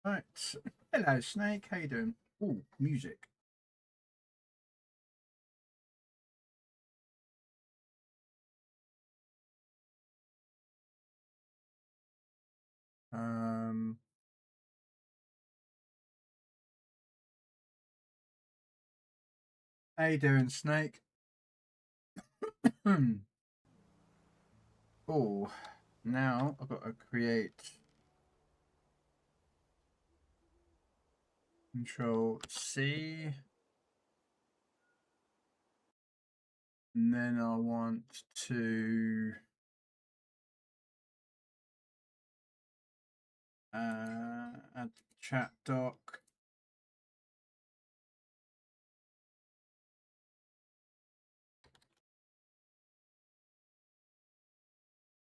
Right. Hello, Snake. How you doing? Oh, music. How you doing, Snake? Oh, now I've got to create Control C, and then I want to add chat doc.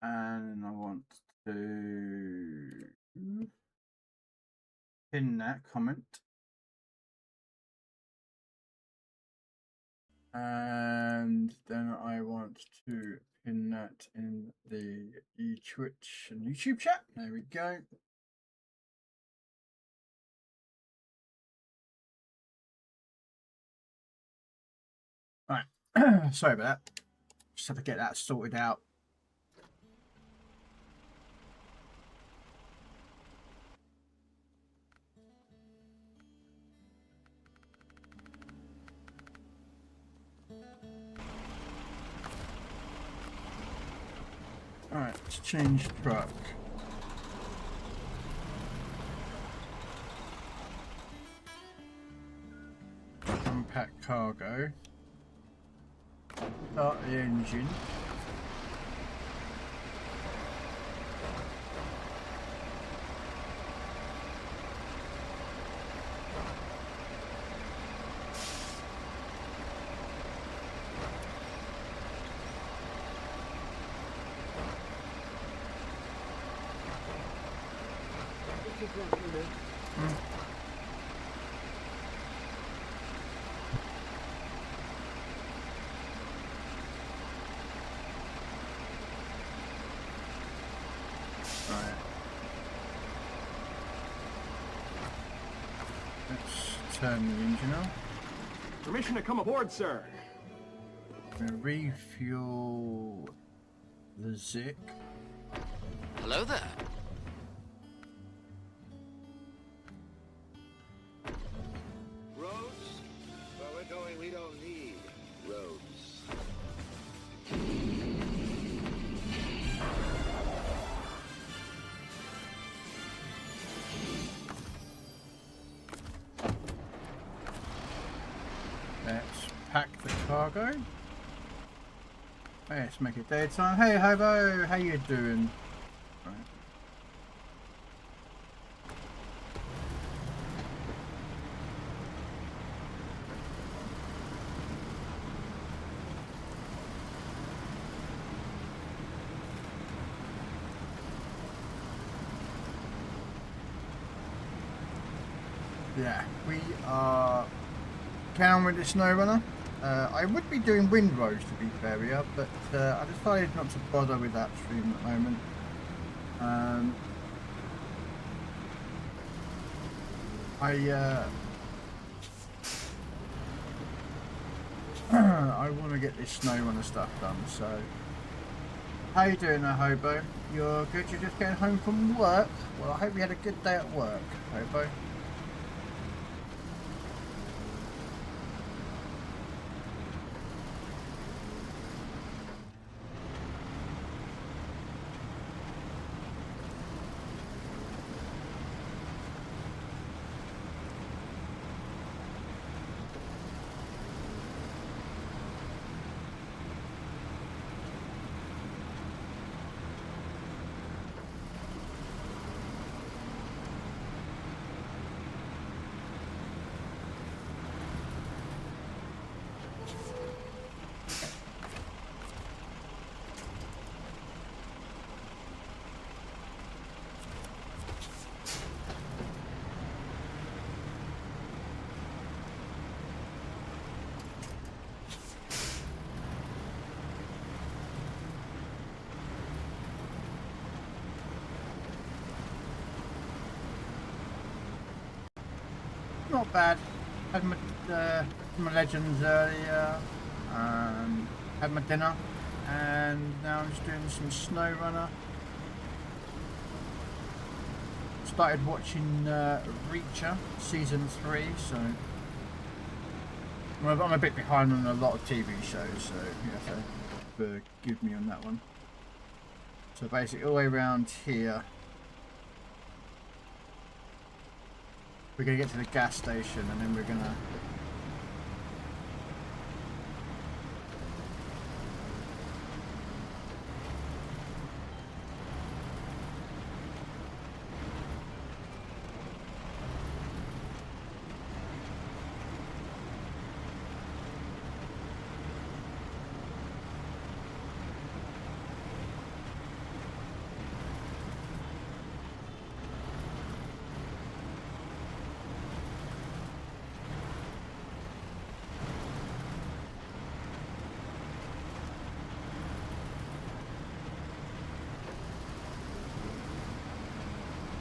And I want to pin that comment. And then I want to pin that in the Twitch and YouTube chat. There we go. Right. Sorry about that. Just have to get that sorted out. Alright, let's change truck. Unpack cargo. Start the engine. Turn the engine on. Permission to come aboard, sir. I'm going to refuel the Zik. Hello there. Roads? Where we're going, we don't need roads. Let's pack the cargo. Let's make it daytime. Hey Hobo, how you doing? Right. Yeah, we are down with the SnowRunner. I would be doing Windrose to be fair here, but I decided not to bother with that stream at the moment. I want to get this SnowRunner stuff done, so... How you doing there, Hobo? You're good? You're just getting home from work? Well, I hope you had a good day at work, Hobo. not bad. Had my legends earlier. Had my dinner, and now I'm just doing some snow runner. Started watching Reacher season 3, so I'm a bit behind on a lot of TV shows, so you have to forgive me on that one. So basically, all the way around here, we're gonna get to the gas station, and then we're gonna.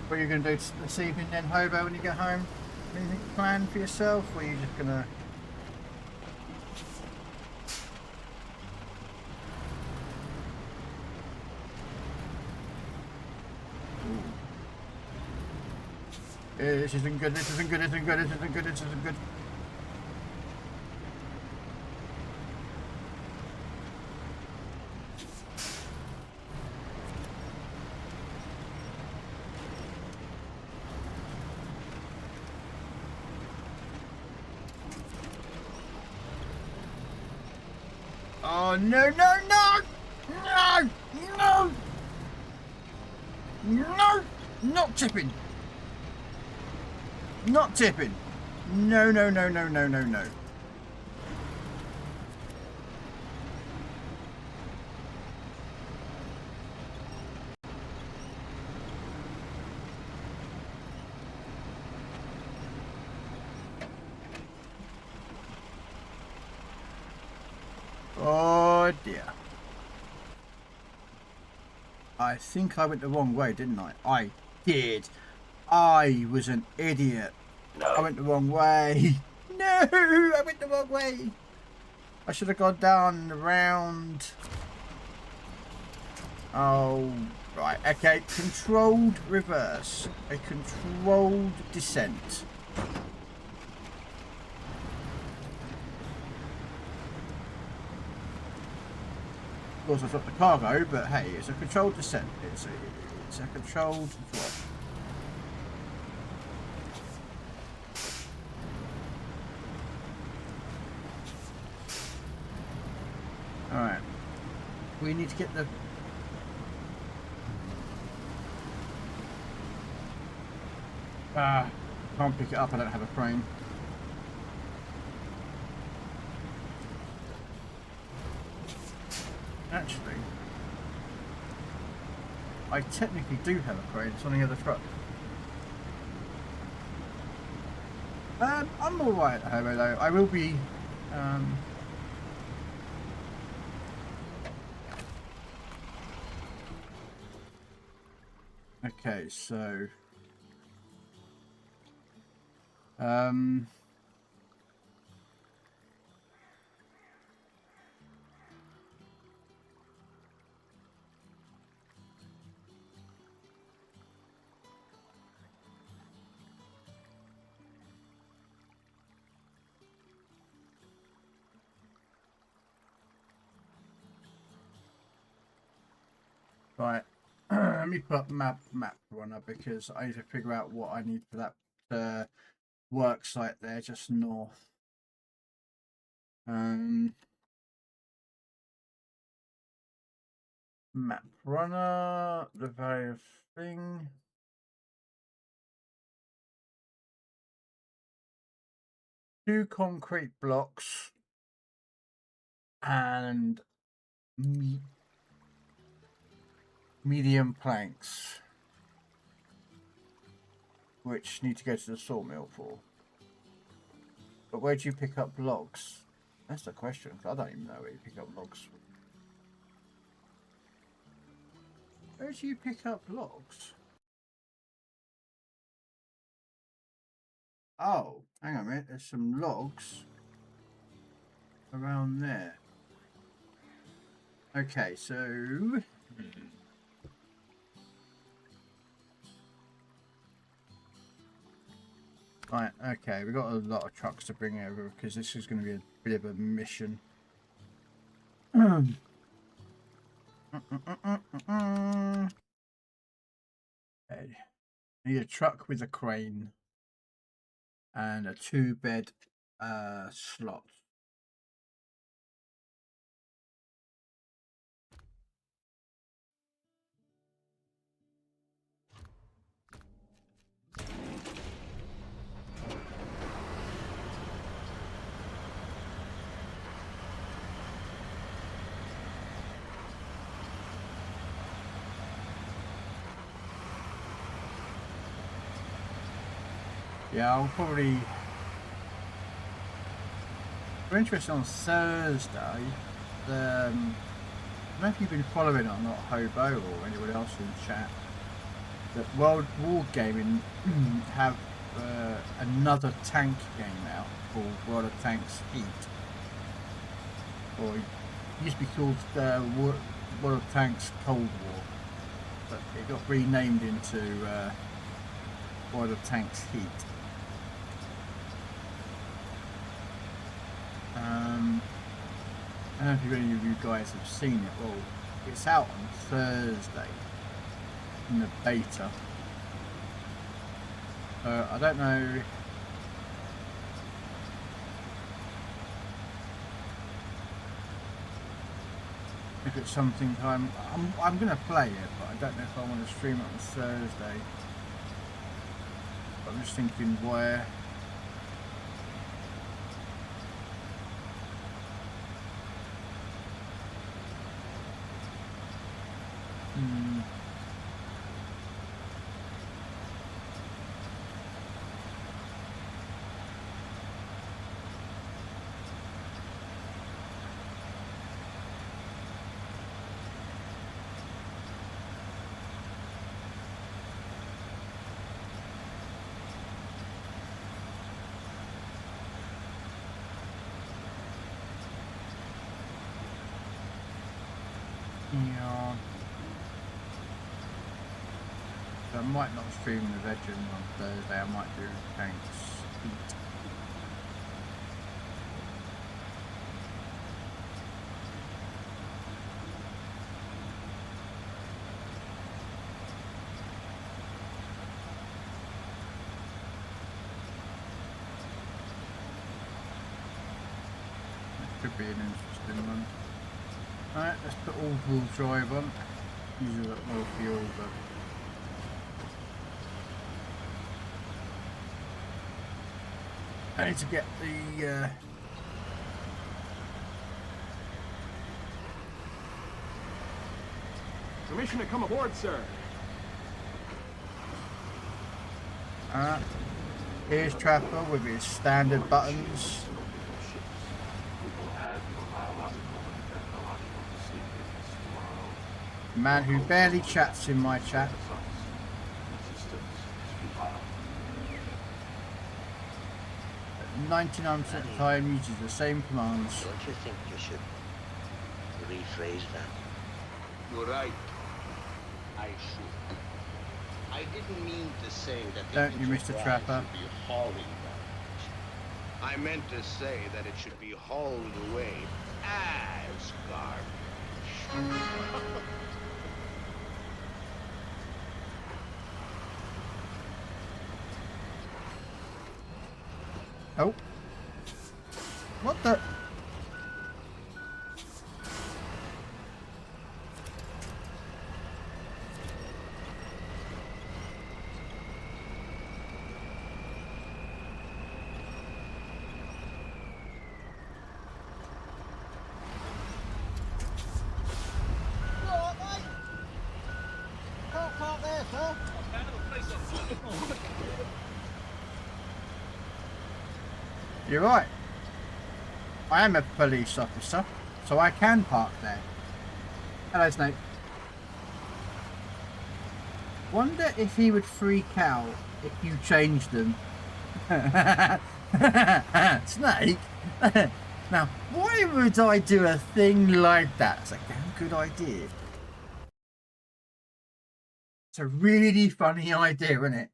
What are you going to do this evening then, Hobo, when you get home? Anything planned for yourself, or are you just going to... This isn't good, this isn't good, this isn't good, this isn't good, this isn't good. Oh no, no, no! No! No! No! Not tipping! Not tipping! No, no, no, no, no, no, no. Oh dear. I think I went the wrong way, didn't I? I did. I was an idiot. No. I went the wrong way. No, I went the wrong way. I should have gone down around. Oh, right. Okay, controlled reverse. A controlled descent. Of course, I dropped the cargo, but hey, it's a controlled descent. It's a controlled drop. Alright. We need to get the... can't pick it up, I don't have a crane. Actually, I technically do have a crane, it's on the other truck. I'm alright, however, though. I will be... Okay, so... Right, let me put up map runner because I need to figure out what I need for that work site there just north. Map runner, the various thing. Two concrete blocks and medium planks, which need to go to the sawmill for. But where do you pick up logs? That's the question. I don't even know where you pick up logs. Where do you pick up logs? Oh, hang on a minute. There's some logs around there. Okay, so... Right, okay, we've got a lot of trucks to bring over because this is going to be a bit of a mission. Okay. Need a truck with a crane and a 2-bed slot. Yeah, I'll probably... We're interested on Thursday. I don't know if you've been following it or not, Hobo or anyone else in the chat. That World War Gaming have another tank game out called World of Tanks Heat. Or it used to be called World of Tanks Cold War. But it got renamed into World of Tanks Heat. I don't know if any of you guys have seen it. Well, it's out on Thursday in the beta. So I don't know if it's something I'm going to play it, but I don't know if I want to stream it on Thursday. But I'm just thinking where. Yeah. So I might not stream the Legend on Thursday, I might do Tanks Heat. That could be an interesting one. Alright, let's put all-wheel drive on. Uses a lot more fuel, but... I need to get the... Permission to come aboard, sir. Here's Trapper with his standard buttons. Man who barely chats in my chat. 99% of the time uses the same commands. Don't you think you should rephrase that? You're right. I should. I didn't mean to say that the Don't you, Mr. Enterprise Trapper? should be hauling garbage. I meant to say that it should be hauled away as garbage. Oh. What the? You're right. I am a police officer, so I can park there. Hello, Snake. Wonder if he would freak out if you changed them Snake? Now, why would I do a thing like that? It's a damn good idea. It's a really funny idea, isn't it?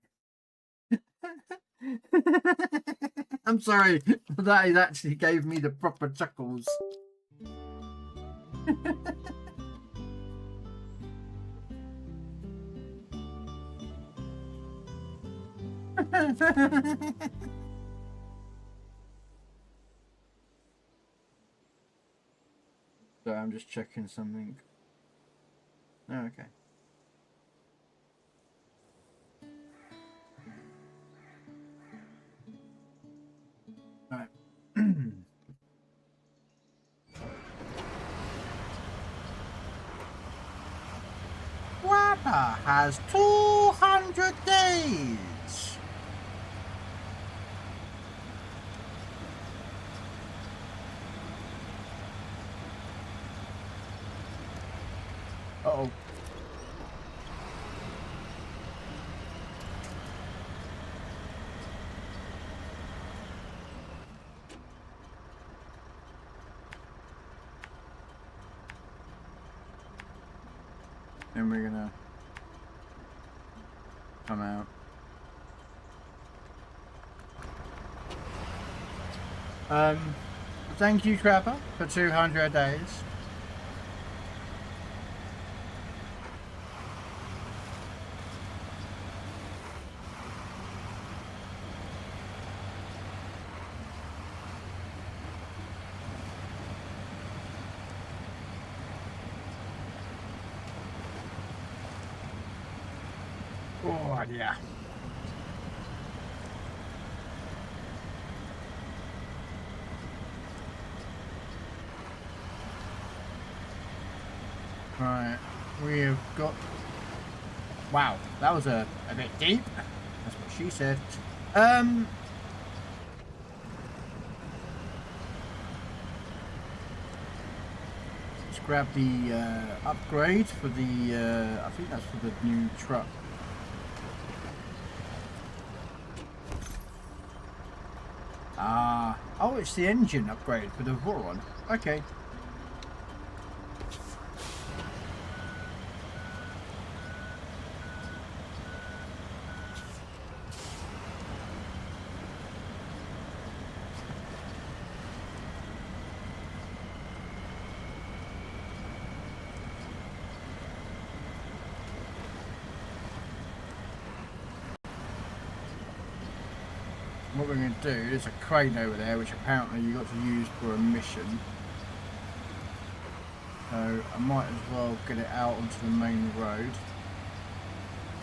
I'm sorry, that actually gave me the proper chuckles. So I'm just checking something. Oh, okay. Right. Wappa has 200 days. Uh-oh. Then we're gonna come out. Thank you, Trapper, for 200 days. Oh, yeah. Right, we have got... Wow, that was a bit deep. That's what she said. Let's grab the upgrade for the... I think that's for the new truck. Ah, oh, it's the engine upgrade for the Voron. Okay. What we're going to do, there's a crane over there which apparently you got to use for a mission. So I might as well get it out onto the main road.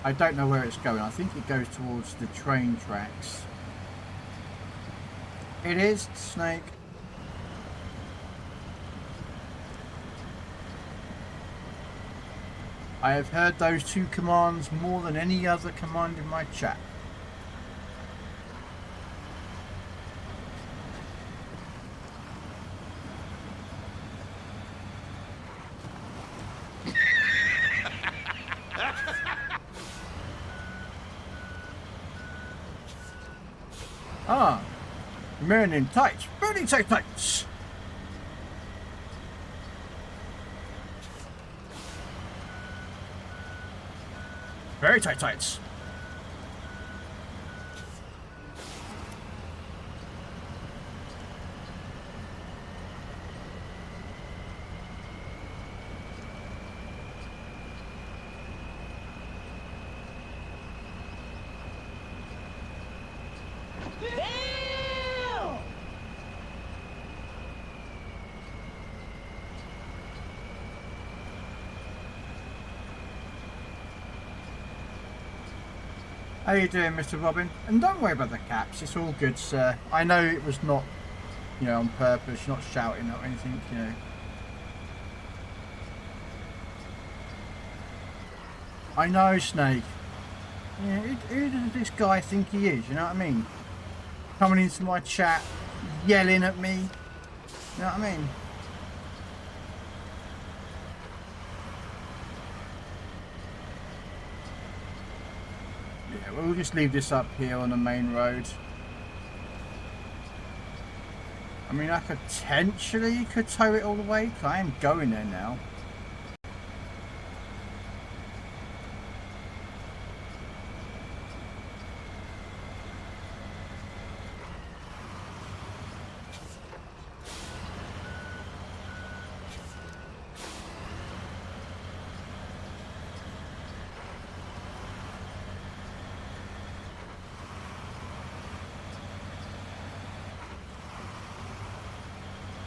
I don't know where it's going. I think it goes towards the train tracks. It is, Snake. I have heard those two commands more than any other command in my chat. Ah, men in tights, very tight tights. Very tight tights. How you doing, Mr. Robin? And don't worry about the caps, it's all good, sir. I know it was not, you know, on purpose, you're not shouting or anything, you know. I know, Snake. Yeah, who does this guy think he is, you know what I mean? Coming into my chat, yelling at me, you know what I mean? We'll just leave this up here on the main road. I mean, I potentially could tow it all the way, because I am going there now.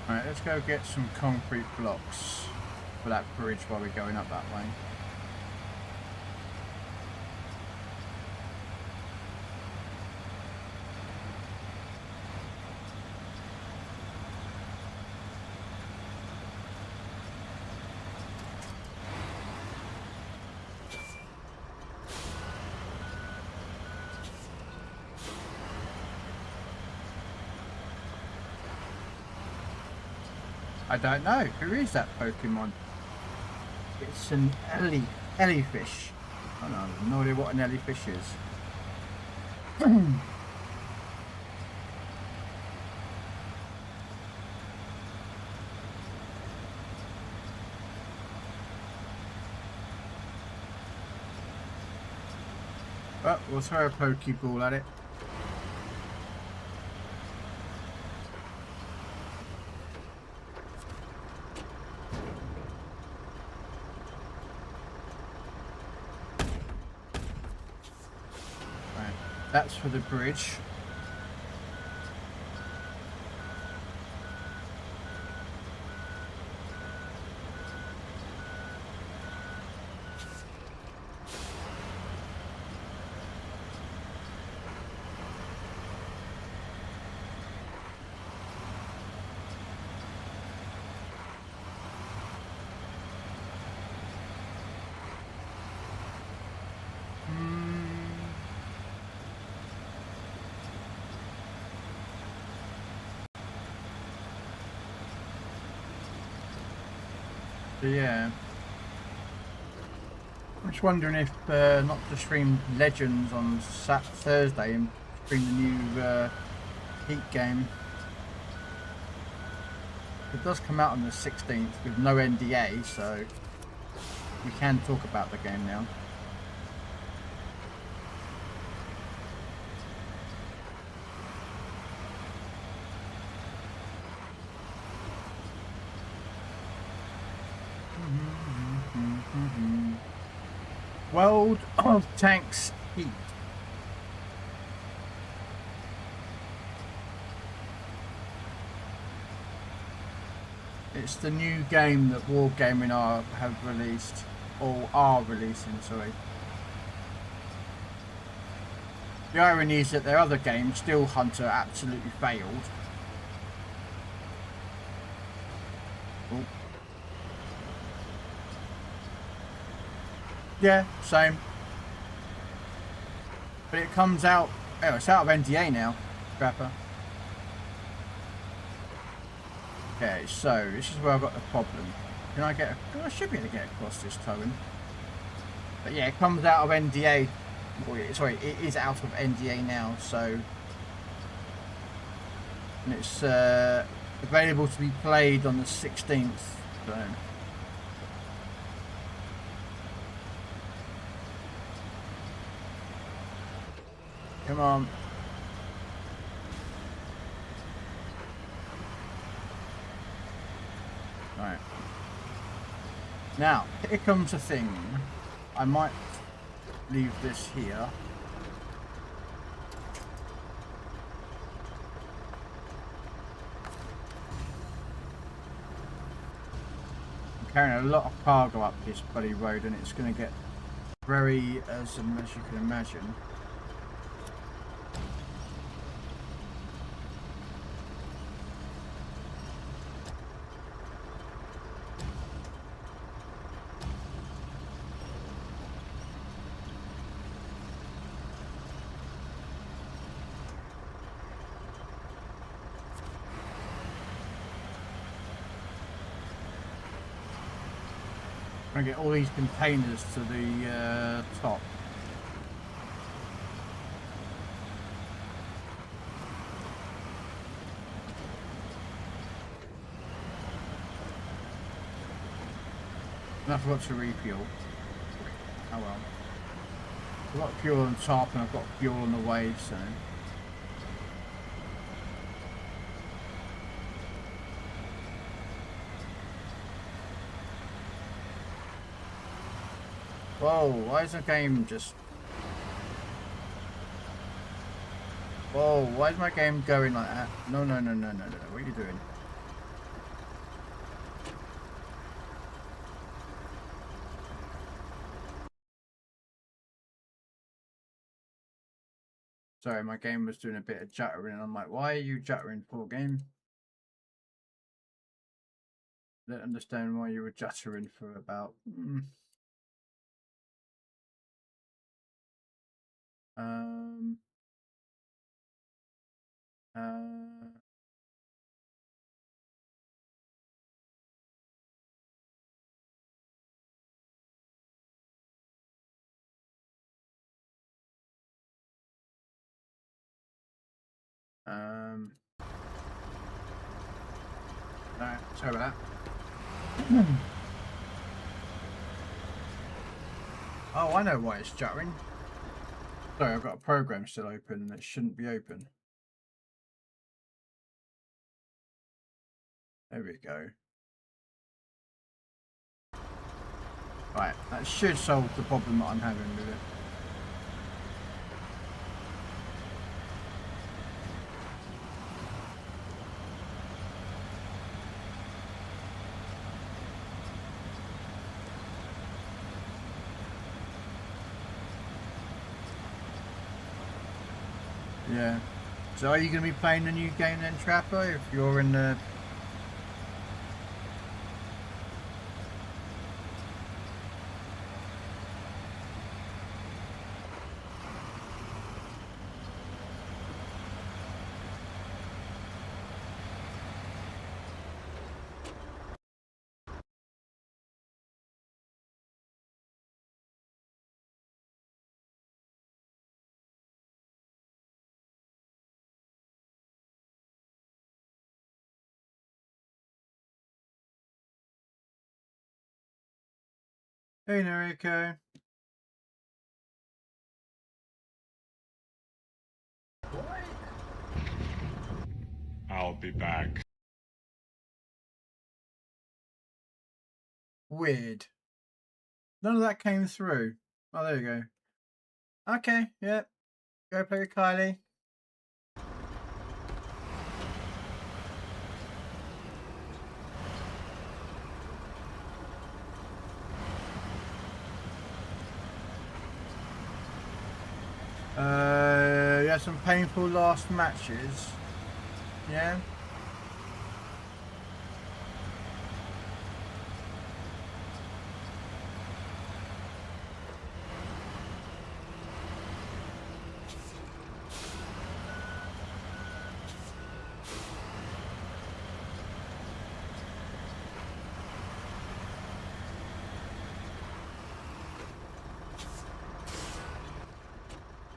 Alright, let's go get some concrete blocks for that bridge while we're going up that way. I don't know. Who is that Pokemon? It's an Jellyfish. I don't know. I have no idea what an jellyfish is. Well, we'll throw a Pokeball at it. That's for the bridge. So yeah, I'm just wondering if not to stream Legends on Thursday and stream the new Heat game. It does come out on the 16th with no NDA, so we can talk about the game now. World of Tanks Heat. It's the new game that Wargaming have released, or are releasing, sorry. The irony is that their other game, Steel Hunter, absolutely failed. Oh. Yeah, same. But it comes out, oh, it's out of NDA now, Scrapper. Okay, so this is where I've got the problem. Can I get, I should be able to get across this towing. But yeah, it comes out of NDA, sorry, it is out of NDA now, so. And it's available to be played on the 16th, so. Come on. Alright. Now, here comes a thing. I might leave this here. I'm carrying a lot of cargo up this bloody road and it's going to get very, as you can imagine. Trying to get all these containers to the top. And I forgot to refuel. Oh well. I've got fuel on top and I've got fuel on the way, so. Whoa, why is the game just... Whoa, why is my game going like that? No, no, no, no, no, no, what are you doing? Sorry, my game was doing a bit of juttering. I'm like, why are you juttering, poor game? I don't understand why you were juttering for about... Um... Alright, sorry about that. Oh, I know why it's juttering. Sorry, I've got a program still open and it shouldn't be open. There we go. Right, that should solve the problem that I'm having with it. Yeah. So are you going to be playing the new game then, Trapper, if you're in the... Hey, Noriko. I'll be back. Weird. None of that came through. Oh, there you go. Okay, yep. Go play with Kylie. You had some painful last matches. Yeah.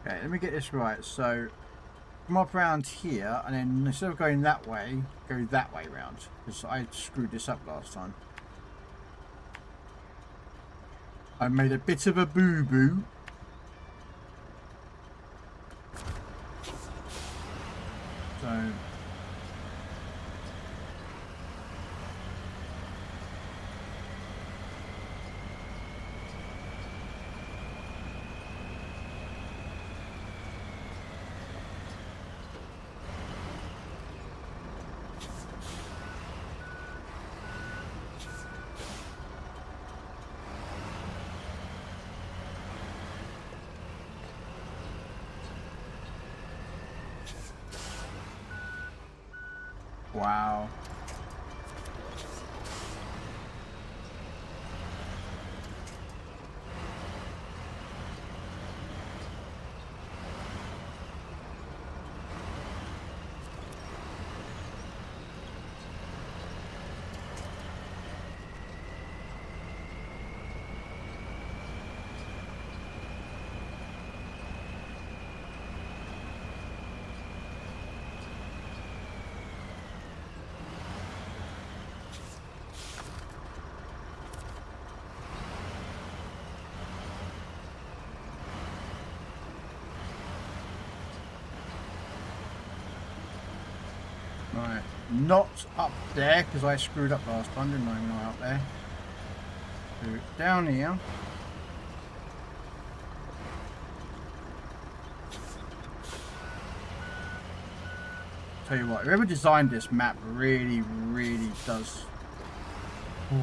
Okay, let me get this right. So, come up around here, and then instead of going that way, go that way round. Because I screwed this up last time. I made a bit of a boo-boo. So... Wow. not up there, because I screwed up last time, didn't I, when I was up there. So down here. Tell you what, whoever designed this map really does. Ooh.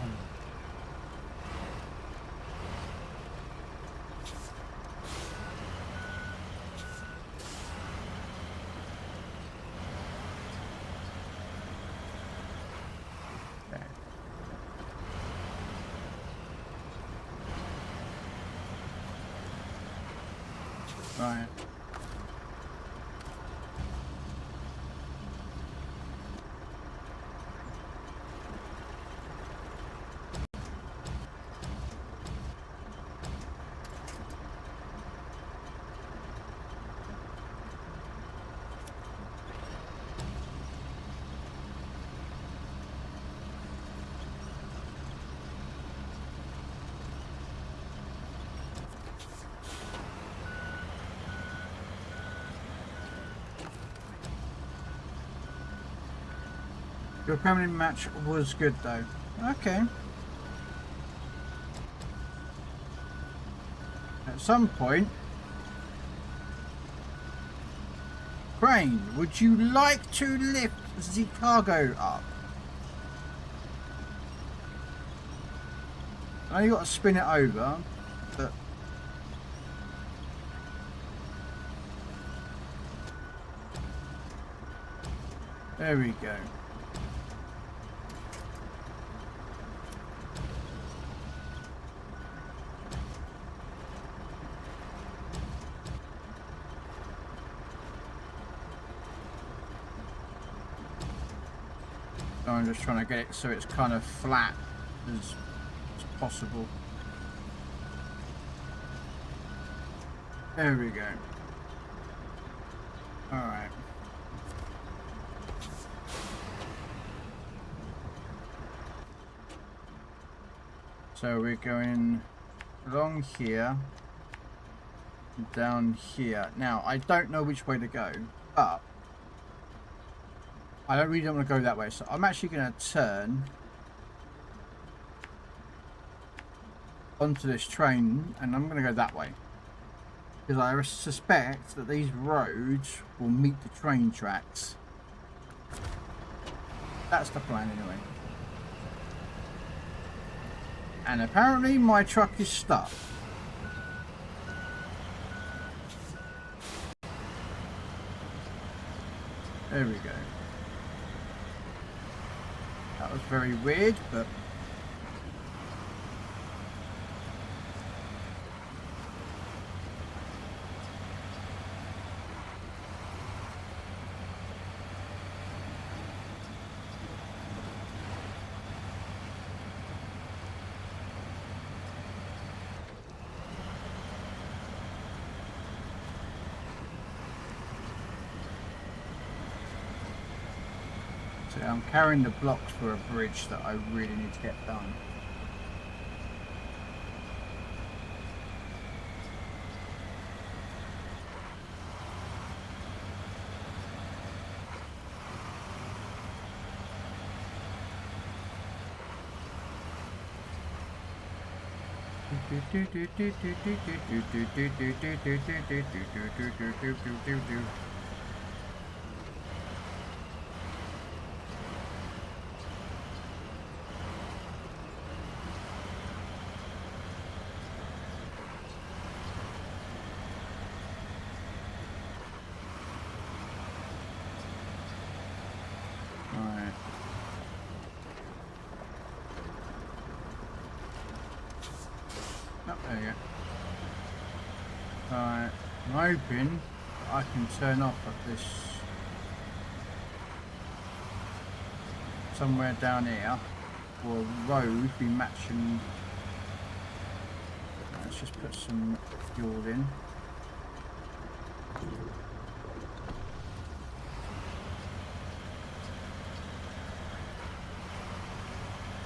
Right. Your permanent match was good though. Okay. At some point, Crane, would you like to lift the cargo up? I know you got to spin it over, but there we go. I'm just trying to get it so it's kind of flat as possible. There we go. Alright. So we're going along here, down here. Now, I don't know which way to go, but I don't really want to go that way, so I'm actually going to turn onto this train and I'm going to go that way, because I suspect that these roads will meet the train tracks. That's the plan anyway. And apparently my truck is stuck. There we go. That was very weird, but I'm carrying the blocks for a bridge that I really need to get done. There you go. Alright, I'm hoping I can turn off at this somewhere down here, or a road be matching. Let's just put some fuel in.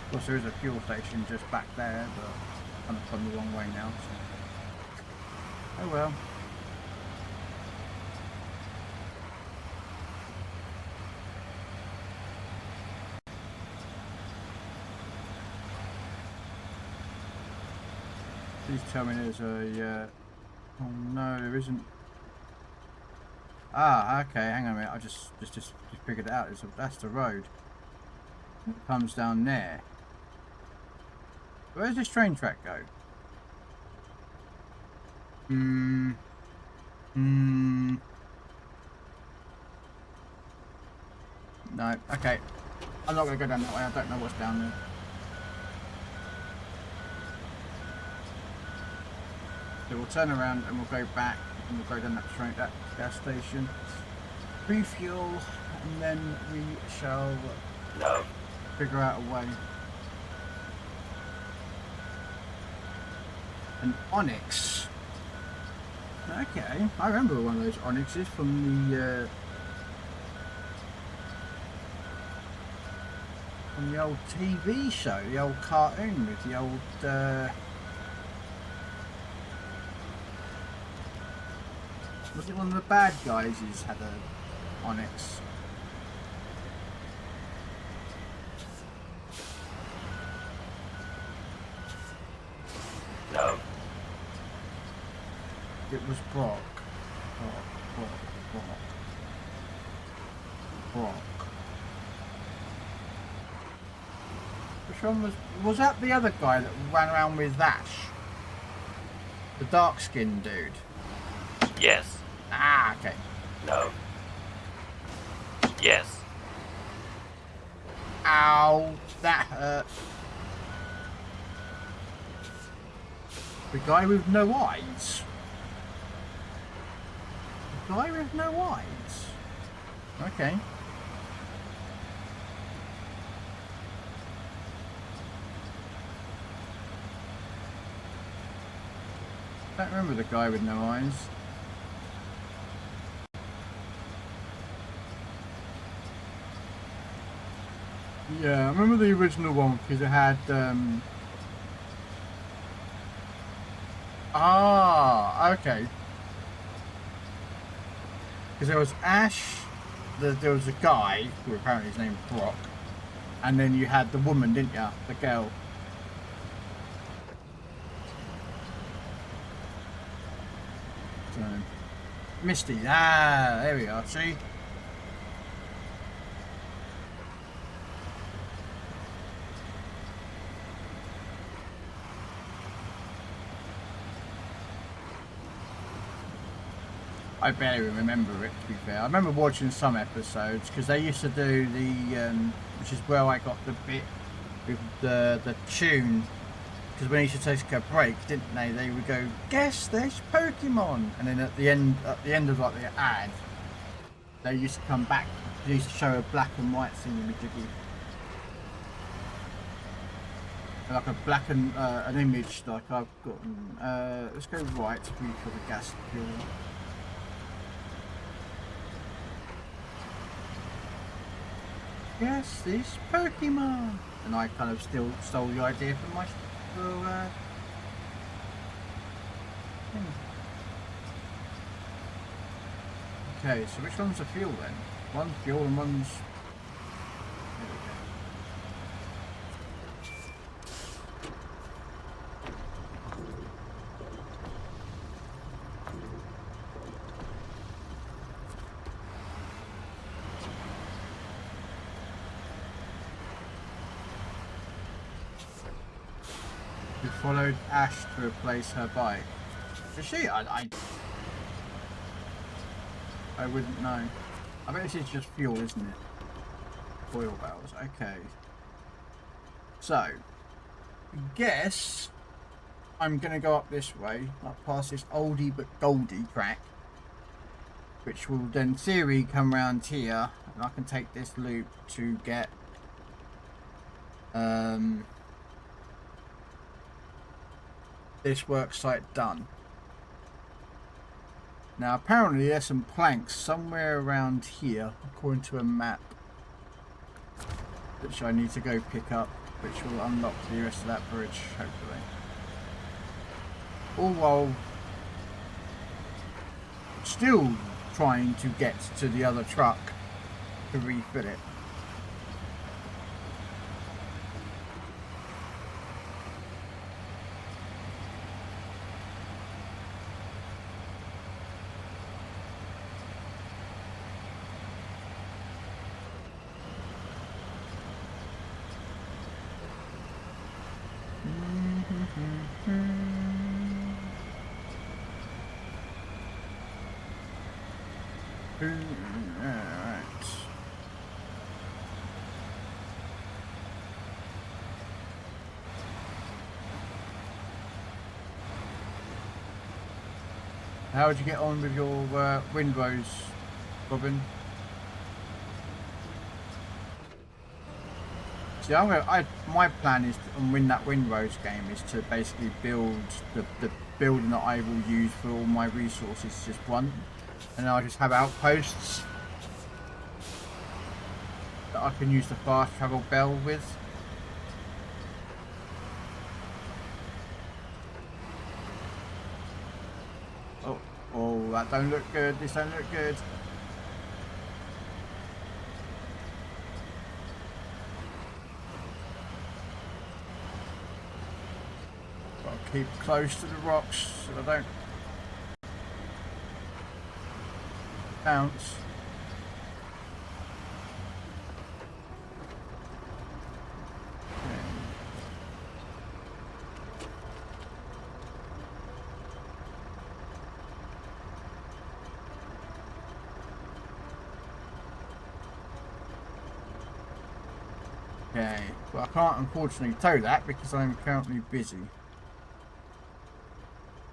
Of course, there is a fuel station just back there, but kind of gone the wrong way now. So. Oh well. Please tell me there's a... Oh no, there isn't. Ah, okay, hang on a minute. I just figured it out. That's the road. It comes down there. Where's this train track go? No, okay. I'm not going to go down that way. I don't know what's down there. So we'll turn around and we'll go back and we'll go down that train, that gas station, refuel, and then we shall figure out a way. An Onyx. Okay, I remember one of those Onyxes from the old TV show, the old cartoon with the old was it one of the bad guys who's had a Onyx? No. It was Brock. Brock. Which one was that the other guy that ran around with Ash? The dark skinned dude? Yes. Ah, okay. No. Yes. Ow, that hurt. The guy with no eyes. The guy with no eyes. Okay. I don't remember the guy with no eyes. Yeah, I remember the original one because it had okay. Because there was Ash, there was a guy who apparently his name was Brock, and then you had the woman, didn't you? The girl. So, Misty. Ah, there we are. See. I barely remember it, to be fair. I remember watching some episodes because they used to do the, which is where I got the bit with the tune. Because when they used to take a break, didn't they? They would go, "Guess this Pokemon," and then at the end of like the ad, they used to come back. They used to show a black and white thingy-majiggy, like a black and an image like I've got. Let's go right to refill the gas fuel. Yes, this Pokemon, and I kind of still stole the idea from my little thing. Okay, so which one's the fuel then? One's fuel and one's... There we go. We followed Ash to replace her bike. Is she? I wouldn't know. I bet this is just fuel, isn't it? Oil barrels. Okay. So, I guess I'm going to go up this way, up past this oldie but goldie track, which will then, in theory, come round here, and I can take this loop to get this work site done. Now apparently there's some planks somewhere around here according to a map which I need to go pick up, which will unlock the rest of that bridge hopefully, all while still trying to get to the other truck to refit it. Alright. How would you get on with your windrows, Robin? See, my plan is to win that windrows game is to basically build the building that I will use for all my resources just one, and then I'll just have outposts that I can use the fast travel bell with. Oh, that don't look good. This don't look good. Gotta keep close to the rocks so I don't bounce. Okay, well I can't unfortunately tow that because I'm currently busy.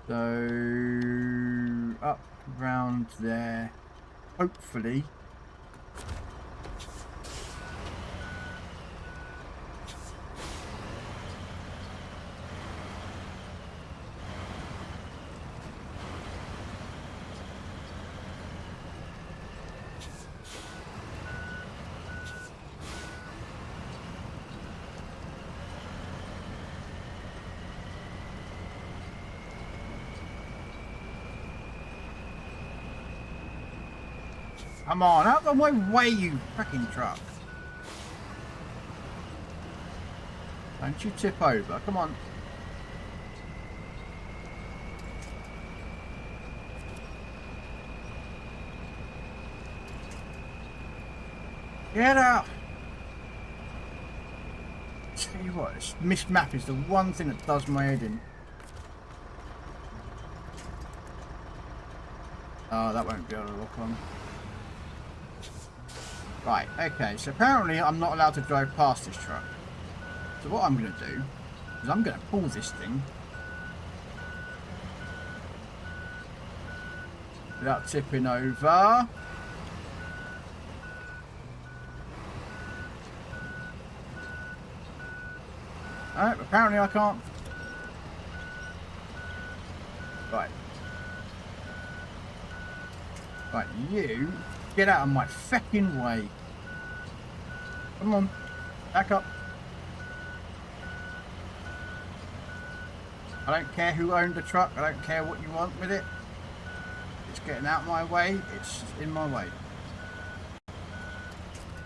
So up round there, hopefully. Come on, out of my way, you fucking truck. Don't you tip over, come on. Get out! Tell you what, this missed map is the one thing that does my head in. Oh, that won't be able to lock on. Right, okay, so apparently I'm not allowed to drive past this truck. So what I'm going to do is I'm going to pull this thing without tipping over. Alright, apparently I can't. Right. Right, you get out of my feckin' way. Come on, back up. I don't care who owned the truck, I don't care what you want with it. It's getting out of my way, it's in my way.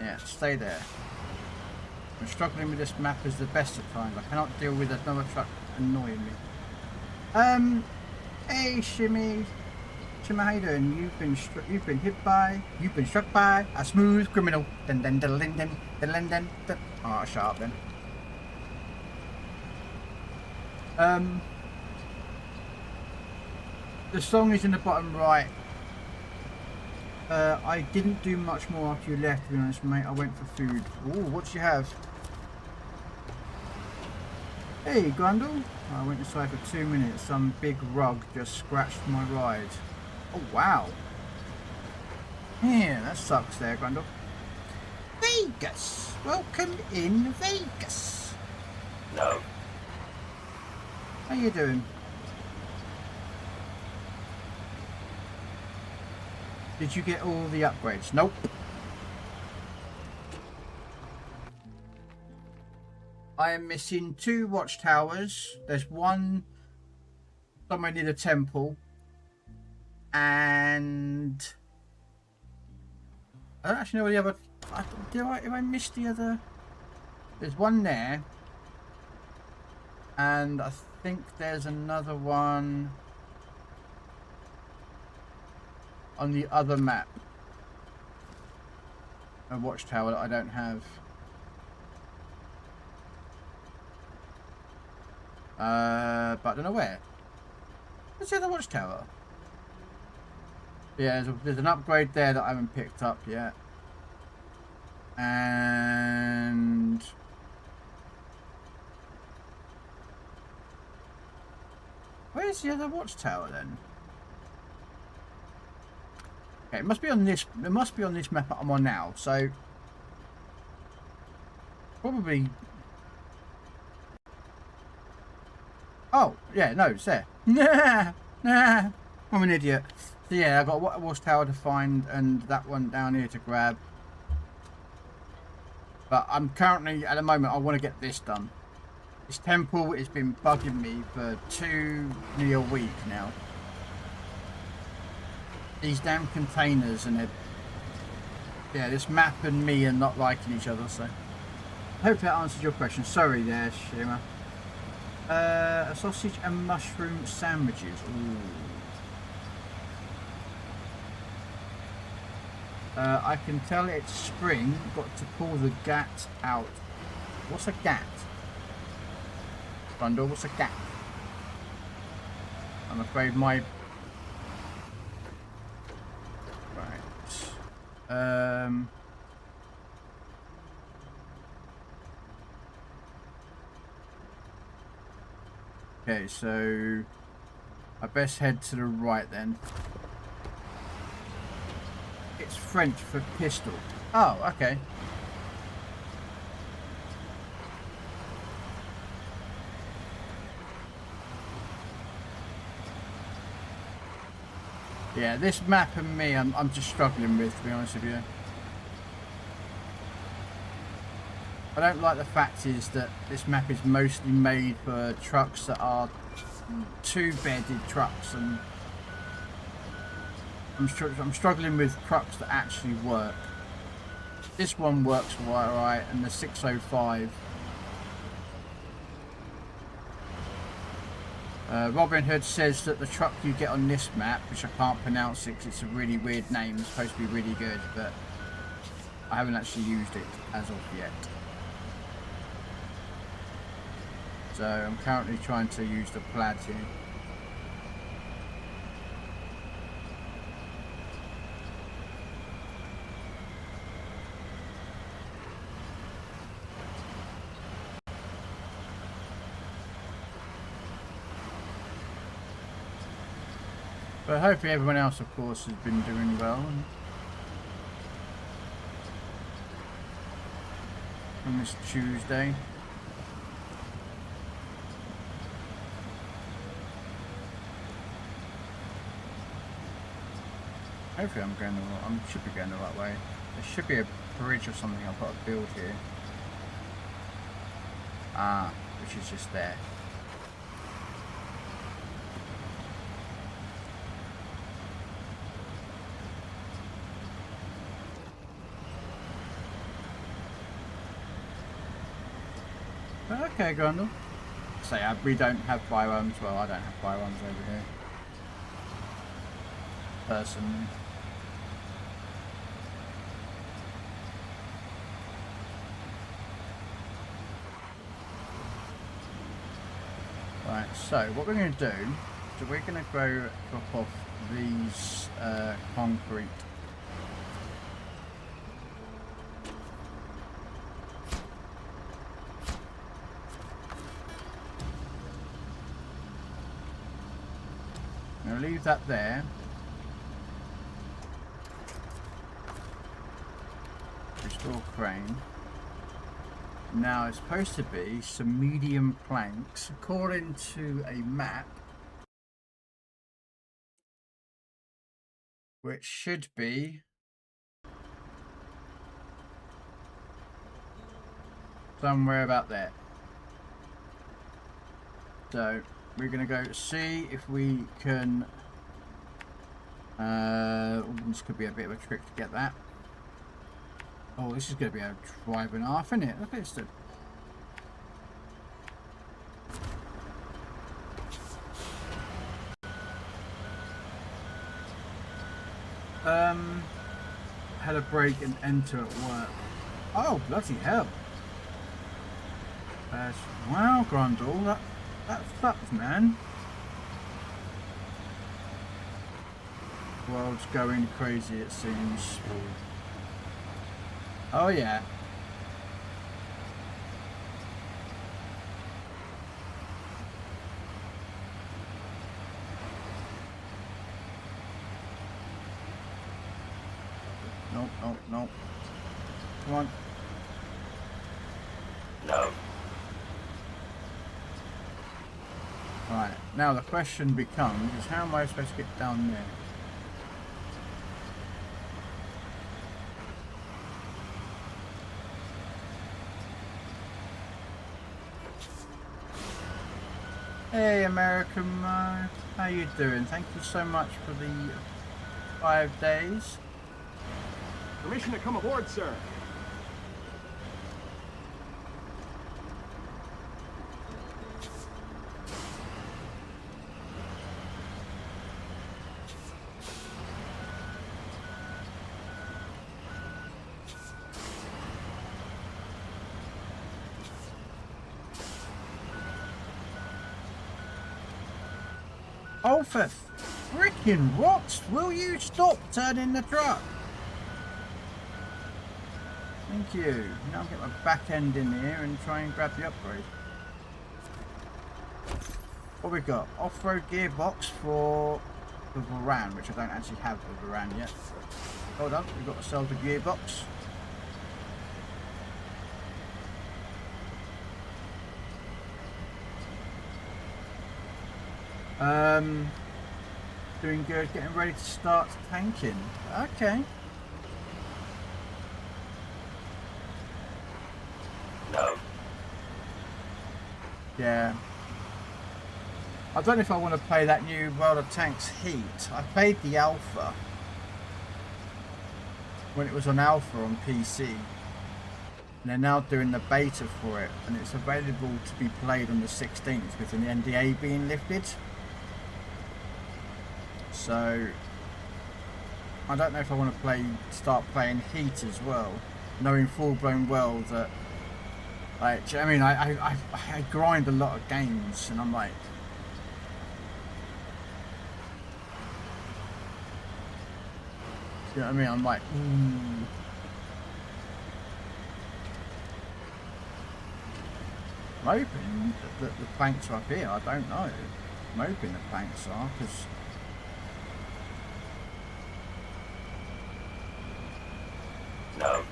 Yeah, stay there. I'm struggling with this map as the best of times. I cannot deal with another truck annoying me. Hey Shimmy. Shimmy, how you doing? You've been struck by a smooth criminal. Dun dun dun dun dun dun dun dun. Oh, shut up then. The song is in the bottom right. I didn't do much more after you left, to be honest, mate. I went for food. Ooh, what did you have? Hey, Grundle. I went inside for 2 minutes. Some big rug just scratched my ride. Oh, wow. Yeah, that sucks there, Grundle. Vegas. Welcome in Vegas. No. How you doing? Did you get all the upgrades? Nope. I am missing 2 watchtowers. There's one somewhere near the temple. And I don't actually know where the other. Have I missed the other? There's one there. And I think there's another one on the other map. A watchtower that I don't have. But I don't know where. Where's the other watchtower? Yeah, there's an upgrade there that I haven't picked up yet. And where's the other watchtower then? Okay, it must be on this. It must be on this map that I'm on now. So probably. Oh yeah, no, it's there. Nah, nah. I'm an idiot. So yeah, I got a watchtower to find, and that one down here to grab. But I'm currently, at the moment, I want to get this done. This temple has been bugging me for nearly a week now. These damn containers and it. Yeah, this map and me are not liking each other, so. I hope that answered your question. Sorry there, Shima. A sausage and mushroom sandwiches. Ooh. I can tell it's spring. Got to pull the gat out. What's a gat? Bundle, what's a gat? I'm afraid my... Right. Okay, so... I best head to the right then. It's French for pistol. Oh, okay. Yeah, this map and me, I'm just struggling with, to be honest with you. I don't like the fact is that this map is mostly made for trucks that are two-bedded trucks, and I'm struggling with trucks that actually work. This one works right, and the 605. Robin Hood says that the truck you get on this map, which I can't pronounce it because it's a really weird name, it's supposed to be really good, but I haven't actually used it as of yet. So I'm currently trying to use the plaid here. But hopefully everyone else, of course, has been doing well. On this Tuesday. Hopefully I'm going I should be going the right way. There should be a bridge or something I've got to build here. Ah, which is just there. Okay, Grundle. Say, we don't have firearms. Well, I don't have firearms over here. Personally. Right, so what we're going to do is we're going to go drop off these concrete. I'm going to leave that there. Restore crane. Now it's supposed to be some medium planks according to a map, which should be somewhere about there. So we're going to go see if we can this could be a bit of a trick to get that. Oh, this is going to be a drive and a half, isn't it? Look at this. Had a break and enter at work. Oh, bloody hell. Wow, Grundle, that sucks, man. World's going crazy, it seems. Oh yeah. Nope, nope, nope. Come on. No. Right, now the question becomes is how am I supposed to get down there? Hey American Mo, how you doing? Thank you so much for the 5 days. Permission to come aboard, sir. Oh, for freaking rocks! Will you stop turning the truck? Thank you. Now I'll get my back end in here and try and grab the upgrade. What we got? Off-road gearbox for the Varan, which I don't actually have the Varan yet. Hold up, we've got to sell the gearbox. Doing good, getting ready to start tanking. Okay. No. Yeah. I don't know if I want to play that new World of Tanks Heat. I played the alpha when it was on alpha on PC. And they're now doing the beta for it, and it's available to be played on the 16th with an NDA being lifted. So I don't know if I want to start playing Heat as well, knowing full blown well that, like, I mean, I grind a lot of games, and I'm like, you know what I mean? I'm like, ooh. I'm hoping that the planks are up here. I don't know. I'm hoping the planks are, because No.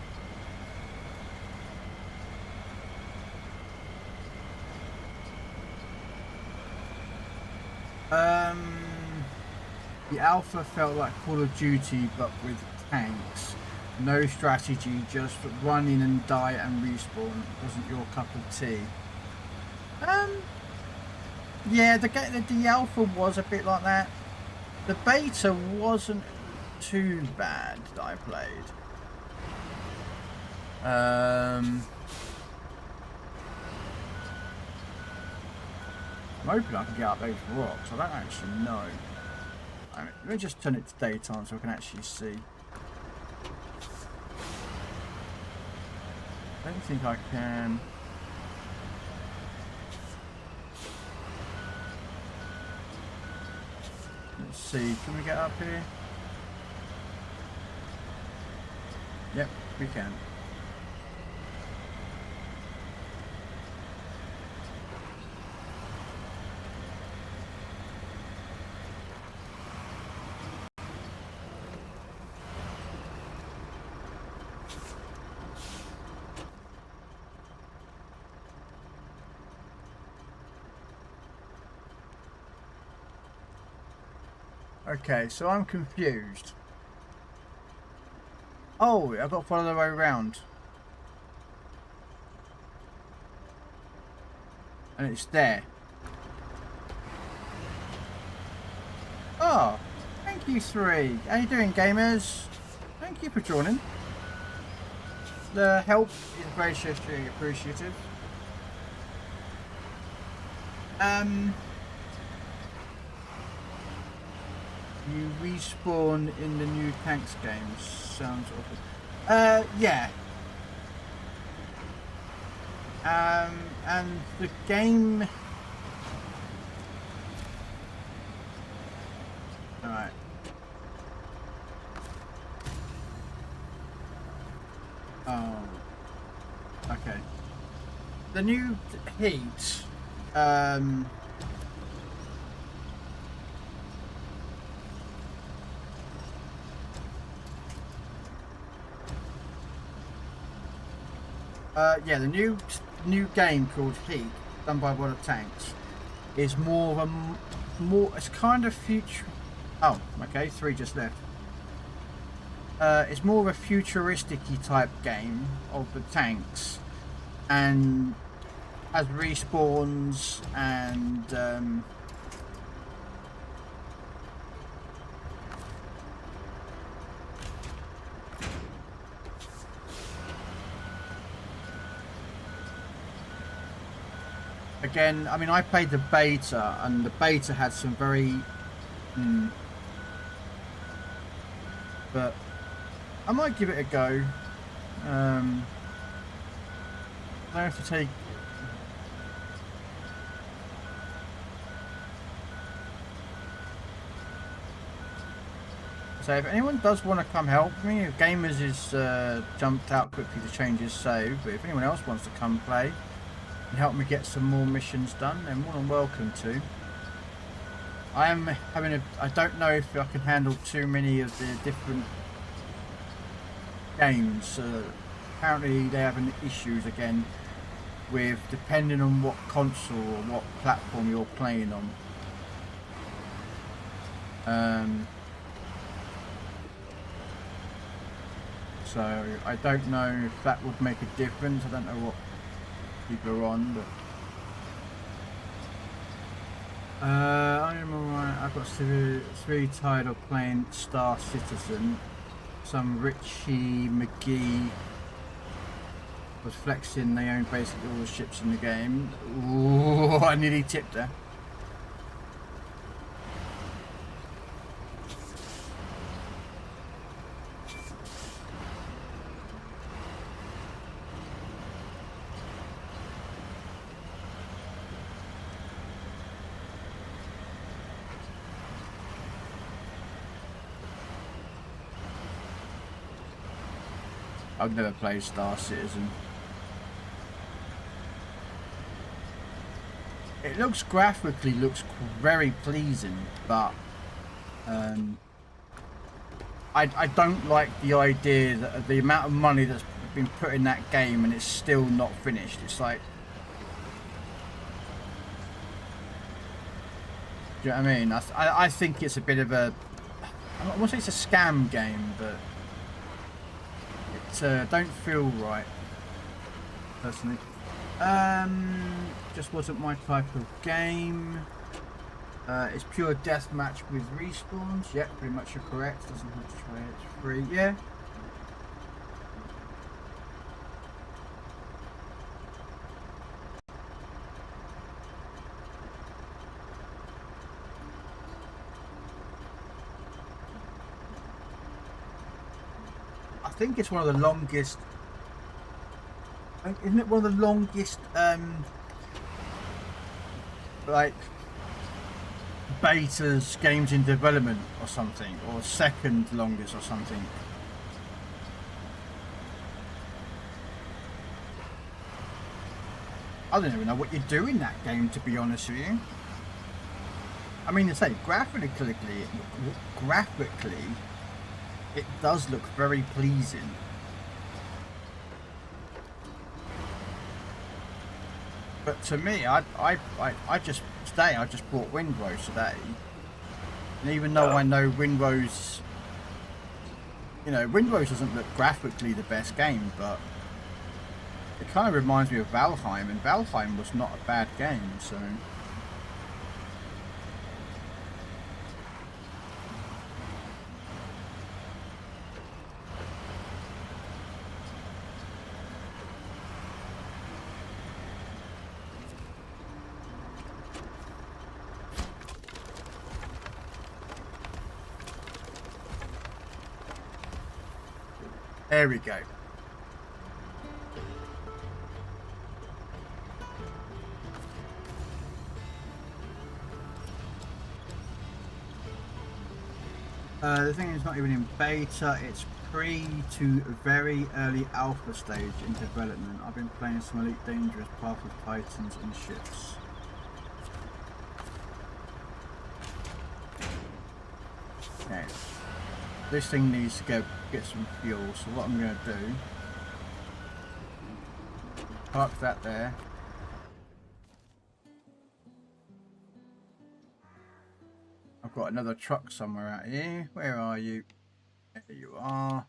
the alpha felt like Call of Duty but with tanks. No strategy, just run in and die and respawn. Wasn't your cup of tea. Yeah, the alpha was a bit like that. The beta wasn't too bad that I played. I'm hoping I can get up those rocks. I don't actually know. Let me just turn it to daytime so I can actually see. I don't think I can. Let's see, can we get up here? Yep, we can. Okay, so I'm confused. Oh, I've got to follow the way around. And it's there. Oh, thank you, 3. How you doing, gamers? Thank you for joining. The help is graciously appreciative. You respawn in the new tanks games. Sounds awful. Yeah. And the game. Alright. Oh. Okay. The new heat. Yeah, the new game called Heat, done by World of Tanks, is more of a it's kind of future. Oh, okay, 3 just left. It's more of a futuristic-y type game of the tanks, and has respawns and again, I mean, I played the beta, and the beta had some very but I might give it a go. I have to take. So if anyone does want to come help me, if Gamers is jumped out quickly to change his save, but if anyone else wants to come play and help me get some more missions done, then more than welcome to. I am having a. I don't know if I can handle too many of the different games. Apparently they're having issues again with depending on what console or what platform you're playing on. So I don't know if that would make a difference. I don't know what people are on, but I'm alright. I've got 3 tired of playing Star Citizen. Some Richie McGee was flexing. They own basically all the ships in the game. Ooh, I nearly tipped her. I've never played Star Citizen. It looks graphically very pleasing, but I don't like the idea that the amount of money that's been put in that game and it's still not finished. It's like, do you know what I mean? I think it's a bit of a. I won't say it's a scam game, but. Don't feel right, personally. Just wasn't my type of game. It's pure deathmatch with respawns. Yep, pretty much you're correct. Doesn't have to try it. It's free. Yeah. I think it's one of the longest. Isn't it one of the longest, like betas games in development or something, or second longest or something? I don't even know what you do in that game, to be honest with you. I mean, to say graphically, it does look very pleasing. But to me, I just bought Windrose today. And even though I know Windrose, you know, Windrose doesn't look graphically the best game, but it kind of reminds me of Valheim, and Valheim was not a bad game, so. There we go. The thing is not even in beta, it's pre to very early alpha stage in development. I've been playing some Elite Dangerous, Path of Titans and ships. Okay. This thing needs to go get some fuel, so what I'm going to do, park that there. I've got another truck somewhere out here. Where are you? There you are.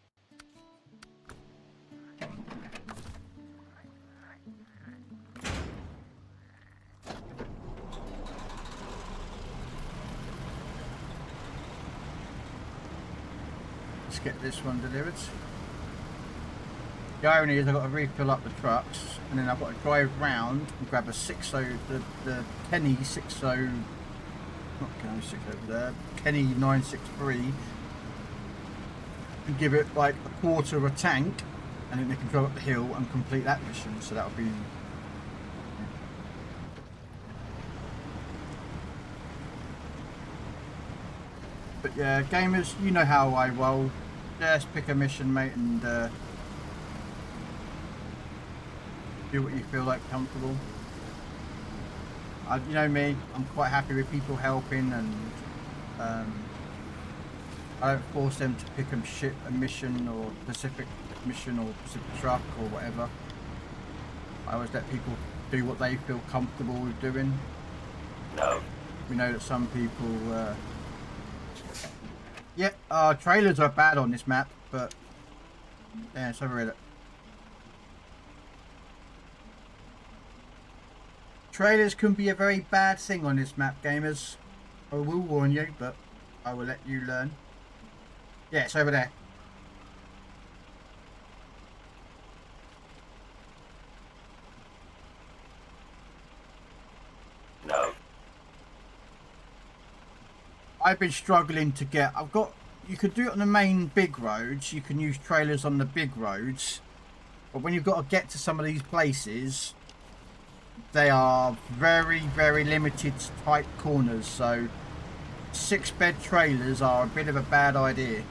Let's get this one delivered. The irony is I've got to refill up the trucks and then I've got to drive round and grab a 60, the Kenny 60, not Kenny 60 over there, Kenny 963, and give it like a quarter of a tank, and then they can drive up the hill and complete that mission. So that'll be. But yeah, gamers, you know how I roll. Just pick a mission, mate, and do what you feel like comfortable. You know me, I'm quite happy with people helping, and I don't force them to pick a mission or Pacific mission or Pacific truck or whatever. I always let people do what they feel comfortable with doing. No. We know that some people yeah, trailers are bad on this map, but yeah, it's over it. Trailers can be a very bad thing on this map, gamers. I will warn you, but I will let you learn. Yeah, it's over there. No. I've been struggling to get. You could do it on the main big roads. You can use trailers on the big roads, but when you've got to get to some of these places, they are very, very limited tight corners. So 6-bed trailers are a bit of a bad idea,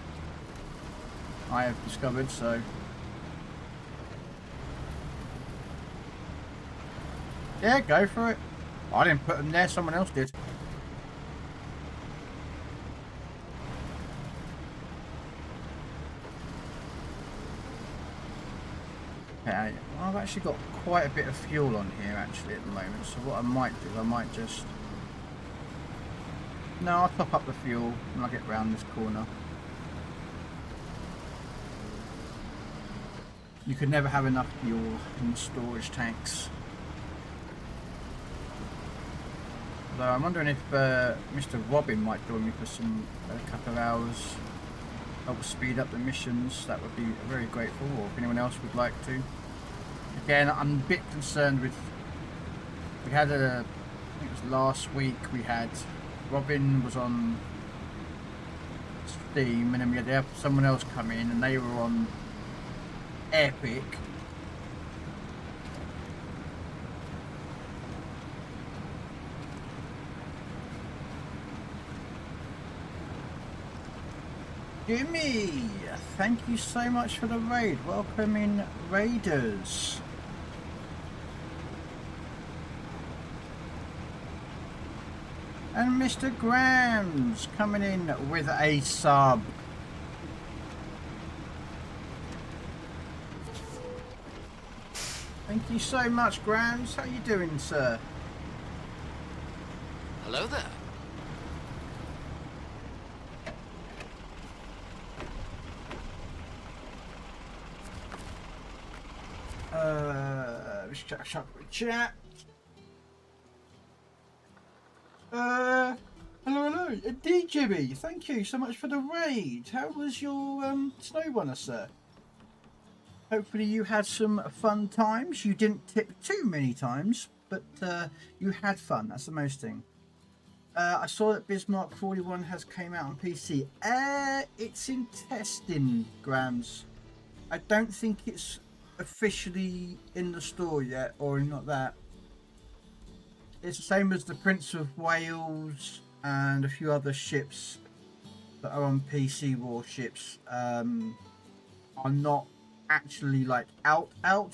I have discovered. So yeah, go for it. I didn't put them there, someone else did. Okay, I've actually got quite a bit of fuel on here actually at the moment, so what I might do, I might just... No, I'll top up the fuel when I get round this corner. You could never have enough fuel in the storage tanks. Although I'm wondering if Mr. Robin might join me for a couple of hours. Help speed up the missions, that would be very grateful, or if anyone else would like to. Again, I'm a bit concerned with, we had I think it was last week, we had, Robin was on Steam, and then we had someone else come in and they were on Epic. Jimmy, thank you so much for the raid. Welcome in, raiders. And Mr. Grams coming in with a sub. Thank you so much, Grams. How you doing, sir? Hello there. Let's chat. Hello. Indeed, Jimmy. Thank you so much for the raid. How was your snow runner, sir? Hopefully you had some fun times. You didn't tip too many times, but you had fun. That's the most thing. I saw that Bismarck 41 has came out on PC. It's in testing, Grams. I don't think it's officially in the store yet, or not that. It's the same as the Prince of Wales and a few other ships that are on PC warships. are not actually like out.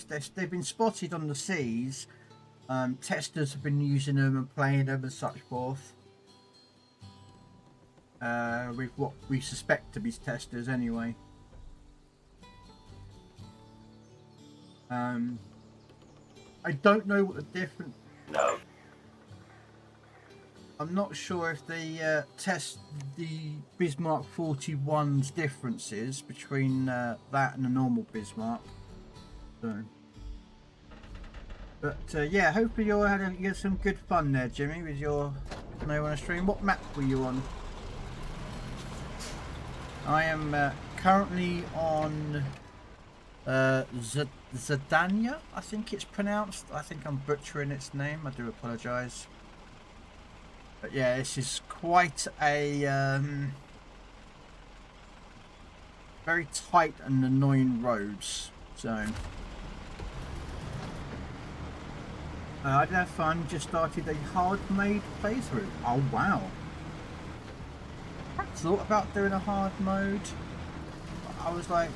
They've been spotted on the seas. Testers have been using them and playing them and such forth. With what we suspect to be testers anyway. I don't know what the difference. No. I'm not sure if they test the Bismarck 41's differences between that and the normal Bismarck. So, but yeah, hopefully you had some good fun there, Jimmy, with your snow on a stream. What map were you on? I am currently on Zurdania, I think it's pronounced. I think I'm butchering its name. I do apologise. But yeah, this is quite a very tight and annoying roads. So I did have fun. Just started a hard-mode playthrough. Oh wow! I thought about doing a hard mode. I was like,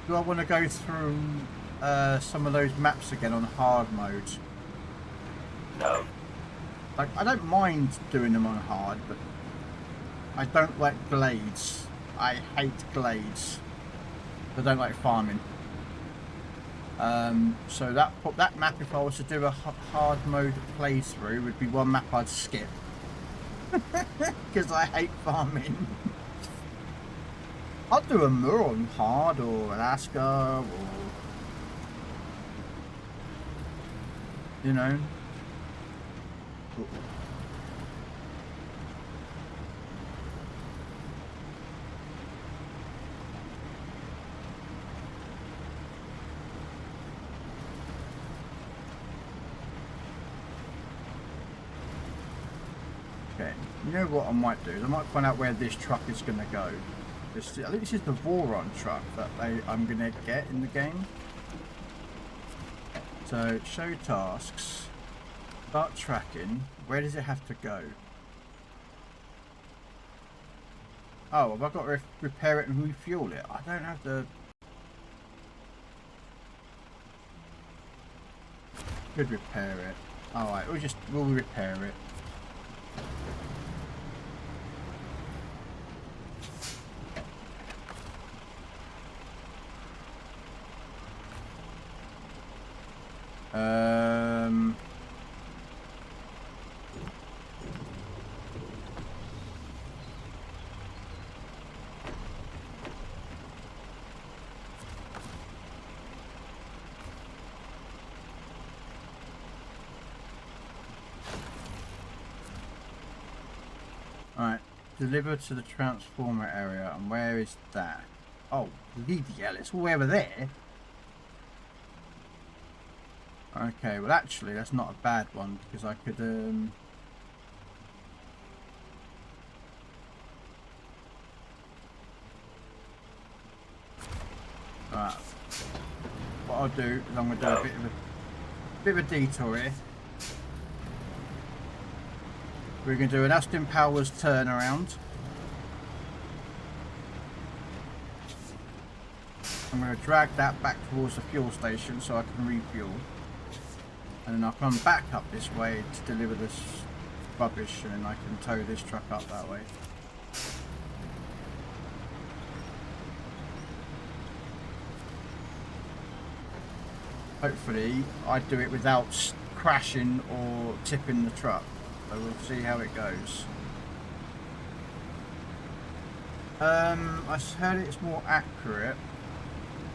do I want to go through some of those maps again on hard mode? No. Like, I don't mind doing them on hard, but I don't like glades. I hate glades. I don't like farming. So that map, if I was to do a hard mode playthrough, would be one map I'd skip. Because I hate farming. I'll do a Mur on hard, or Alaska, or you know. Okay, you know what I might do? I might find out where this truck is going to go. I think this is the Voron truck that I'm going to get in the game. So, show tasks. Start tracking. Where does it have to go? Oh, have I got to repair it and refuel it? I don't have the... Could repair it. Alright, we'll repair it. Alright, deliver to the transformer area, and where is that? Oh, bloody hell, it's all over there. Okay, well actually that's not a bad one, because I could Alright, what I'll do is I'm going to do a bit of a detour here. We're going to do an Austin Powers turnaround. I'm going to drag that back towards the fuel station so I can refuel. And then I'll come back up this way to deliver this rubbish, and then I can tow this truck up that way. Hopefully I do it without crashing or tipping the truck. So we'll see how it goes. I heard it's more accurate.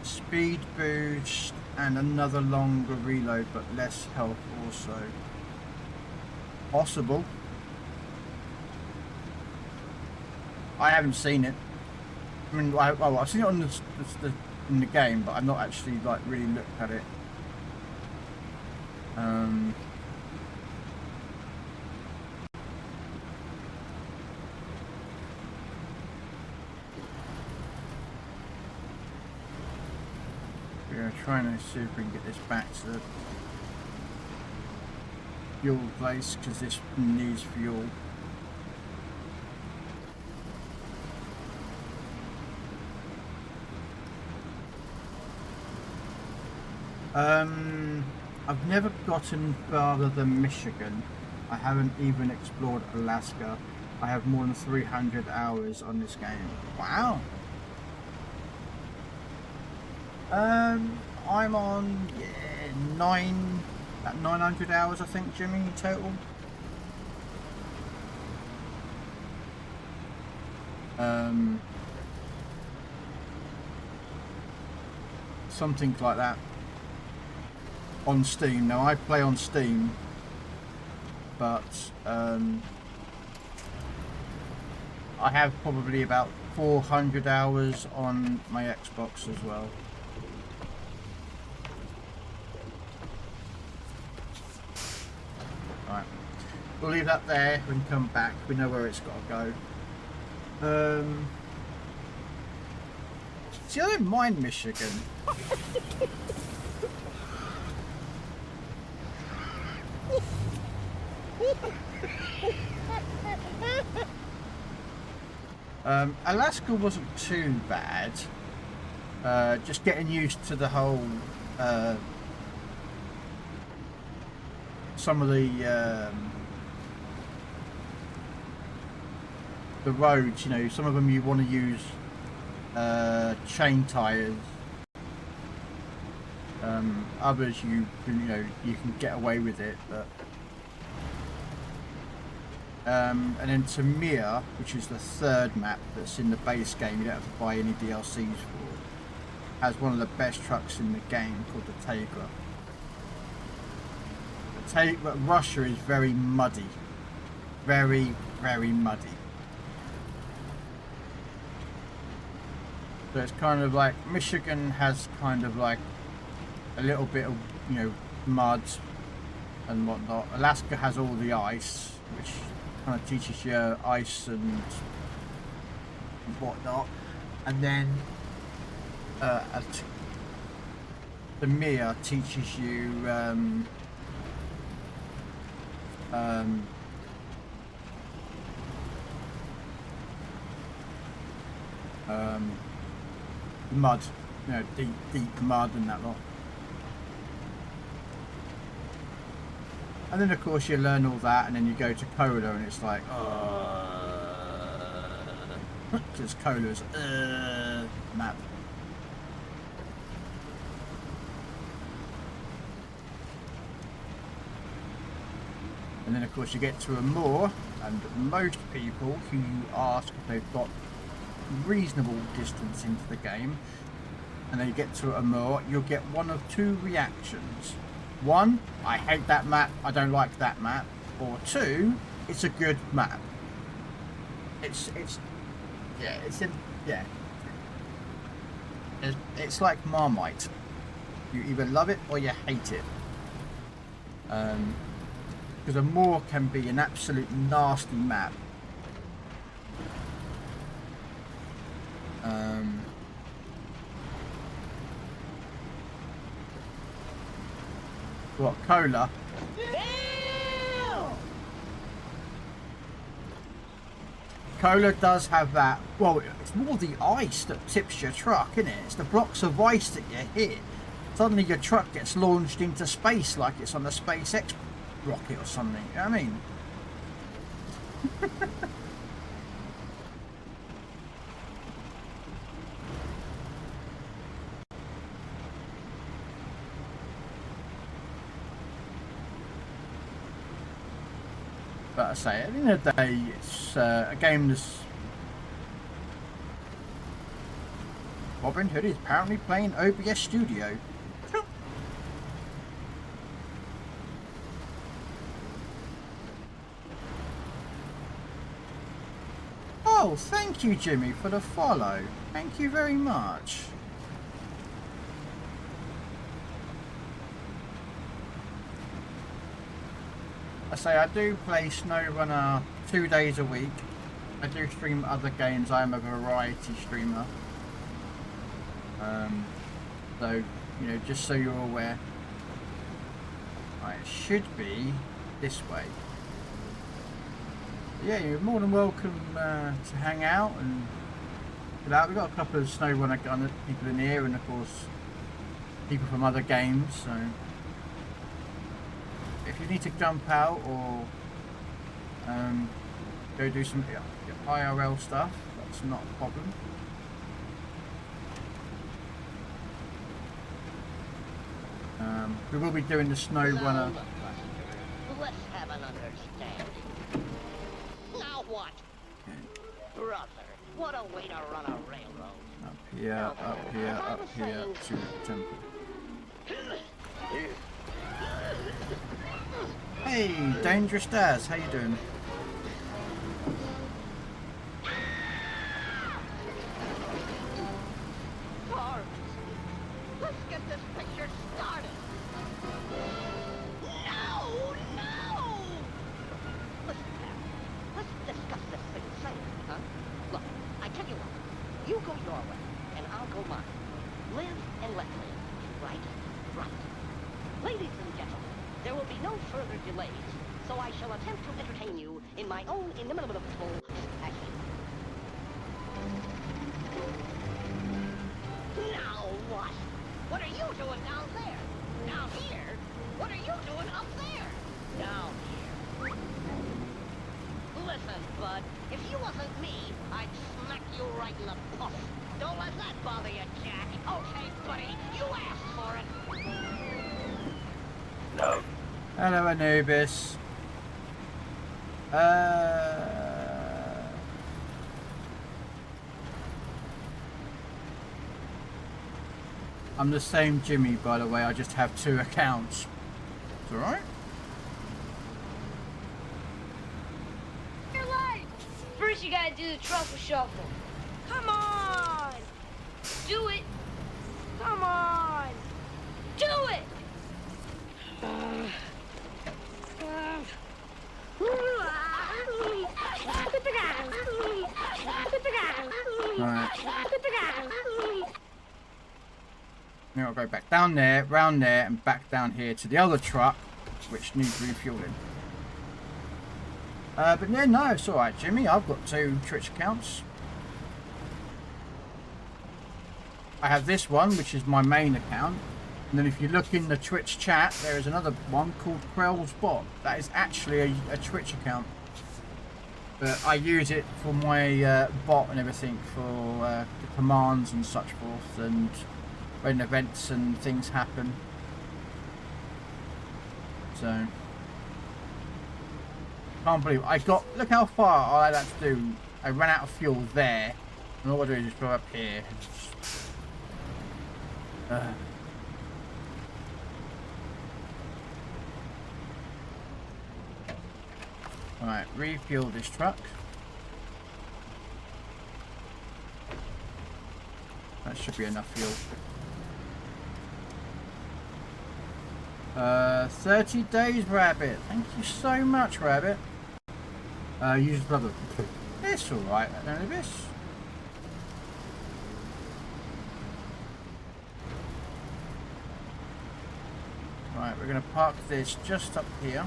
Speed boost and another longer reload, but less health also. Possible. I haven't seen it. I mean, I've seen it on in the game, but I've not actually like really looked at it. We're trying to see if we can get this back to the fuel place, because this needs fuel. I've never gotten farther than Michigan. I haven't even explored Alaska. I have more than 300 hours on this game. Wow. I'm on about 900 hours, I think, Jimmy, in total. Something like that on Steam. Now I play on Steam, but I have probably about 400 hours on my Xbox as well. Right, we'll leave that there. We can come back. We know where it's got to go. See, I don't mind Michigan. Alaska wasn't too bad. Just getting used to the whole some of the roads, you know, some of them you want to use chain tires. Others you can get away with it, but and then Tamir, which is the third map that's in the base game, you don't have to buy any DLCs for, has one of the best trucks in the game called the Tegra. But Russia is very muddy, very muddy. So it's kind of like Michigan has kind of like a little bit of, you know, mud and whatnot. Alaska has all the ice, which kind of teaches you ice and whatnot. And then the Mir teaches you mud, you know, deep mud and that lot. And then of course you learn all that, and then you go to Cola, and it's like, because Cola's map. And then of course you get to a moor, and most people who you ask if they've got reasonable distance into the game, and then you get to a moor, you'll get one of two reactions. One, I hate that map, I don't like that map. Or two, it's a good map. It's like Marmite. You either love it or you hate it. Because a moor can be an absolute nasty map. What, Cola? Cola does have that. Well, it's more the ice that tips your truck, isn't it? It's the blocks of ice that you hit. Suddenly your truck gets launched into space like it's on a SpaceX rocket or something. You know what I mean? But I say, at the end of the day, it's a game that's... Robin Hood is apparently playing OBS Studio. Oh, thank you, Jimmy, for the follow. Thank you very much. I say I do play SnowRunner 2 days a week. I do stream other games. I am a variety streamer. So, you know, just so you're aware. Right, it should be this way. Yeah, you're more than welcome to hang out and get out. We've got a couple of SnowRunner gunner people in here, and of course people from other games. So if you need to jump out or go do some IRL stuff, that's not a problem. We will be doing the snow runner. Let's have an understanding. Now what? Brother, what a way to run a railroad. Up here, up here, up here to the temple. Hey, Dangerous Daz, how you doing? Let's get this picture started. No! Listen, Harry, let's discuss this thing safe, huh? Look, I tell you what. You go your way, and I'll go mine. Live and let live. Right? Right. Ladies and gentlemen, there will be no further delays, so I shall attempt to entertain you in my own inimitable fashion. Now what? What are you doing down there? Down here? What are you doing up there? Down here. Listen, bud, if you wasn't me, I'd smack you right in the puff. Don't let that bother you, Jack. Okay, buddy, you asked for it. No. Hello, Anubis. I'm the same Jimmy, by the way. I just have 2 accounts. It's alright. Your life. First, you gotta do the truffle shuffle. Come on. Do it. Come on. Do it. Alright. Now I'll go back down there, round there, and back down here to the other truck, which needs refueling. But yeah, no, it's alright, Jimmy. I've got 2 Twitch accounts. I have this one, which is my main account. And then if you look in the Twitch chat, there is another one called Krell's Bot. That is actually a Twitch account. But I use it for my bot and everything, for the commands and such forth, and when events and things happen. So can't believe I got, look how far I had to do. I ran out of fuel there, and all I do is just go up here. Alright, refuel this truck. That should be enough fuel. 30 days, Rabbit. Thank you so much, Rabbit. Use brother. It's alright, none of this. Right, we're going to park this just up here.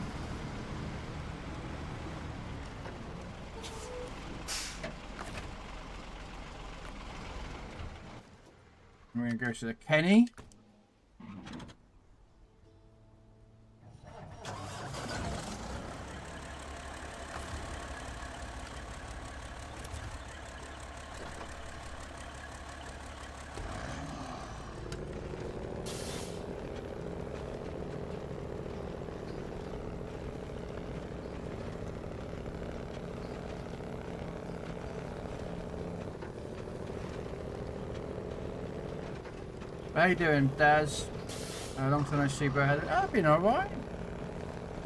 We're going to go to the Kenny. How you doing, Daz? Long time no see, bro. I've been alright.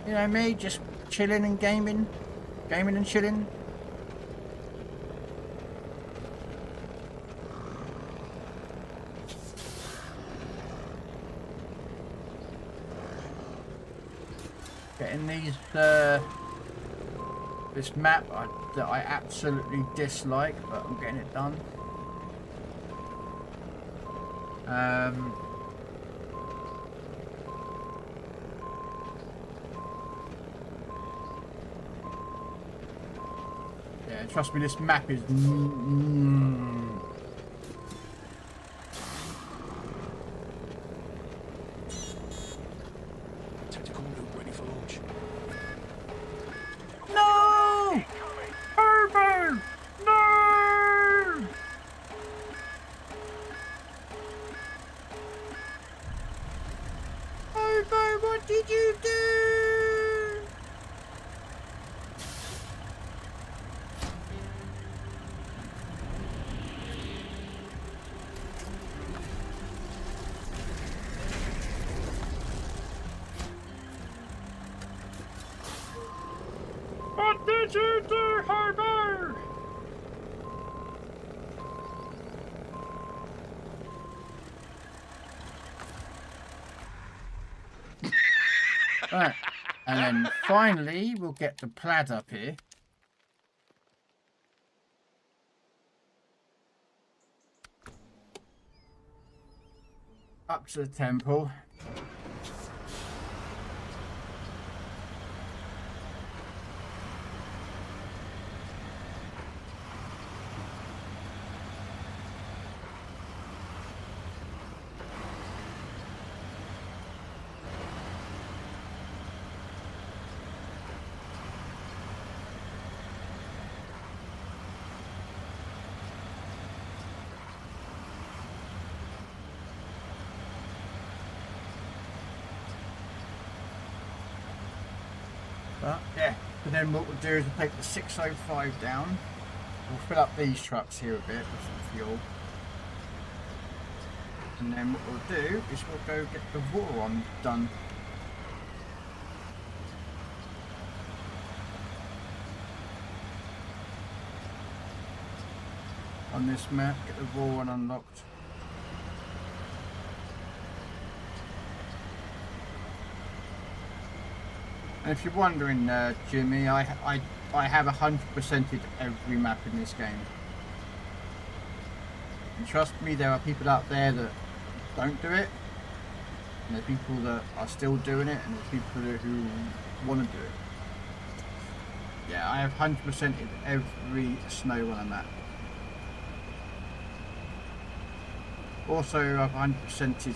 You know me, just chilling and gaming. Gaming and chilling. Getting these, this map that I absolutely dislike, but I'm getting it done. Yeah, trust me, this map is did you do? What did you do, Herbert? Right, and then finally we'll get the plaid up here. Up to the temple. Yeah, but then what we'll do is we'll take the 605 down. We'll fill up these trucks here a bit with some fuel. And then what we'll do is we'll go get the water on done. On this map, get the raw one unlocked. And if you're wondering, Jimmy, I have 100%ed every map in this game. And trust me, there are people out there that don't do it, and there are people that are still doing it, and there's people who want to do it. Yeah, I have 100%ed every SnowRunner map. Also, I've 100%ed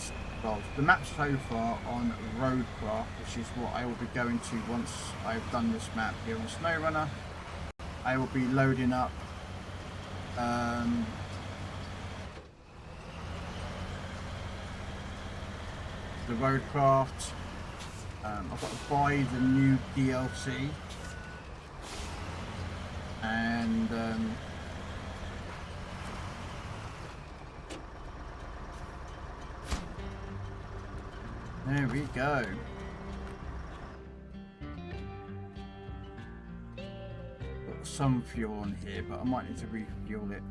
the map so far on Roadcraft, which is what I will be going to once I've done this map here on SnowRunner. I will be loading up the Roadcraft. I've got to buy the new DLC, and there we go. Got some fuel on here, but I might need to refuel it.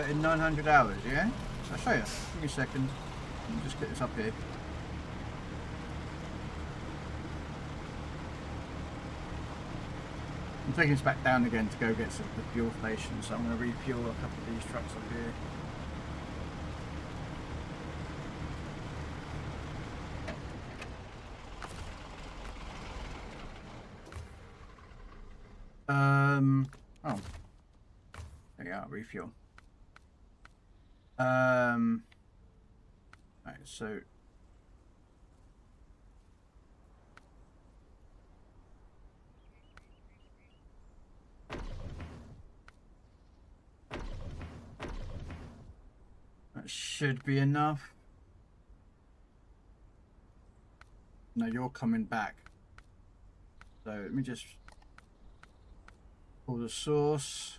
In 900 hours, yeah? I'll show you. Give me a second. Let me just get this up here. I'm taking this back down again to go get some of the fuel station, so I'm going to refuel a couple of these trucks up here. Oh. There you are, refuel. Right, so that should be enough. No, you're coming back. So let me just pull the source.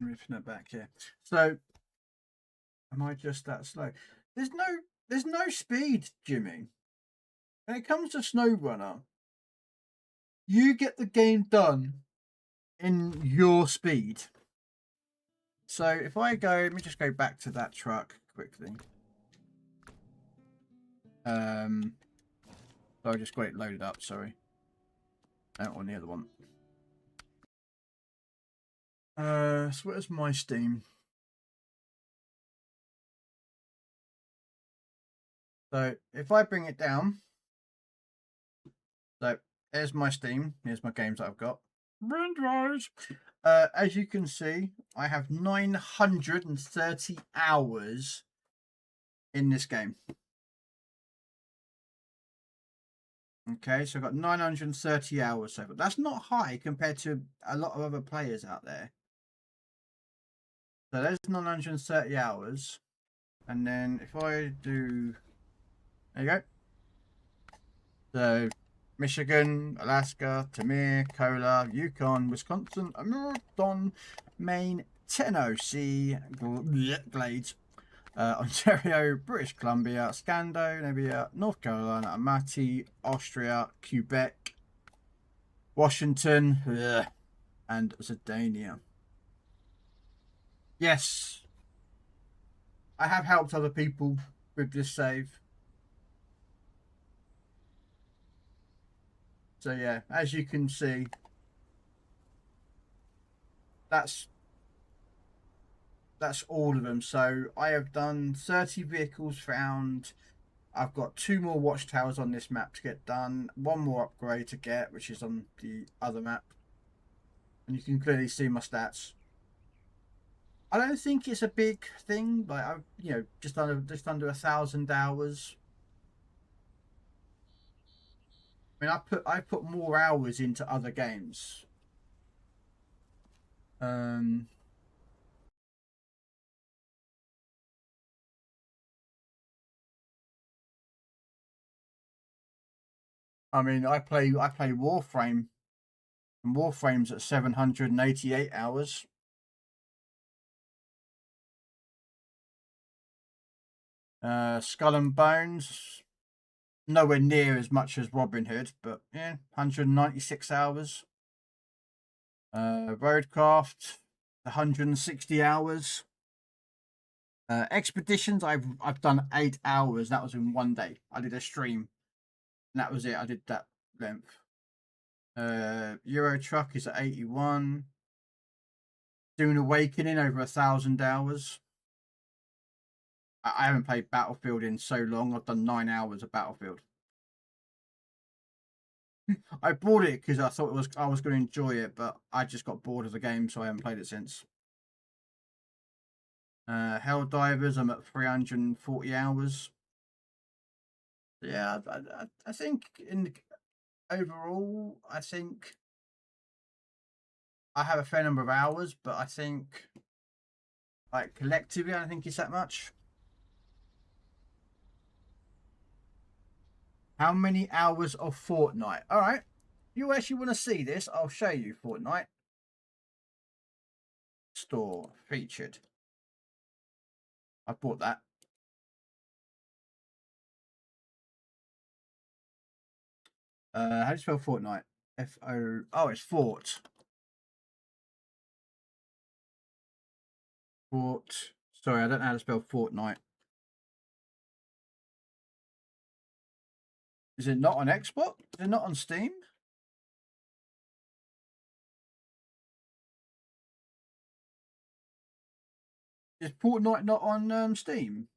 Ripping it back here. So am I just that slow? There's no speed, Jimmy. When it comes to SnowRunner, you get the game done in your speed. So if I go, let me just go back to that truck quickly. So I just got it loaded up, sorry. Out on the other one. So where's my Steam? So if I bring it down, so there's my Steam, here's my games that I've got. Windows. As you can see, I have 930 hours in this game. Okay, so I've got 930 hours so far. That's not high compared to a lot of other players out there. So there's 930 hours. And then if I do... There you go. So Michigan, Alaska, Tamir, Kola, Yukon, Wisconsin, American, Maine, Tennessee, Glades, Ontario, British Columbia, Scandinavia, North Carolina, Amati, Austria, Quebec, Washington, and Zurdanian. Yes, I have helped other people with this save. So yeah, as you can see, that's all of them. So I have done 30 vehicles found. I've got 2 more watchtowers on this map to get done. 1 more upgrade to get, which is on the other map. And you can clearly see my stats. I don't think it's a big thing, like I've just under 1,000 hours. I mean, I put more hours into other games. I mean, I play Warframe, and Warframe's at 788 hours. Skull and Bones, nowhere near as much as Robin Hood, but yeah, 196 hours. Roadcraft, 160 hours. Expeditions, I've done 8 hours. That was in one day. I did a stream, and that was it. I did that length. Euro Truck is at 81. Dune Awakening over 1,000 hours. I haven't played Battlefield in so long. I've done 9 hours of Battlefield. I bought it because I thought I was going to enjoy it, but I just got bored of the game, so I haven't played it since. Helldivers, I'm at 340 hours. Yeah, I think overall, I think I have a fair number of hours, but I think like collectively, I don't think it's that much. How many hours of Fortnite? All right, you actually want to see this? I'll show you Fortnite. Store featured. I bought that. How do you spell Fortnite? F-O... Oh, it's Fort. Fort. Sorry, I don't know how to spell Fortnite. Is it not on Xbox? Is it not on Steam? Is Fortnite not on Steam?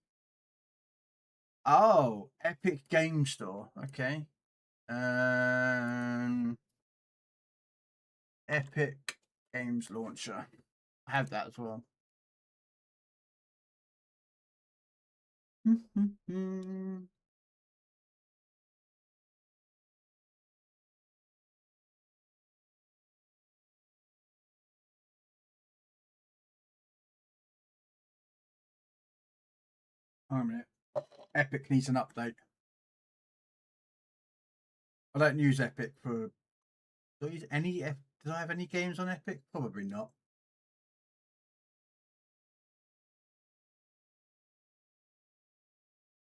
Oh, Epic Game Store. Okay. Epic Games Launcher. I have that as well. Hang on a minute. Epic needs an update. I don't use Epic for... Do I use any... Did I have any games on Epic? Probably not.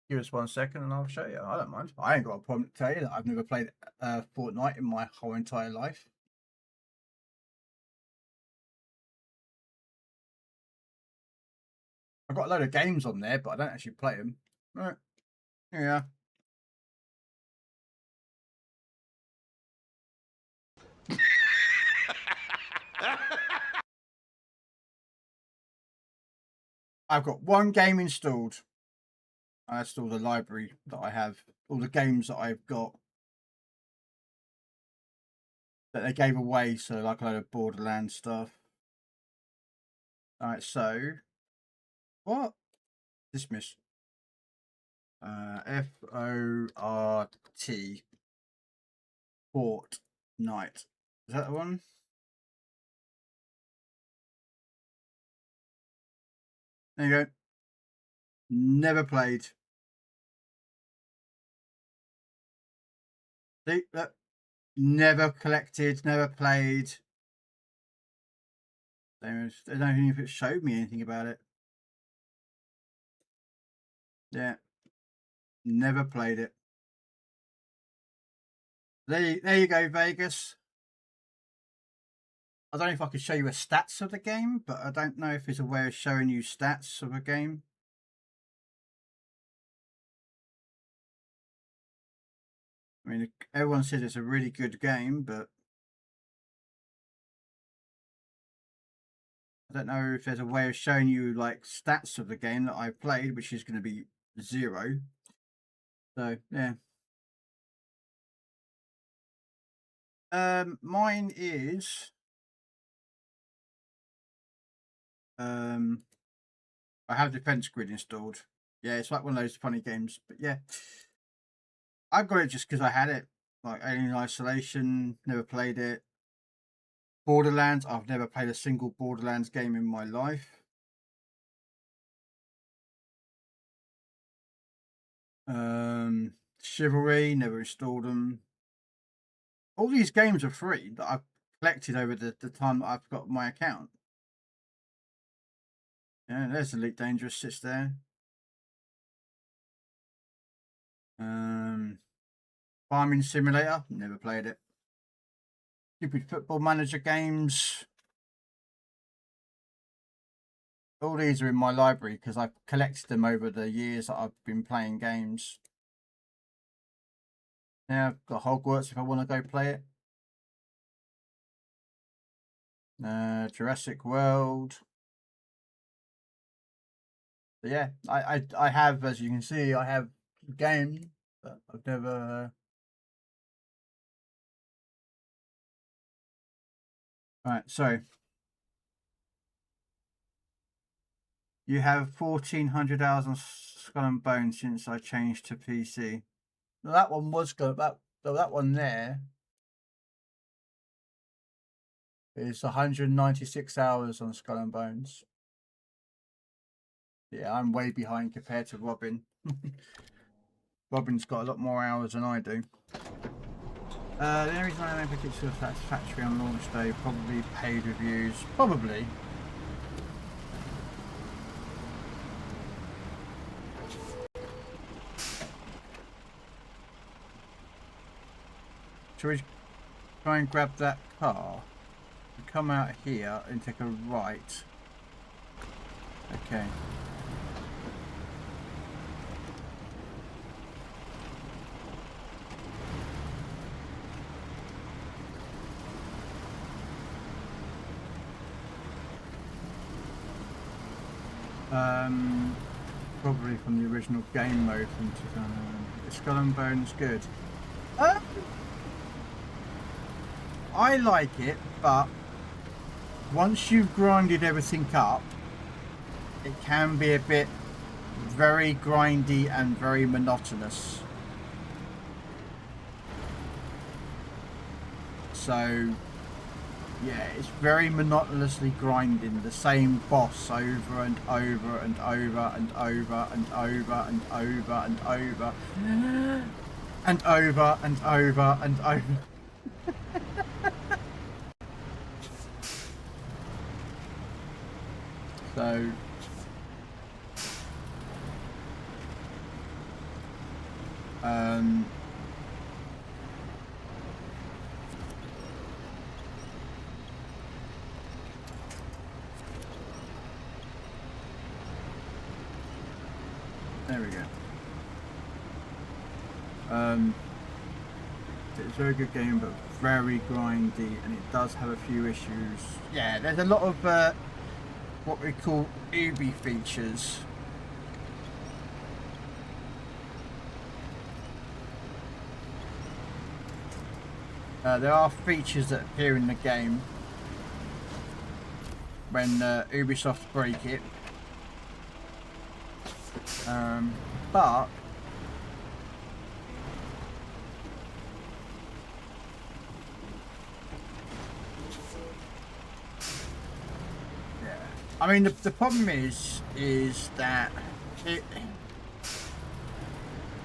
Give us 1 second and I'll show you. I don't mind. I ain't got a problem to tell you that I've never played Fortnite in my whole entire life. I've got a load of games on there, but I don't actually play them. Right. Yeah. I've got 1 game installed. I installed the library that I have, all the games that I've got that they gave away. So like a load of Borderlands stuff. Alright, so what? Dismiss. F-O-R-T. Fortnite. Is that the one? There you go. Never played. See, look. Never collected, never played. I don't even know if it showed me anything about it. Yeah. Never played it. There you go, Vegas. I don't know if I could show you a stats of the game, but I don't know if it's a way of showing you stats of a game. I mean, everyone says it's a really good game, but I don't know if there's a way of showing you like stats of the game that I played, which is going to be 0. So yeah. Mine is I have Defense Grid installed. Yeah, it's like one of those funny games, but yeah. I got it just because I had it. Like Alien Isolation, never played it. Borderlands, I've never played a single Borderlands game in my life. Chivalry, never installed them. All these games are free that I've collected over the time that I've got my account. Yeah, there's Elite Dangerous, sits there. Farming Simulator, never played it. Stupid Football Manager games. All these are in my library because I've collected them over the years that I've been playing games. Yeah, I've got Hogwarts if I want to go play it. Jurassic World. But yeah, I have, as you can see, I have games, but I've never. Right, so you have 1,400 hours on Skull and Bones since I changed to PC. Now, that one was good. That one there is 196 hours on Skull and Bones. Yeah, I'm way behind compared to Robin. Robin's got a lot more hours than I do. The only reason I don't think it's so satisfactory on launch day, probably paid reviews. Probably. Shall we try and grab that car? We come out here and take a right. Okay. Probably from the original game mode from 2000. Skull and Bones good. I like it, but once you've grinded everything up, it can be a bit very grindy and very monotonous. So yeah, it's very monotonously grinding the same boss over and over and over and over and over and over and over and over and over and over. So there we go. It's a very good game, but very grindy, and it does have a few issues. Yeah, there's a lot of what we call Ubi features. There are features that appear in the game when Ubisoft break it. But yeah, I mean the problem is that it.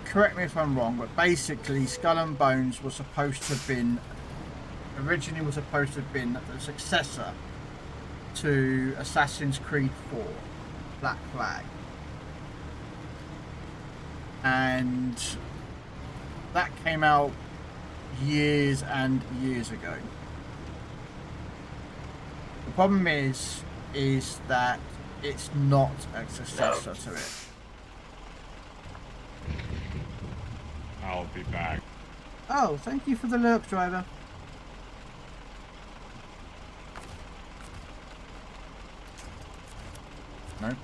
Correct me if I'm wrong, but basically Skull and Bones was supposed to have been originally the successor to Assassin's Creed 4 Black Flag, and that came out years and years ago. The problem is that it's not a successor to it. I'll be back. Oh, thank you for the lurk, driver. No.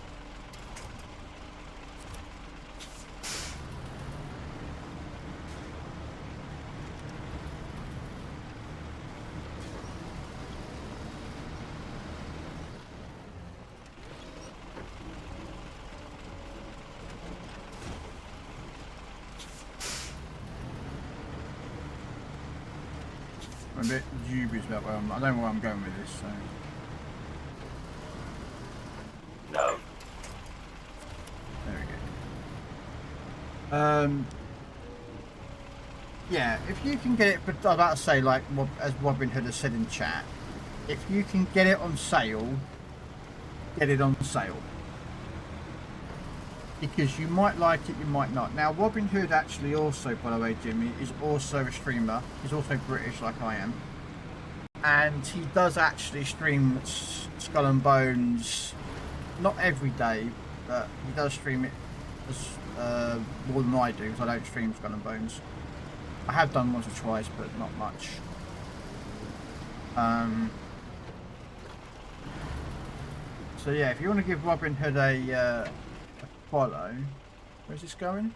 I'm a bit dubious about where I don't know where I'm going with this, so. No. There we go. Yeah, if you can get it, but I'm about to say, like as Robin Hood has said in chat, if you can get it on sale, get it on sale. Because you might like it, you might not. Now, Robin Hood actually also, by the way, Jimmy, is also a streamer. He's also British, like I am. And he does actually stream Skull and Bones, not every day, but he does stream it as, more than I do, because I don't stream Skull and Bones. I have done once or twice, but not much. So yeah, if you want to give Robin Hood a follow. Where's this going?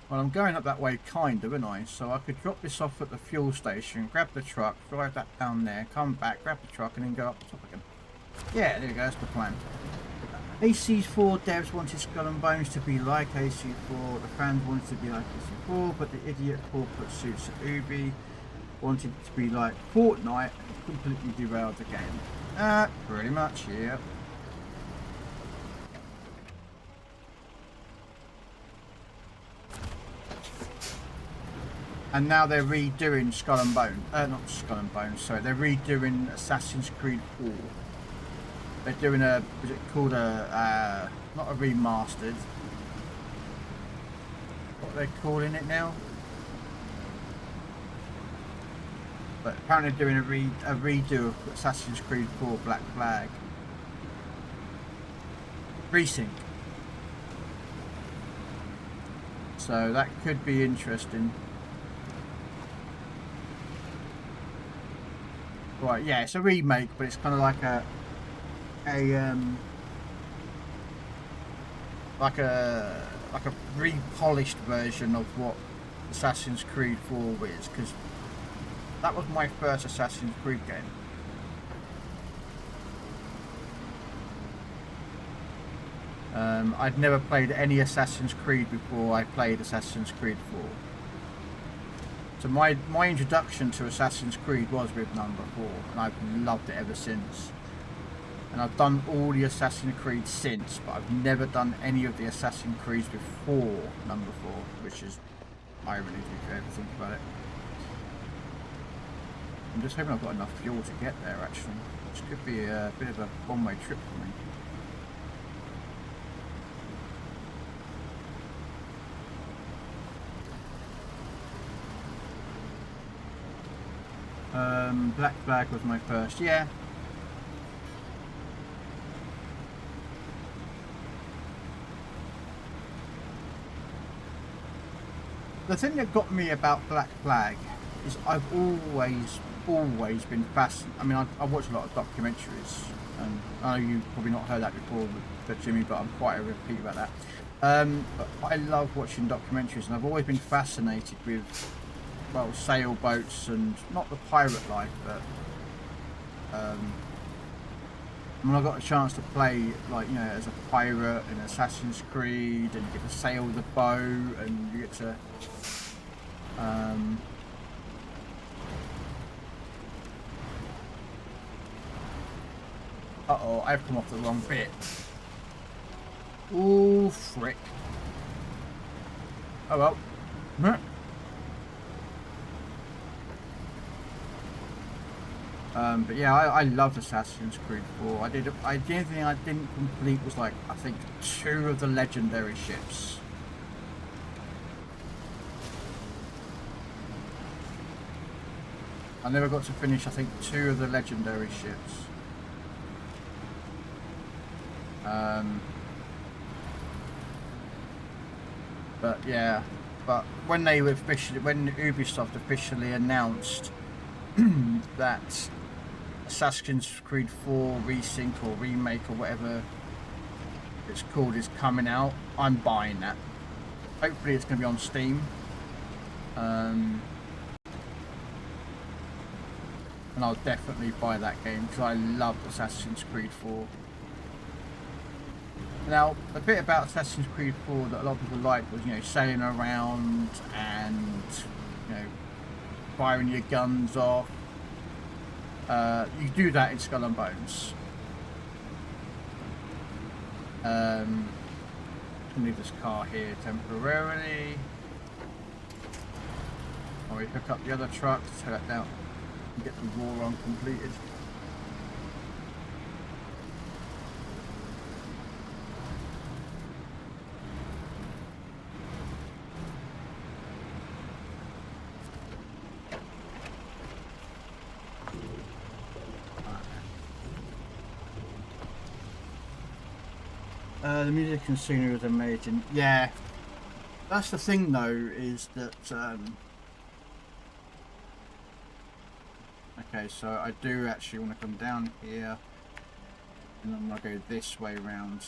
Well, I'm going up that way kind of, aren't I? So I could drop this off at the fuel station, grab the truck, drive that down there, come back, grab the truck and then go up the top again. Yeah, there we go, that's the plan. AC4 devs wanted Skull and Bones to be like AC4, the fans wanted to be like AC4, but the idiot corporate suits at Ubi wanted it to be like Fortnite and completely derailed the game. Pretty much, yeah. And now they're redoing Skull and Bones. Not Skull and Bones, sorry. They're redoing Assassin's Creed 4. They're doing a, is it called a, not a remastered. What are they calling it now? But apparently doing a redo of Assassin's Creed 4 Black Flag. Resync. So that could be interesting. Right, yeah, it's a remake, but it's kind of like a repolished version of what Assassin's Creed 4 is, because that was my first Assassin's Creed game. I'd never played any Assassin's Creed before I played Assassin's Creed 4. So my introduction to Assassin's Creed was with number 4, and I've loved it ever since. And I've done all the Assassin's Creed since, but I've never done any of the Assassin's Creeds before number 4, which is irony if you ever think about it. I'm just hoping I've got enough fuel to get there actually. This could be a bit of a one-way trip for me. Black Flag was my first, yeah. The thing that got me about Black Flag is I've always been fascinated. I mean, I watch a lot of documentaries, and I know you've probably not heard that before, but Jimmy, but I'm quite a repeat about that. But I love watching documentaries, and I've always been fascinated with well, sailboats and not the pirate life, but when I got a chance to play, like, you know, as a pirate in Assassin's Creed, and you get to sail the boat, and you get to uh-oh, I've come off the wrong bit. Ooh, frick. Oh well. But yeah, I loved Assassin's Creed 4. The only thing I didn't complete was, like, I think 2 of the legendary ships. I never got to finish, I think, 2 of the legendary ships. But yeah, but when Ubisoft officially announced that Assassin's Creed 4 Resync or Remake or whatever it's called is coming out, I'm buying that. Hopefully it's going to be on Steam. And I'll definitely buy that game because I love Assassin's Creed 4. Now, a bit about Assassin's Creed 4 that a lot of people liked was, you know, sailing around and, you know, firing your guns off. You do that in Skull and Bones. Can leave this car here temporarily. Or we pick up the other truck to tear that down and get the war run completed. The music and scenery was amazing. Yeah, that's the thing though, is that okay, so I do actually want to come down here and I'm going to go this way round.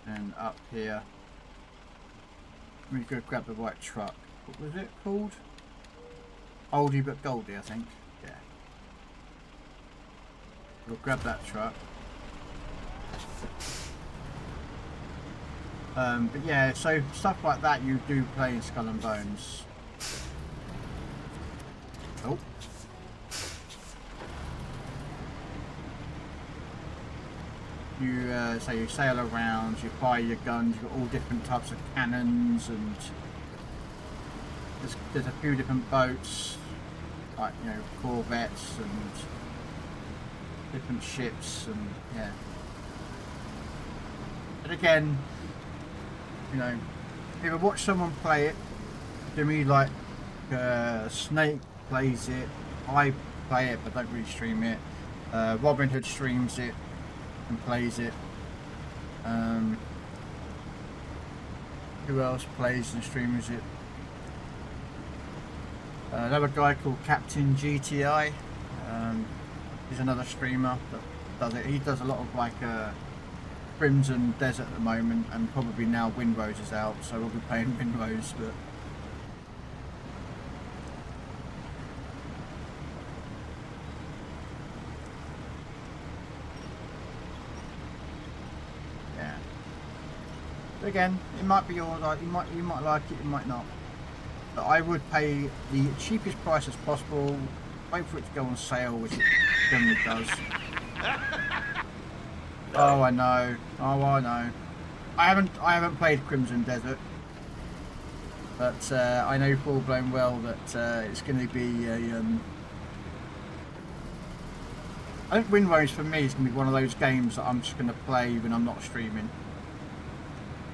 And up here. Let me go grab the right truck. What was it called? Oldie but Goldie, I think. Yeah. We'll grab that truck. But yeah, so stuff like that you do play in Skull and Bones. Oh. You so you sail around, you fire your guns, you've got all different types of cannons, and there's a few different boats, like, you know, corvettes and different ships, and yeah. But again, you know, if I watch someone play it, to me, like Snake plays it, I play it but don't really stream it. Robin Hood streams it and plays it. Who else plays and streams it? Another guy called Captain GTI. He's another streamer that does it. He does a lot of, like, Crimson Desert at the moment, and probably now Windrose is out, so we'll be playing Windrose. But yeah, but again, it might be yours. You might like it, you might not. But I would pay the cheapest price as possible. Wait for it to go on sale, which it generally does. Oh, I know. Oh, I know. I haven't played Crimson Desert, but I know full blown well that it's going to be a. I think Windrose for me is going to be one of those games that I'm just going to play when I'm not streaming.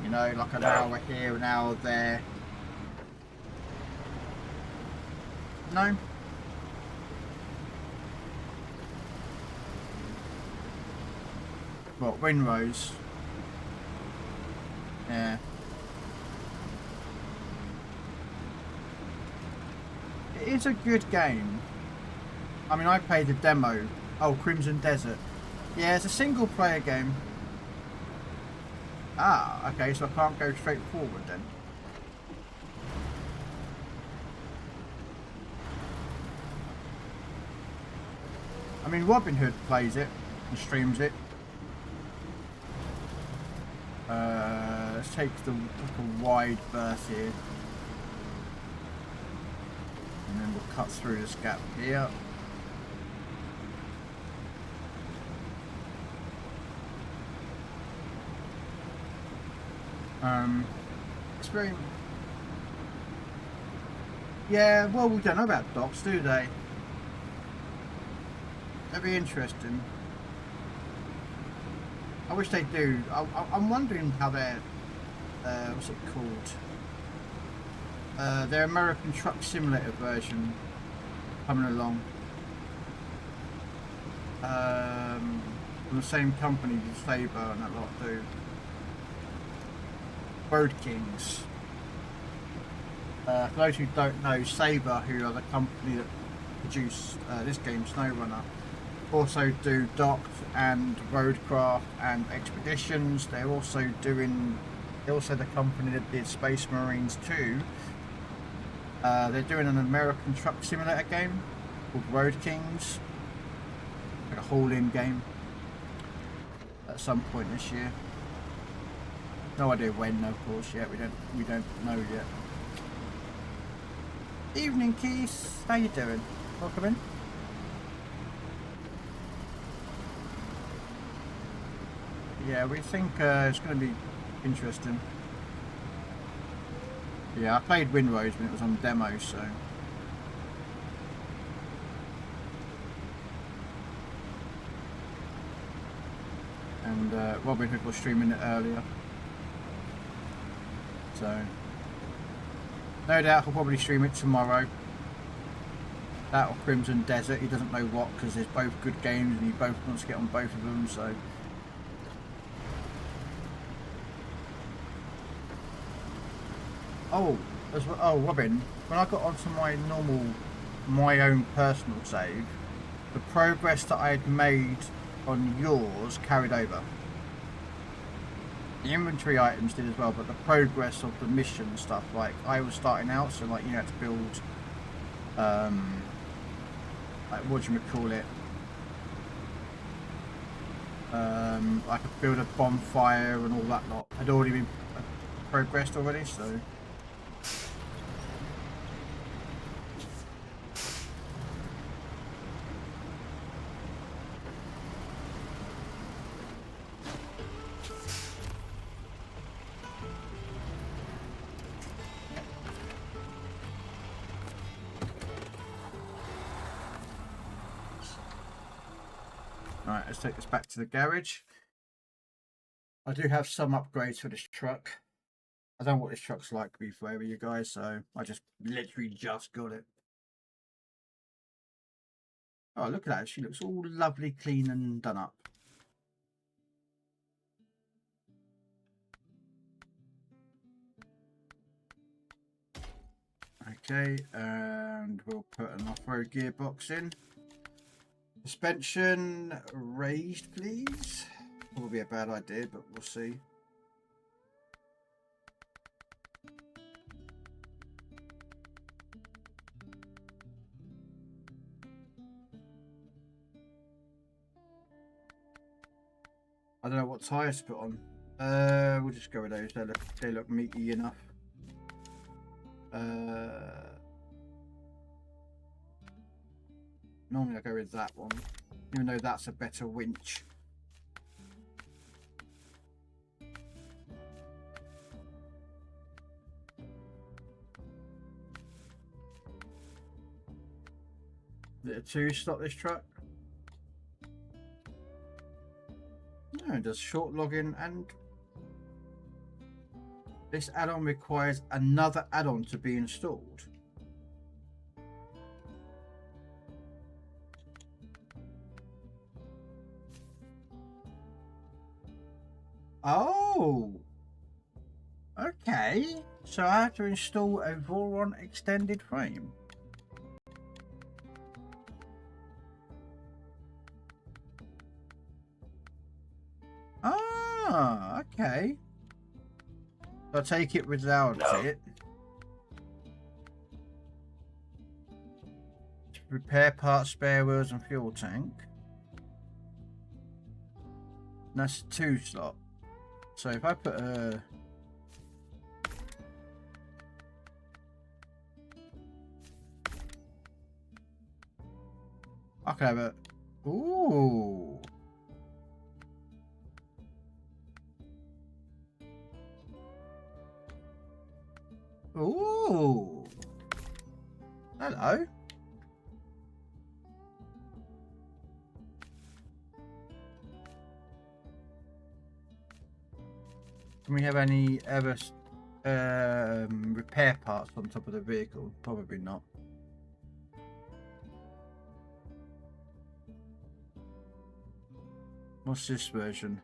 You know, like an hour here, an hour there. No. What, Windrose? Yeah. It is a good game. I mean, I played the demo. Oh, Crimson Desert. Yeah, it's a single player game. Ah, okay, so I can't go straight forward then. I mean, Robin Hood plays it and streams it. Let's take the a wide berth here. And then we'll cut through this gap here. It's very... Yeah, well, we don't know about docks, do they? That'd be interesting. I wish they do. I'm wondering how they're... what's it called? Their American Truck Simulator version coming along. From the same company as Faber and that lot do. Road Kings. For those who don't know, Sabre, who are the company that produce this game, SnowRunner, also do docked and roadcraft and expeditions. They're also doing. They're also the company that did Space Marines 2. They're doing an American Truck Simulator game called Road Kings, like a haul-in game, at some point this year. No idea when, of course, yet. We don't know yet. Evening, Keith. How you doing? Welcome in. Yeah, we think it's going to be interesting. Yeah, I played Windrose when it was on demo, so... And Robin Hood was streaming it earlier. So, no doubt he'll probably stream it tomorrow. That or Crimson Desert, he doesn't know what, because there's both good games and he both wants to get on both of them, so... Oh, Robin, when I got onto my own personal save, the progress that I had made on yours carried over. The inventory items did as well, but the progress of the mission stuff, like I was starting out, so like you had to build, like what do you call it? I could build a bonfire and all that lot. Had already been progressed already, so. Right, let's take this back to the garage. I do have some upgrades for this truck. I don't know what this truck's like, to be fair with you guys, so I just literally just got it. Oh, look at that. She looks all lovely, clean and done up. Okay, and we'll put an off-road gearbox in. Suspension raised, please. Probably a bad idea, but we'll see. I don't know what tyres to put on. We'll just go with those. They look meaty enough. Normally I go with that one, even though that's a better winch. Is it a 2-slot this truck? No, it does short login, and this add-on requires another add-on to be installed. Oh, okay. So I have to install a Voron extended frame. Ah, okay. So I take it without it. Repair parts, spare wheels and fuel tank. And that's a 2 slot. So if I put a... I could have a... Ooh. Ooh. Hello. Can we have any ever repair parts on top of the vehicle? Probably not. What's this version?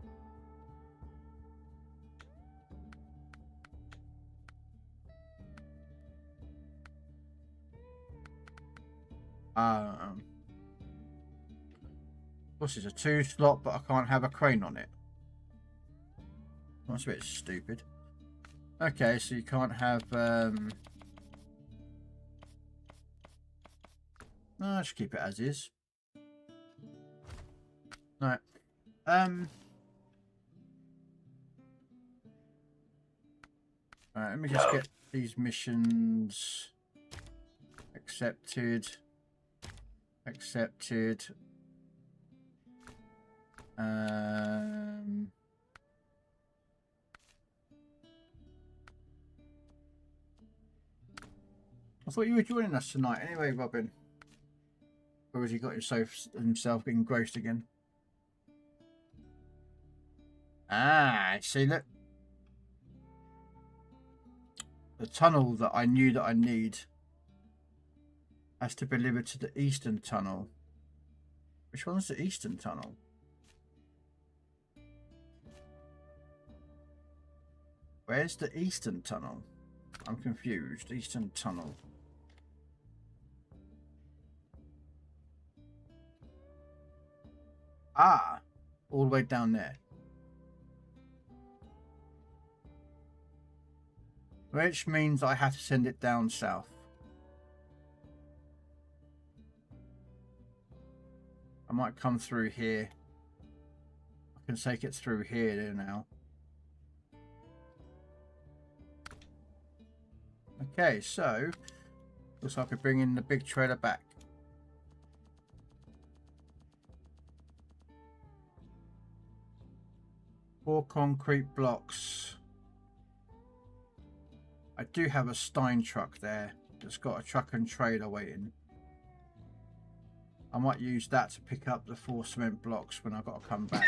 What's this? A 2 slot, but I can't have a crane on it. That's a bit stupid. Okay, so you can't have no, I'll just keep it as is. No. Alright, let me just get these missions accepted. Accepted. I thought you were joining us tonight anyway, Robin. Or has he got himself engrossed again? Ah, see, look. The tunnel that I knew that I need has to be delivered to the eastern tunnel. Which one's the eastern tunnel? Where's the eastern tunnel? I'm confused. Eastern tunnel. Ah, all the way down there. Which means I have to send it down south. I might come through here. I can take it through here now. Okay, so looks like I could bring in the big trailer back. Four concrete blocks. I do have a Stein truck there that's got a truck and trailer waiting. I might use that to pick up the 4 cement blocks when I've got to come back.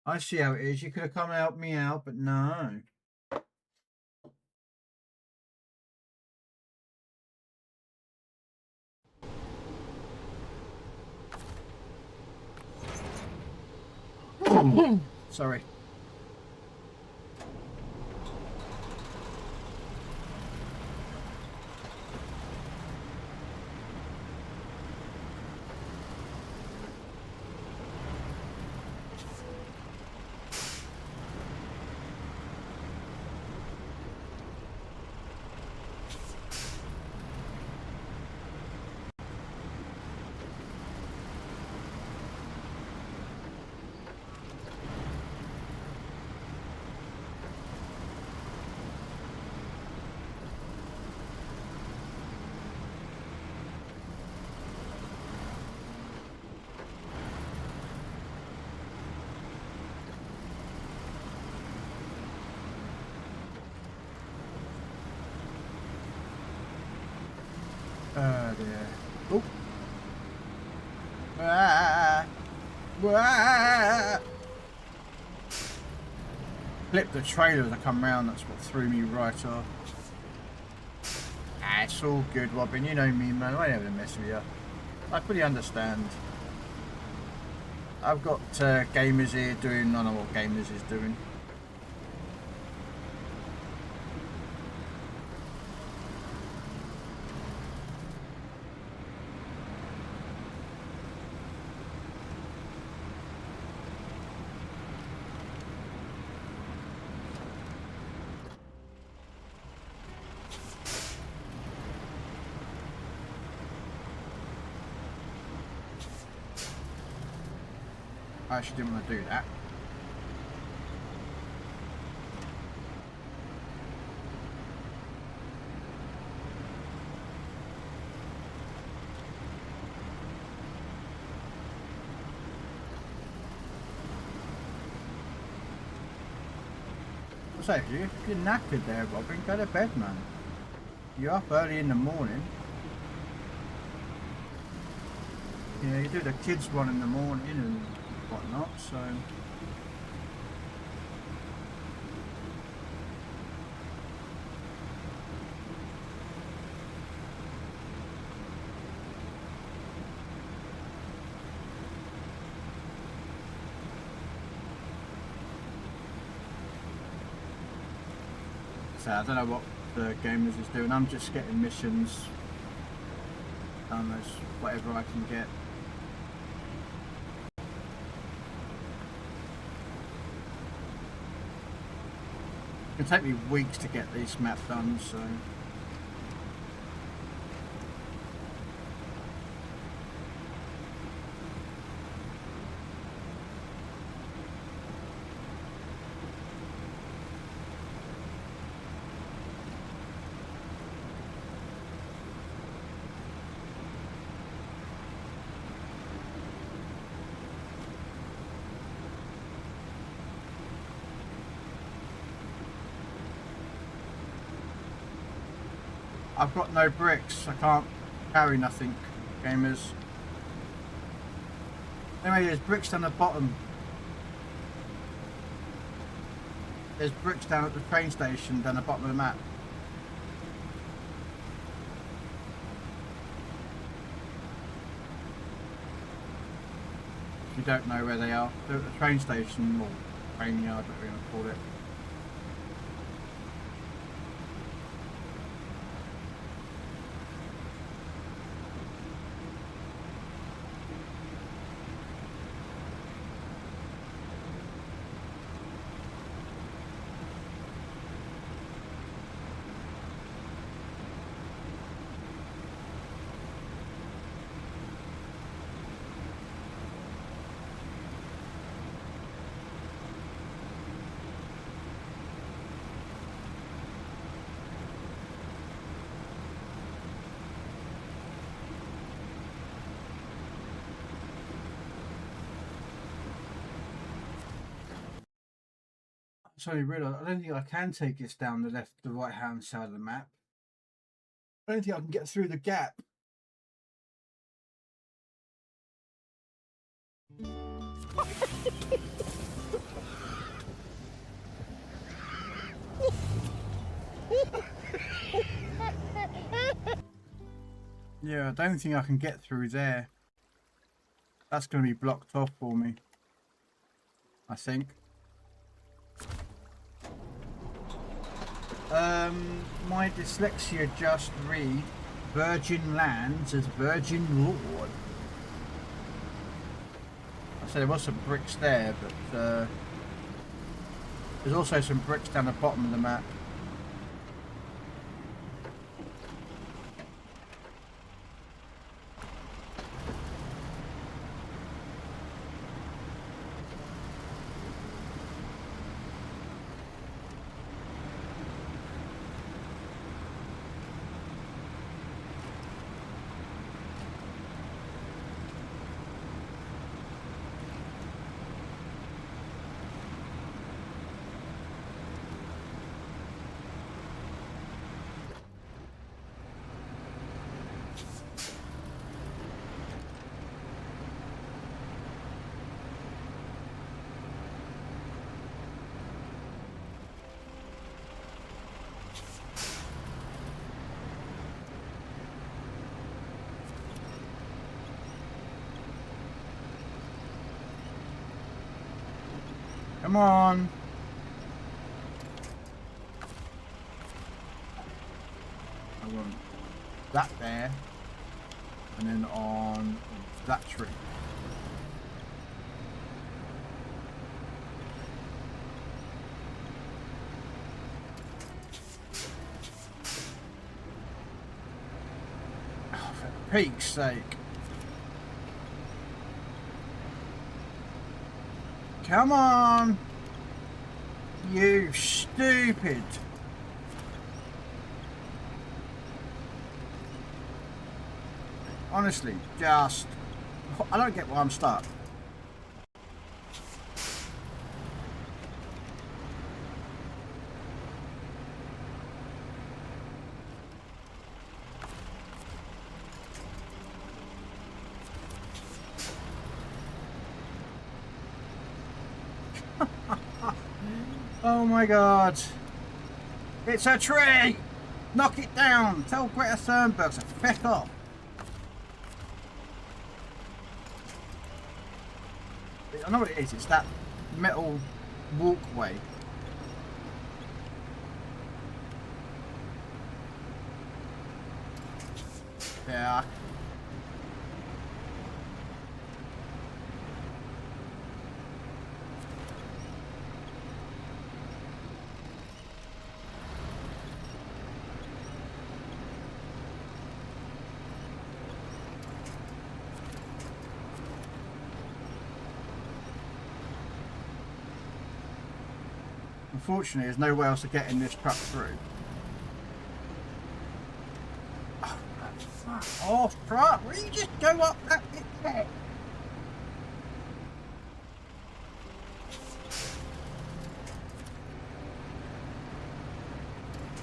I see how it is. You could have come and helped me out, but no. Sorry. There. Oh. Flip the trailer as I come round. That's what threw me right off. Ah, it's all good, Robin. You know me, man. I never mess with you. I fully understand. I've got gamers here doing. I don't know what gamers is doing. I actually didn't want to do that. So if you're knackered there, Robin, go to bed, man. You're up early in the morning. You know, you do the kids one in the morning and whatnot, so... So I don't know what the gamers is doing. I'm just getting missions done as whatever I can get. It'll take me weeks to get this map done, so... I've got no bricks, I can't carry nothing, gamers. Anyway, there's bricks down the bottom. There's bricks down at the train station down the bottom of the map. If you don't know where they are, they're at the train station or train yard, whatever you want to call it. Sorry, realised I don't think I can take this down the right hand side of the map. I don't think I can get through the gap. Yeah, I don't think I can get through there. That's going to be blocked off for me, I think. My dyslexia just read Virgin Lands as Virgin Lord. I said there was some bricks there, but there's also some bricks down the bottom of the map. Come on. I want that there, and then on that tree. Oh, for Pete's sake. Come on! You stupid! Honestly, just... I don't get why I'm stuck. Oh my god. It's a tree! Knock it down! Tell Greta Thunberg to feck off! I know what it is, it's that metal walkway. Yeah. Unfortunately, there's nowhere else to get in this truck through. Oh, fuck off, truck! Will you just go up that bit there?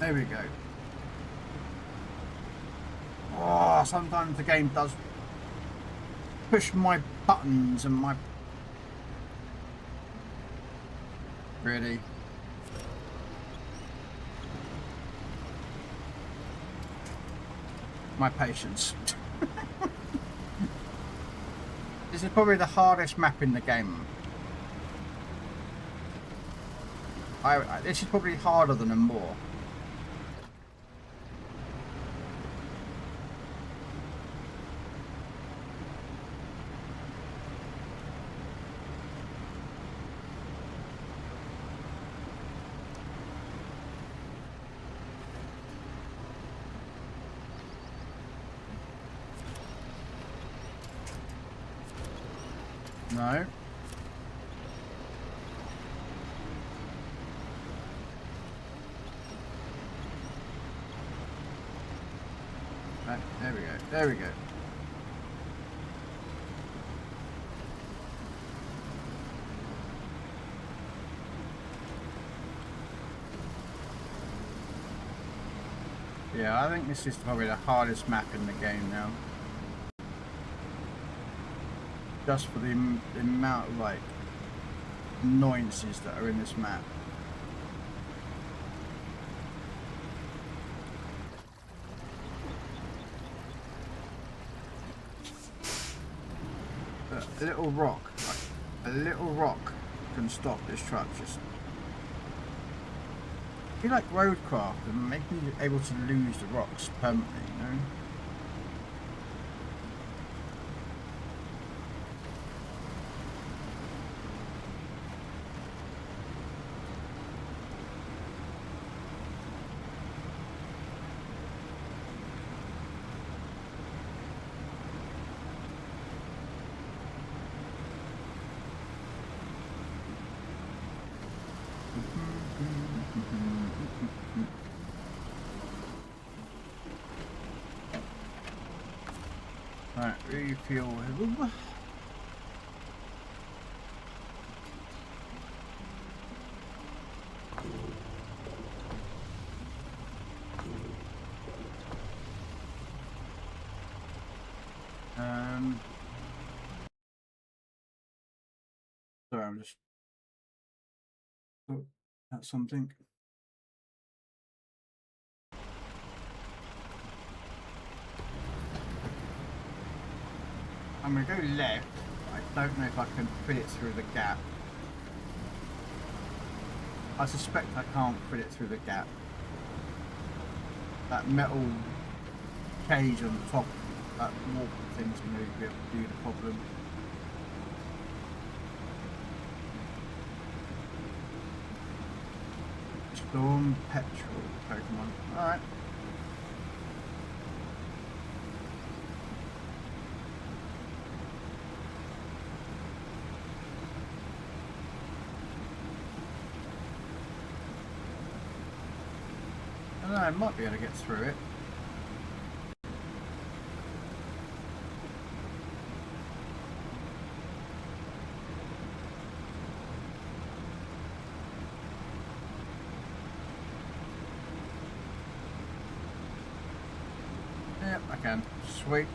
There we go. Oh, sometimes the game does push my buttons and my... Really? My patience. This is probably the hardest map in the game. This is probably harder than a Moor. No. Right, there we go. There we go. Yeah, I think this is probably the hardest map in the game now. Just for the amount of like annoyances that are in this map. But a little rock, like a little rock can stop this truck. Just be like roadcraft and make me able to lose the rocks permanently, you know? Right, refuel. Sorry, I'm just at something. I'm going to go left. I don't know if I can fit it through the gap. I suspect I can't fit it through the gap. That metal cage on the top, that warp thing's going to be able to do the problem. Storm Petrol Pokemon. Alright. I don't know, I might be able to get through it. Yep, I can. Sweet.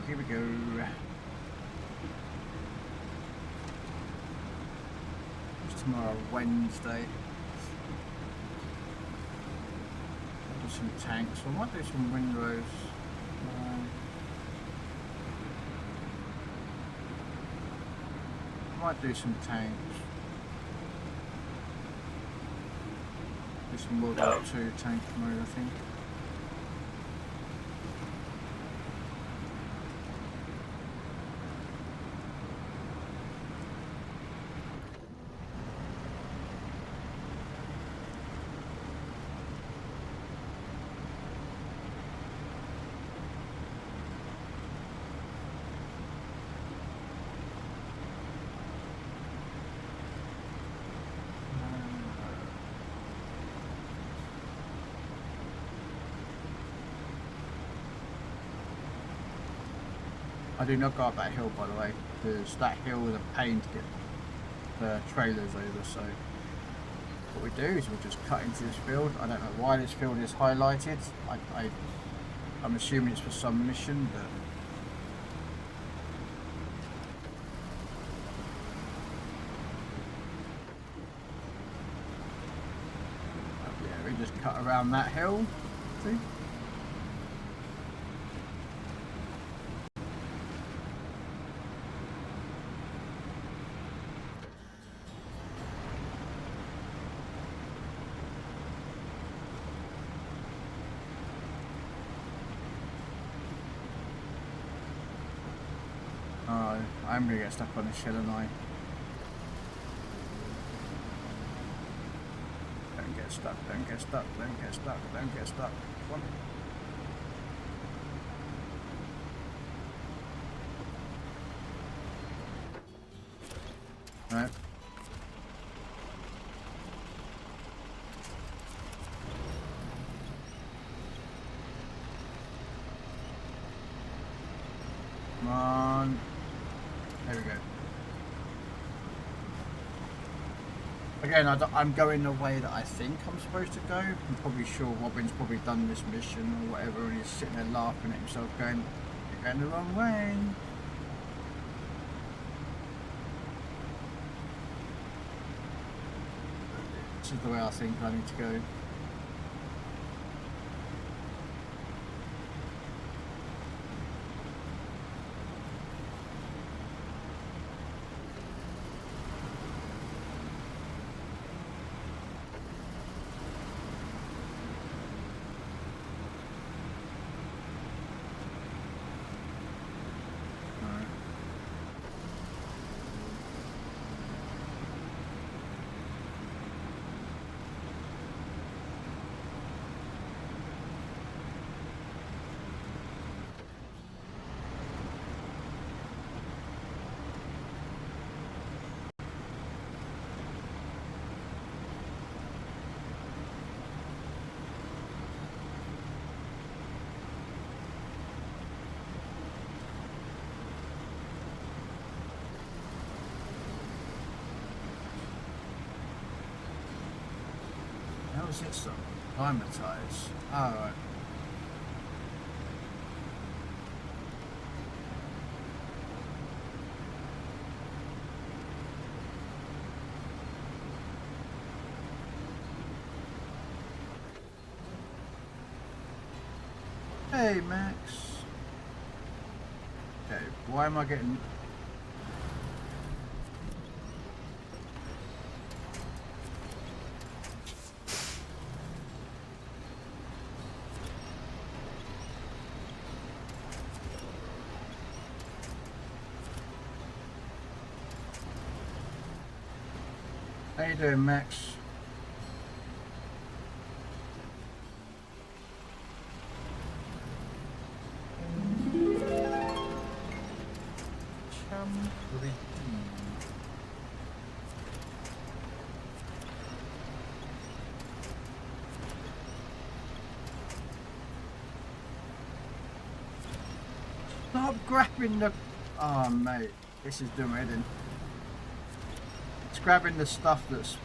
Here we go. It's tomorrow, Wednesday. I'll do some tanks. I might do some windrows. Might do some tanks. Do some World War II tank mode, I think. I do not go up that hill, by the way, because that hill is a pain to get the trailers over, so what we do is we just cut into this field. I don't know why this field is highlighted. I'm assuming it's for some mission, but yeah, we just cut around that hill, see? I'm gonna get stuck on this hill, and I don't get stuck, don't get stuck, don't get stuck, don't get stuck. Come on. Right. Come on. There we go. Again, I'm going the way that I think I'm supposed to go. I'm probably sure Robin's probably done this mission or whatever, and he's sitting there laughing at himself going, "You're going the wrong way." This is the way I think I need to go. How's it so? Climatize. Alright. Hey, Max. Okay, why am I getting... How you doing, Max? Stop grabbing the... Oh, mate. This is doing it in. It's grabbing the stuff that's...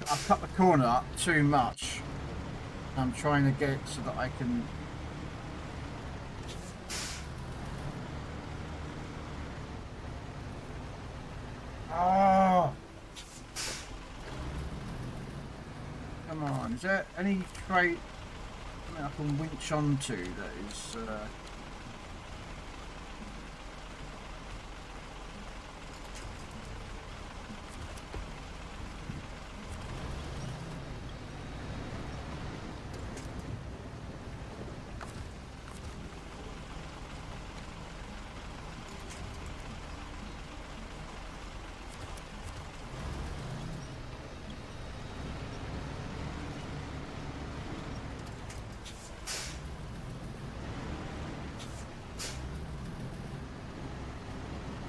I've cut the corner up too much. I'm trying to get it so that I can... Oh! Come on, is there any trait I can winch onto that is...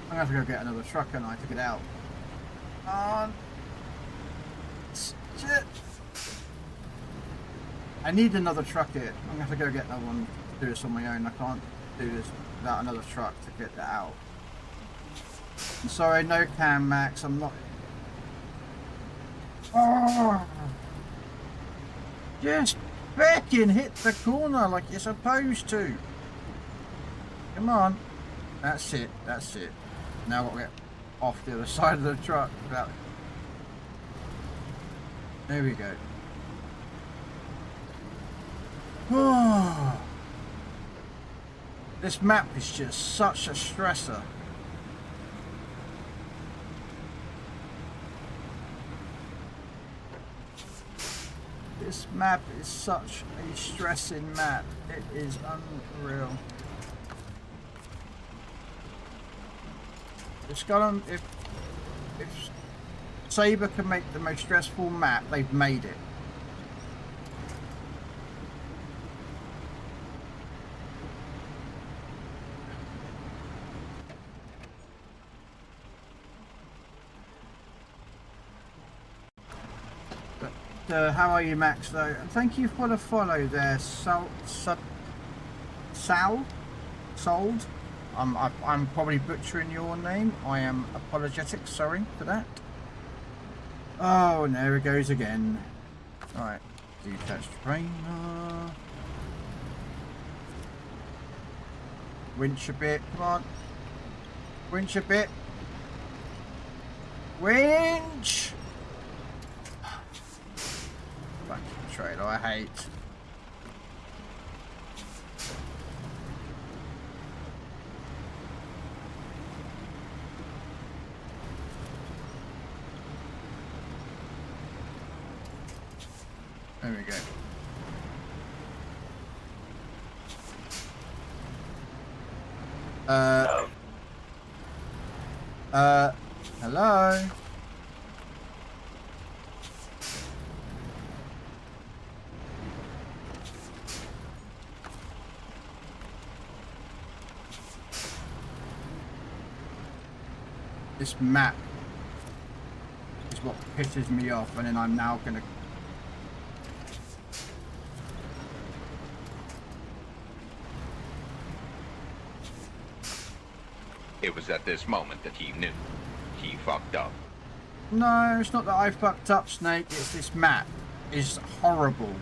I'm gonna have to go get another truck and I to get out. Shit! I need another truck here. I'm gonna have to go get another one to do this on my own. I can't do this without another truck to get that out. I'm sorry, no cam, Max. I'm not... Oh! Just fucking hit the corner like you're supposed to. Come on. That's it. That's it. Now I've got to get off the other side of the truck. There we go. Oh. This map is just such a stressor. This map is such a stressing map. It is unreal. If Saber can make the most stressful map, they've made it. But how are you, Max? Though, and thank you for the follow there, Sold. I'm probably butchering your name. I am apologetic, sorry for that. Oh, and there it goes again. Alright, detached trainer. Winch a bit, come on. Winch a bit. Winch! Fucking trailer, I hate. There we go. Hello? This map is what pisses me off, and then I'm now gonna... It was at this moment that he knew. he fucked up. No, it's not that I fucked up, Snake. It's this map is horrible.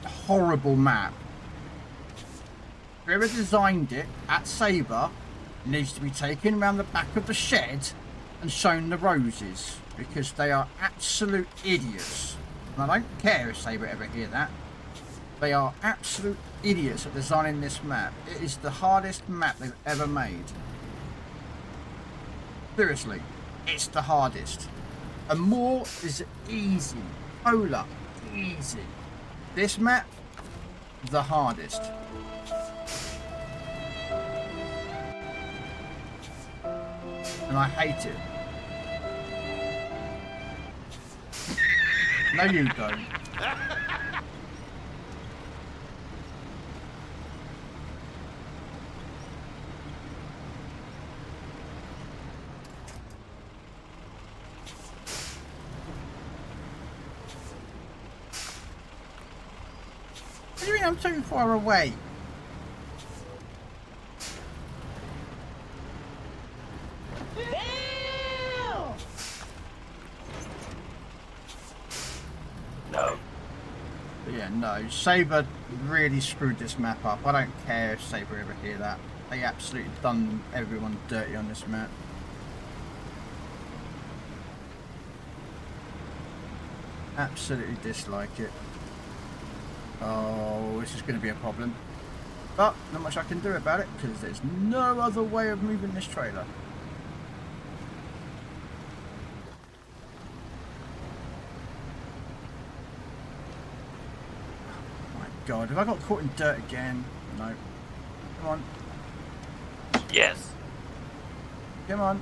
Horrible map. Whoever designed it at Sabre needs to be taken around the back of the shed and shown the roses, because they are absolute idiots. And I don't care if Sabre ever hear that. They are absolute idiots at designing this map. It is the hardest map they've ever made. Seriously, it's the hardest. And more is easy. Polar, easy. This map, the hardest. And I hate it. No, you don't. What do you mean I'm too far away? No. But yeah, no. Sabre really screwed this map up. I don't care if Sabre ever hear that. They absolutely done everyone dirty on this map. Absolutely dislike it. Oh, this is going to be a problem. But not much I can do about it, because there's no other way of moving this trailer. Oh my God, have I got caught in dirt again? No. Come on. Yes. Come on.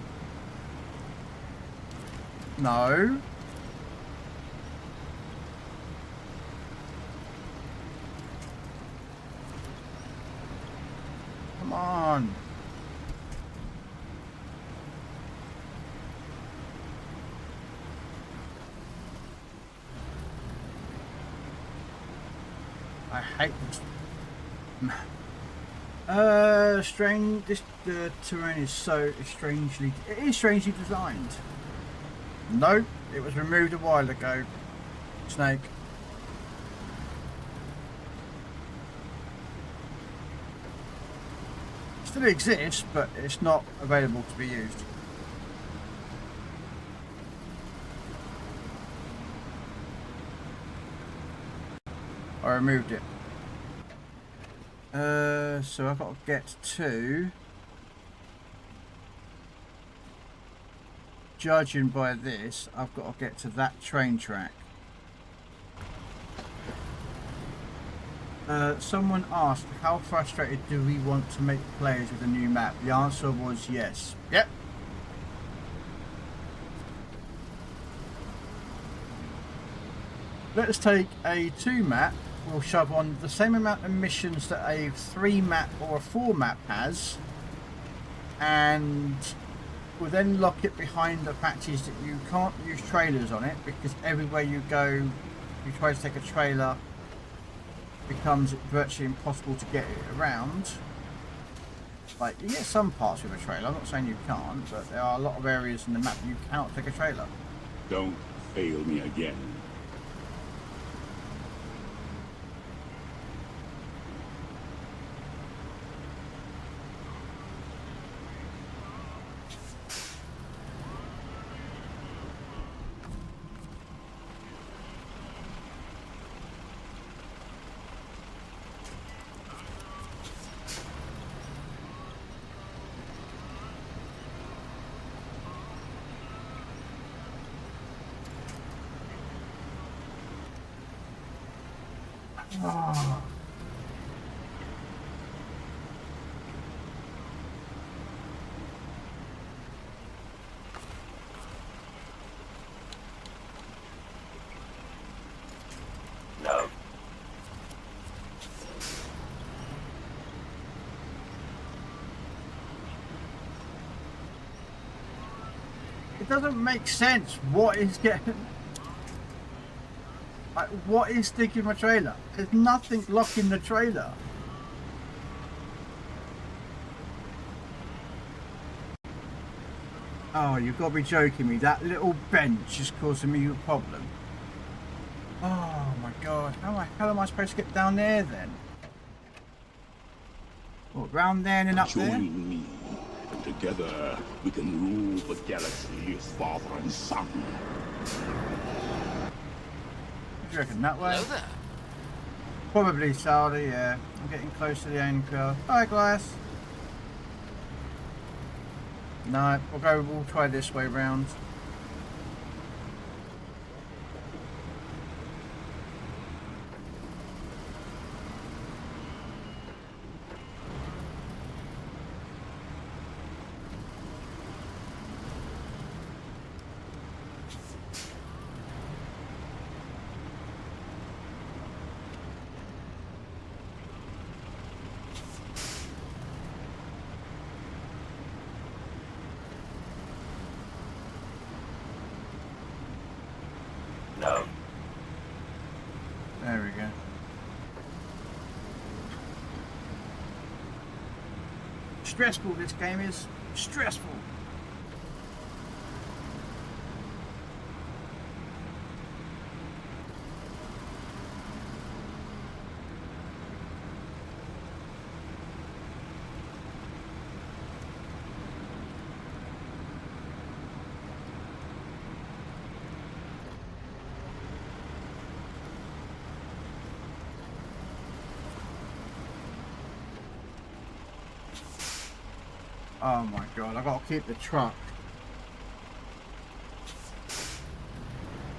No. Come on. I hate this. Strange. This terrain is so strangely. It is strangely designed. No, it was removed a while ago. Snake. Still exists, but it's not available to be used. I removed it. So I've got to get to, judging by this, I've got to get to that train track. Someone asked, how frustrated do we want to make players with a new map? The answer was yes. Yep. Let's take a 2 map. We'll shove on the same amount of missions that a 3 map or a 4 map has, and we'll then lock it behind the patches that you can't use trailers on it, because everywhere you go, you try to take a trailer, becomes virtually impossible to get it around. Like, you get some parts with a trailer, I'm not saying you can't, but there are a lot of areas in the map you cannot take a trailer. Don't fail me again. Oh. No. It doesn't make sense. What is getting... Like, what is sticking my trailer? There's nothing blocking the trailer. Oh, you've got to be joking me. That little bench is causing me a problem. Oh my god. How the hell am I supposed to get down there then? What, round there and then up there? Join me. Together, we can rule the galaxy as father and son. What do you reckon, that way? Hello there. Probably Saudi, yeah. I'm getting close to the anchor. Hi, Glass. No, we'll try this way round. No. There we go. Stressful, this game is. Stressful. Oh my god, I gotta keep the truck.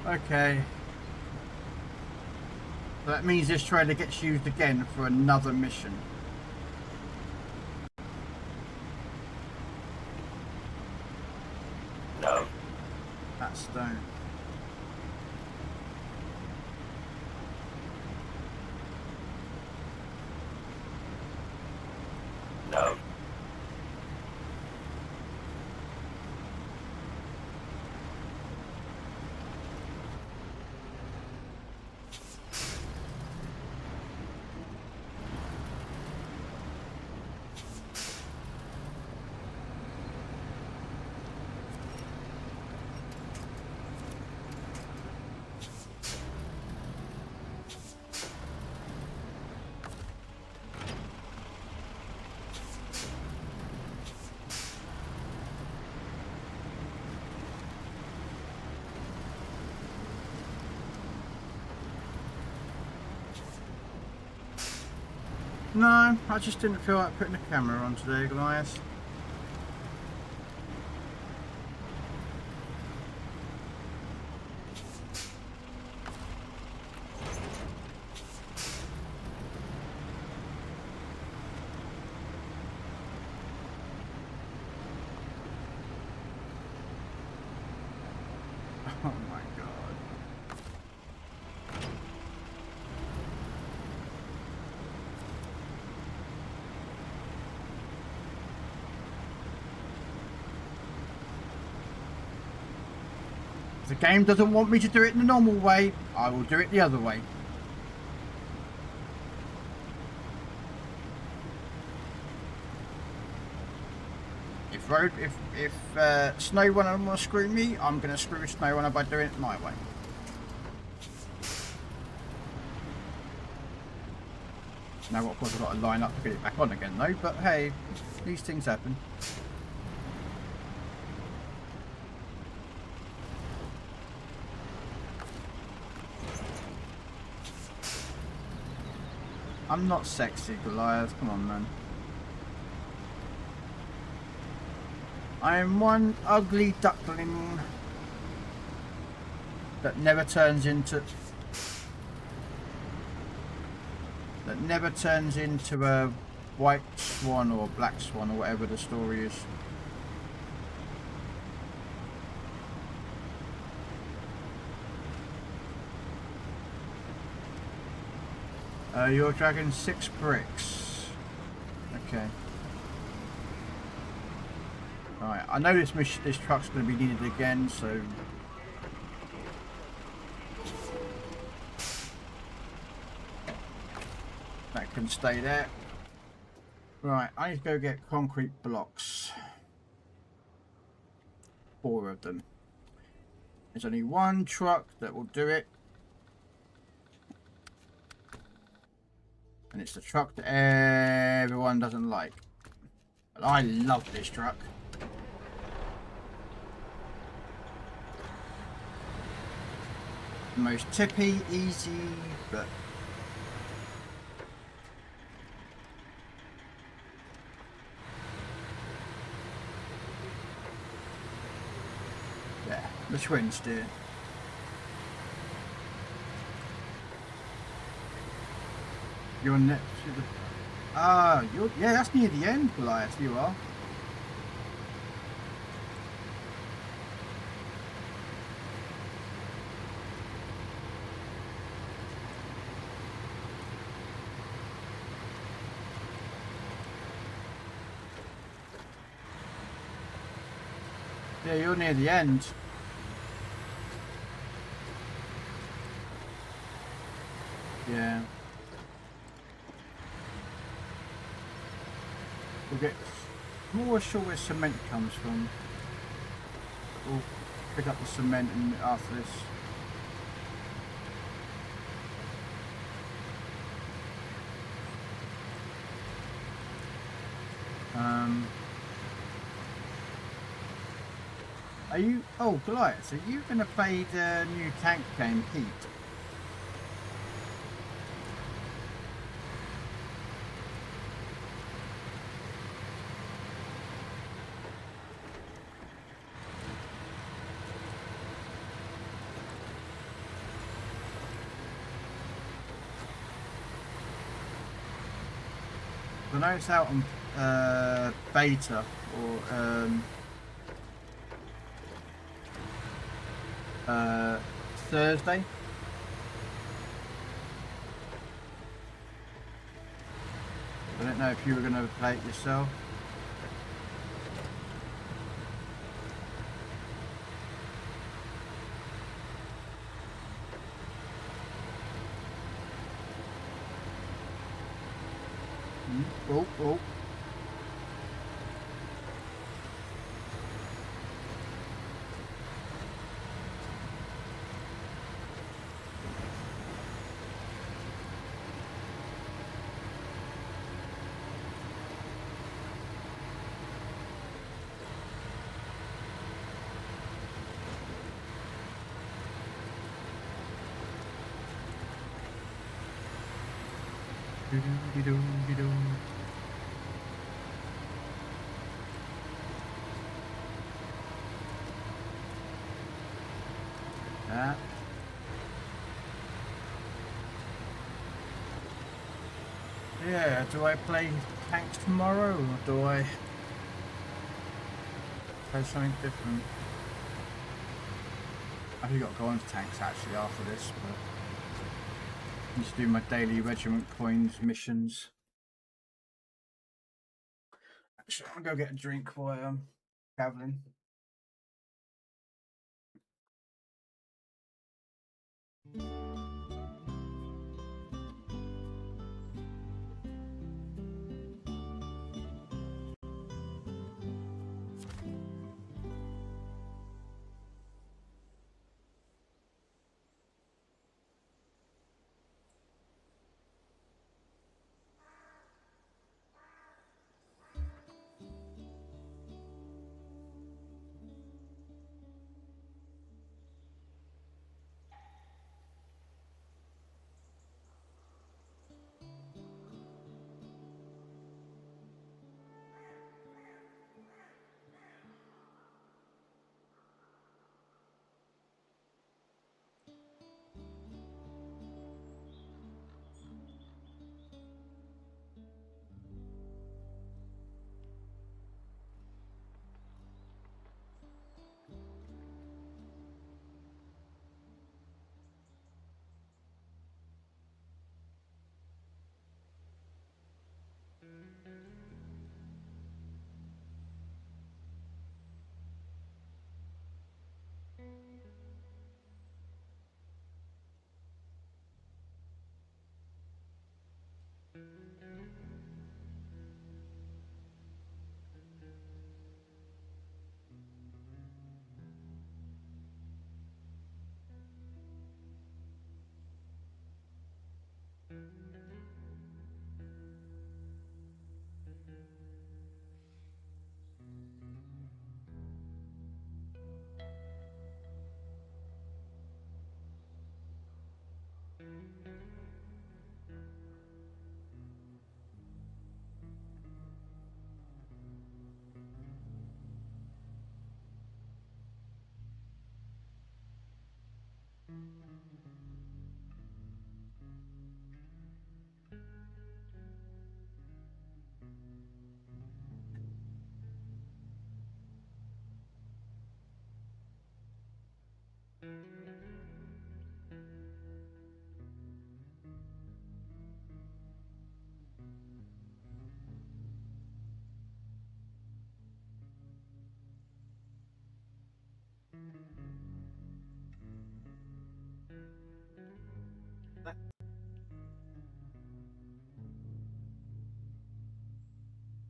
Okay. So that means this trailer gets used again for another mission. No. That stone. No. No, I just didn't feel like putting a camera on today, Goliath. Oh my god. If the game doesn't want me to do it in the normal way, I will do it the other way. If Snow Runner want to screw me, I'm going to screw Snow Runner by doing it my way. Now, of course, I've got to line up to get it back on again, though. But hey, these things happen. I'm not sexy, Goliath. Come on, man. I am one ugly duckling that never turns into a white swan or black swan or whatever the story is. You're dragging 6 bricks. Okay. Alright, I know this truck's going to be needed again, so... that can stay there. Right, I need to go get concrete blocks. 4 of them. There's only one truck that will do it. And it's the truck that everyone doesn't like. But I love this truck. The most tippy, easy, but yeah, the twin steer. You're next to the yeah, that's near the end, Goliath, you are. Yeah, you're near the end. Yeah. We'll get... I'm always sure where cement comes from. We'll pick up the cement and after this. Are you... Oh, Goliath, are you going to play the new tank game, Heat? I know it's out on beta or Thursday. I don't know if you were going to play it yourself. Oh, oh. That. Yeah, do I play tanks tomorrow or do I play something different? I've got to go on to tanks actually after this, but I need to do my daily regiment coins missions. Actually, I'm gonna go get a drink while I'm travelling.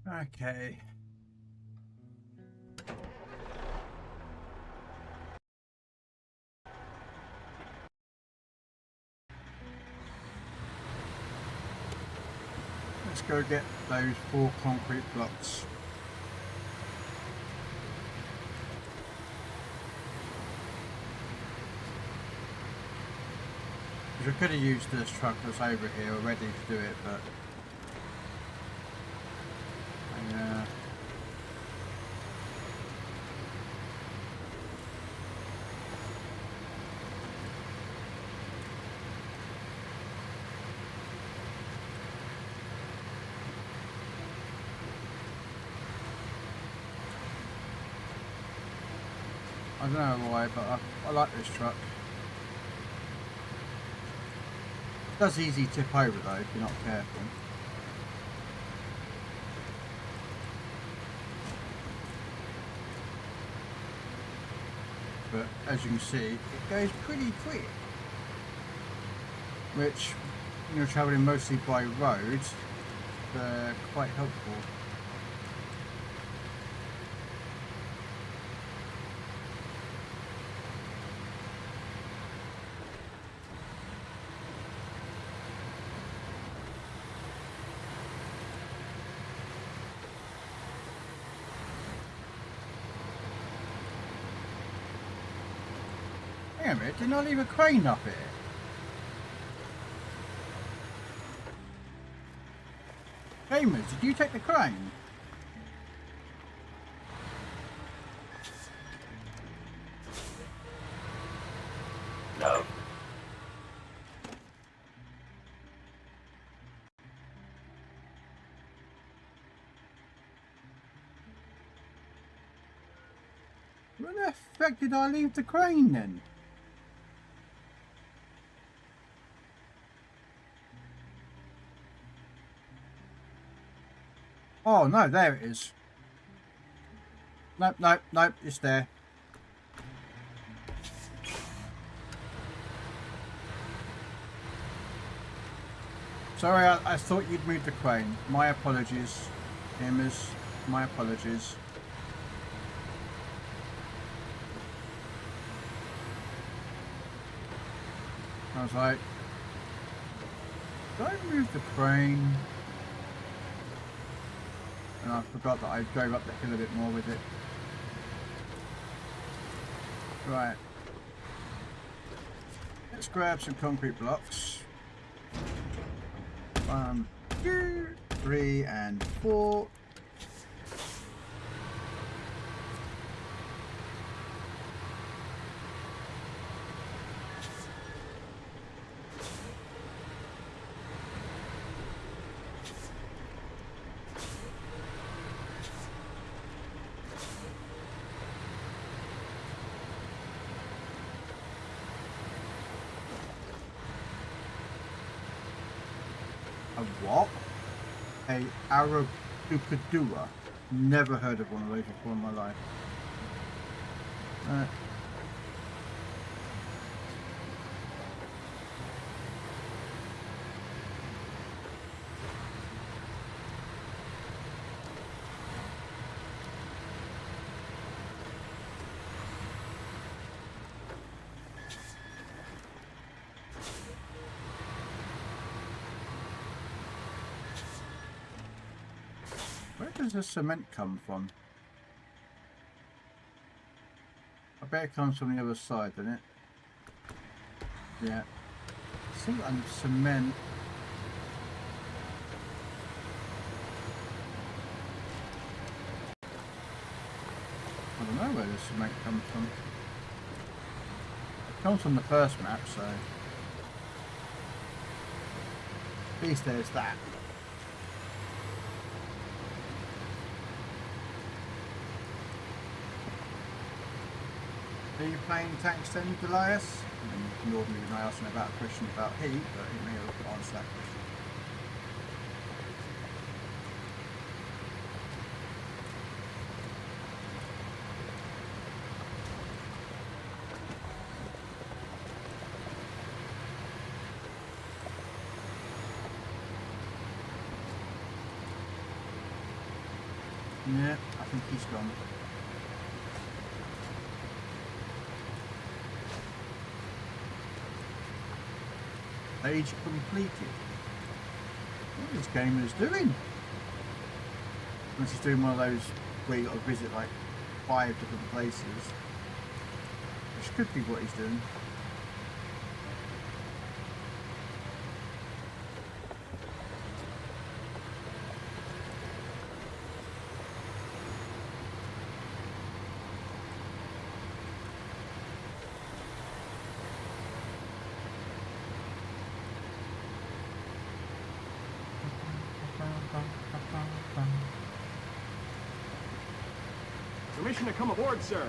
Okay. Let's go get those 4 concrete blocks. Because I could have used this truck that's over here already to do it, but yeah. I don't know why, but I like this truck. It does easy tip over though if you're not careful. But as you can see, it goes pretty quick. Which, when you're travelling mostly by road, they're quite helpful. Hang on a minute, didn't I leave a crane up here? Gamers, did you take the crane? No. Where the heck did I leave the crane then? Oh no, there it is. Nope, nope, nope, it's there. Sorry, I thought you'd moved the crane. My apologies, gamers. My apologies. I was like, did I move the crane? And I forgot that I drove up the hill a bit more with it. Right. Let's grab some concrete blocks. 1, 2, 3, and 4. What? A Arabucadua. Never heard of one of those before in my life. Where does the cement come from? I bet it comes from the other side, doesn't it? Yeah. I think I'm cement. I don't know where the cement comes from. It comes from the first map, so at least there's that. Are you playing tanks then, Delias? I mean, normally when I ask him about a question about heat, but he may have answered that question. Yeah, I think he's gone. Age completed. What this game is doing? Unless he's doing one of those where you got to visit like 5 different places. Which could be what he's doing. Permission to come aboard, sir.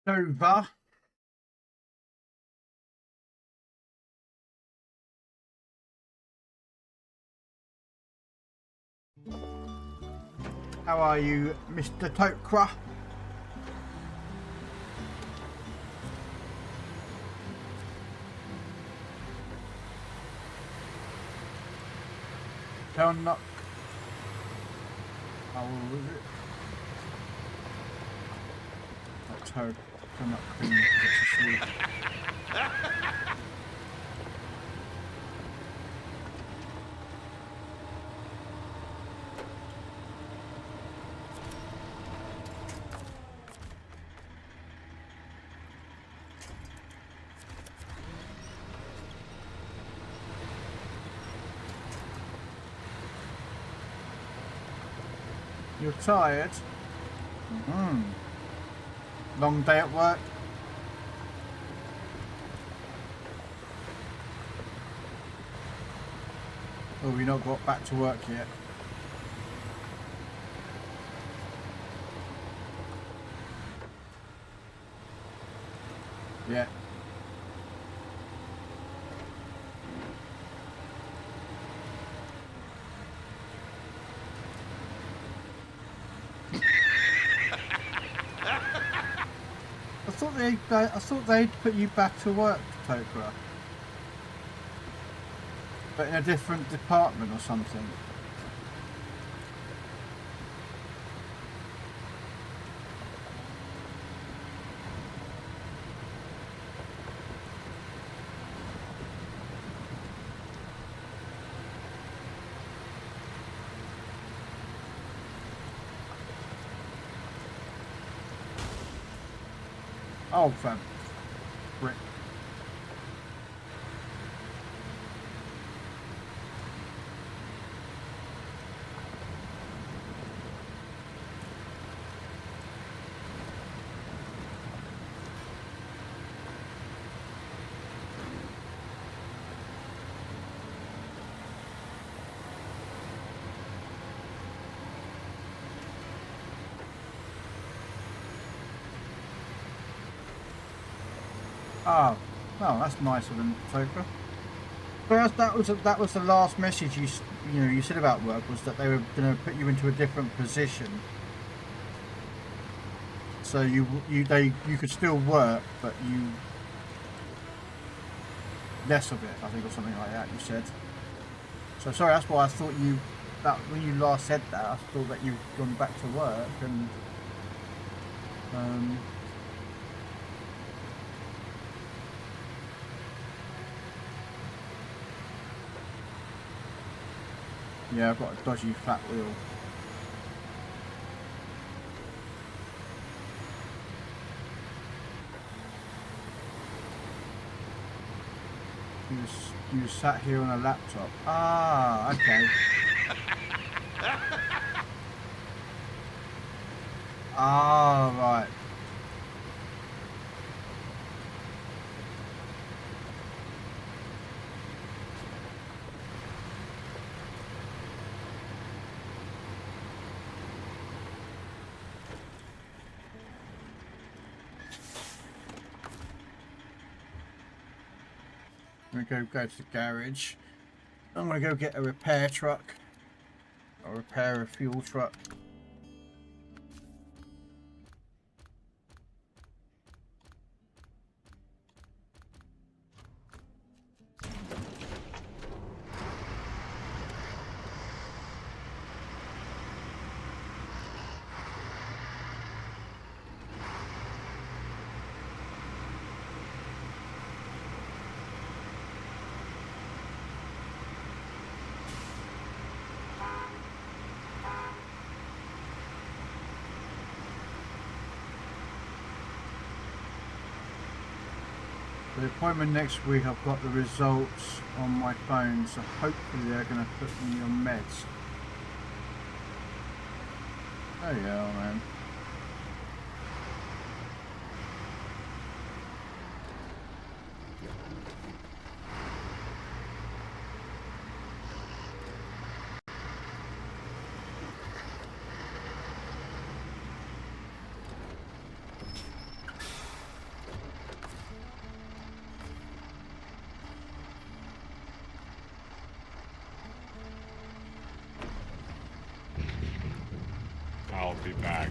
Nova. How are you, Mr. Tokra? Turn up. How was it? That's her. Turn up queen. Gets asleep. You're tired? Long day at work? Oh, we not got back to work yet. Yeah. I thought they'd put you back to work, Tokra. But in a different department or something. Oh, fam. Brick. Oh, well, that's nicer than Tokra. But that was the last message you said about work, was that they were going to put you into a different position. So you could still work, but you less of it, I think, or something like that. You said. So sorry, that's why I thought when you last said that, I thought that you'd gone back to work and. Yeah, I've got a dodgy flat wheel. You sat here on a laptop. Ah, okay. Ah, right. I'm gonna go to the garage. I'm gonna go get a repair truck. Or repair a fuel truck. The appointment next week, I've got the results on my phone, so hopefully they're going to put me on meds. Oh yeah, man. I'll be back.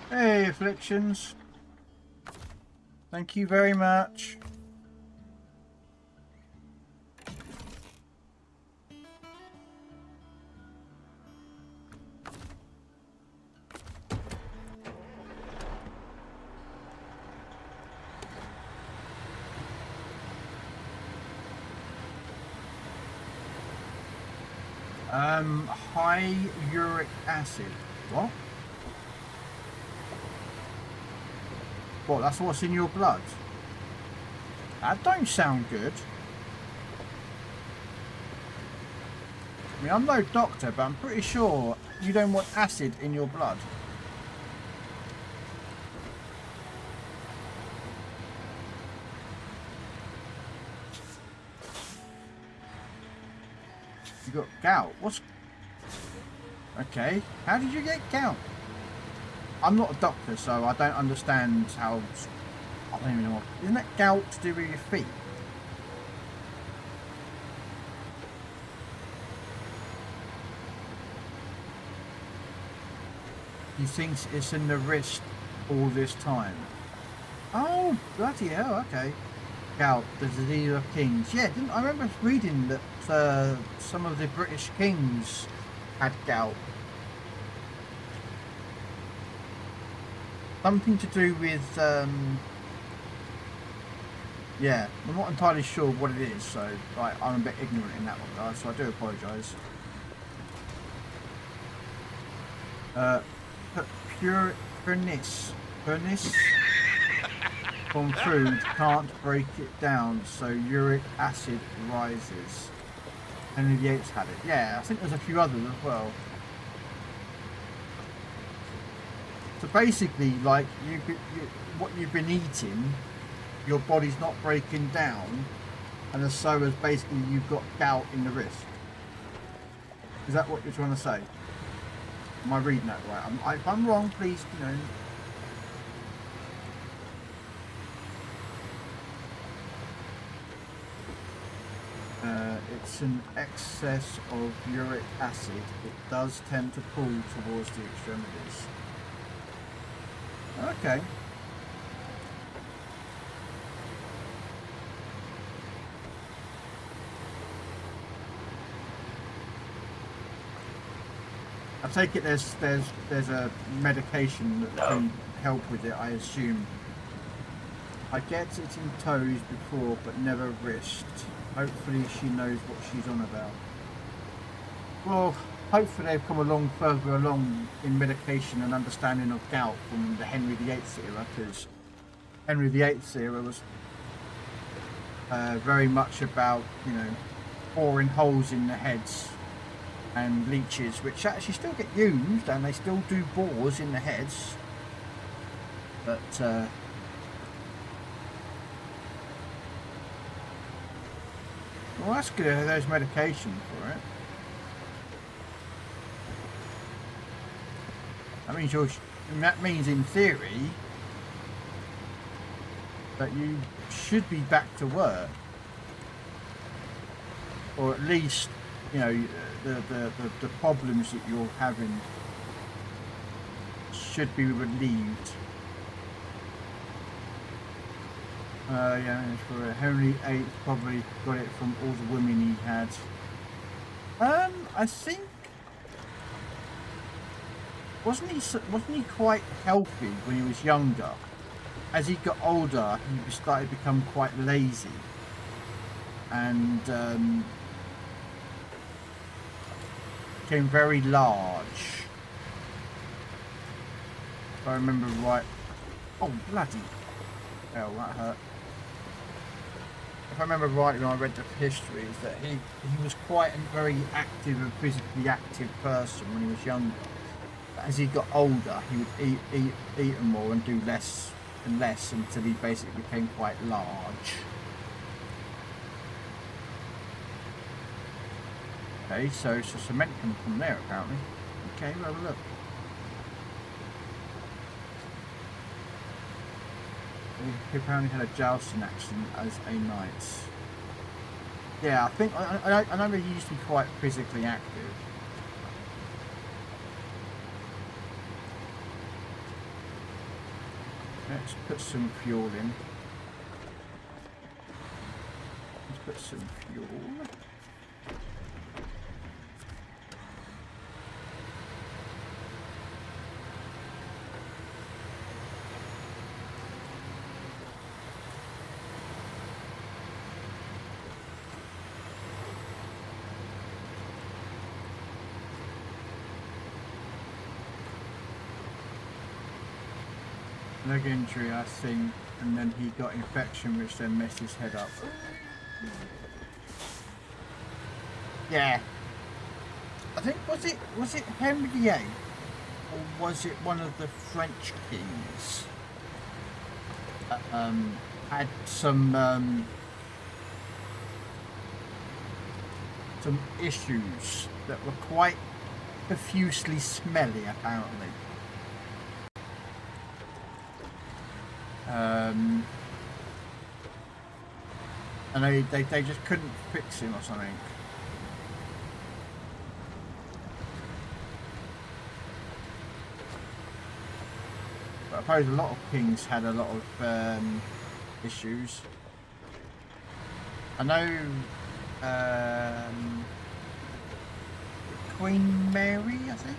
Hey, Afflictions. Thank you very much. High uric acid. What? What, that's what's in your blood? That don't sound good. I mean, I'm no doctor, but I'm pretty sure you don't want acid in your blood. You got gout. What's... Okay. How did you get gout? I'm not a doctor, so I don't understand how... I don't even know what... Isn't that gout to do with your feet? He thinks it's in the wrist all this time. Oh, bloody hell, okay. Gout, the disease of kings. Yeah, I remember reading that some of the British kings had gout. Something to do with, yeah, I'm not entirely sure what it is, so I'm a bit ignorant in that regard, so I do apologise. Furnace from food can't break it down, so uric acid rises. Henry VIII had it. Yeah, I think there's a few others as well. So basically, like, what you've been eating, your body's not breaking down, and so as basically you've got gout in the wrist. Is that what you're trying to say? Am I reading that right? If I'm wrong, please, you know. It's an excess of uric acid. It does tend to pull towards the extremities. Okay. I take it there's a medication that can help with it, I assume. I get it in toes before, but never wrist. Hopefully she knows what she's on about. Well, hopefully they've come along further along in medication and understanding of gout from the Henry VIII era, because Henry VIII's era was very much about, you know, boring holes in the heads and leeches, which actually still get used, and they still do bores in the heads, but well, that's good. There's medication for it. That means in theory that you should be back to work, or at least, you know, the problems that you're having should be relieved. Yeah, for Henry VIII probably got it from all the women he had. I think wasn't he quite healthy when he was younger? As he got older, he started to become quite lazy, and became very large. If I remember right. Oh bloody! Hell, that hurt. If I remember rightly when I read the history, is that he was quite a very active and physically active person when he was younger. But as he got older, he would eat more and do less and less until he basically became quite large. Okay, so cement can come there apparently. Okay, we'll have a look. He apparently had a jousting accident as a knight. Yeah, I think I know he used to be quite physically active. Let's put some fuel in. Let's put some fuel. Leg injury, I think, and then he got infection, which then messed his head up. Yeah, I think was it Henry VIII, or was it one of the French kings? Had some issues that were quite profusely smelly, apparently. And they just couldn't fix him or something. But I suppose a lot of kings had a lot of issues. I know Queen Mary, I think.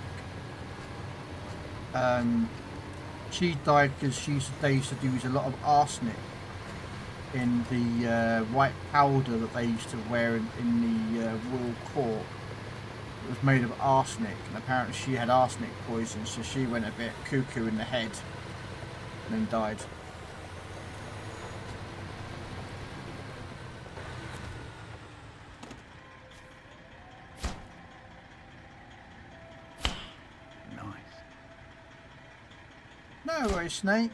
She died because they used to use a lot of arsenic in the white powder that they used to wear in the royal court. It was made of arsenic, and apparently she had arsenic poison, so she went a bit cuckoo in the head and then died. No worries, Snake.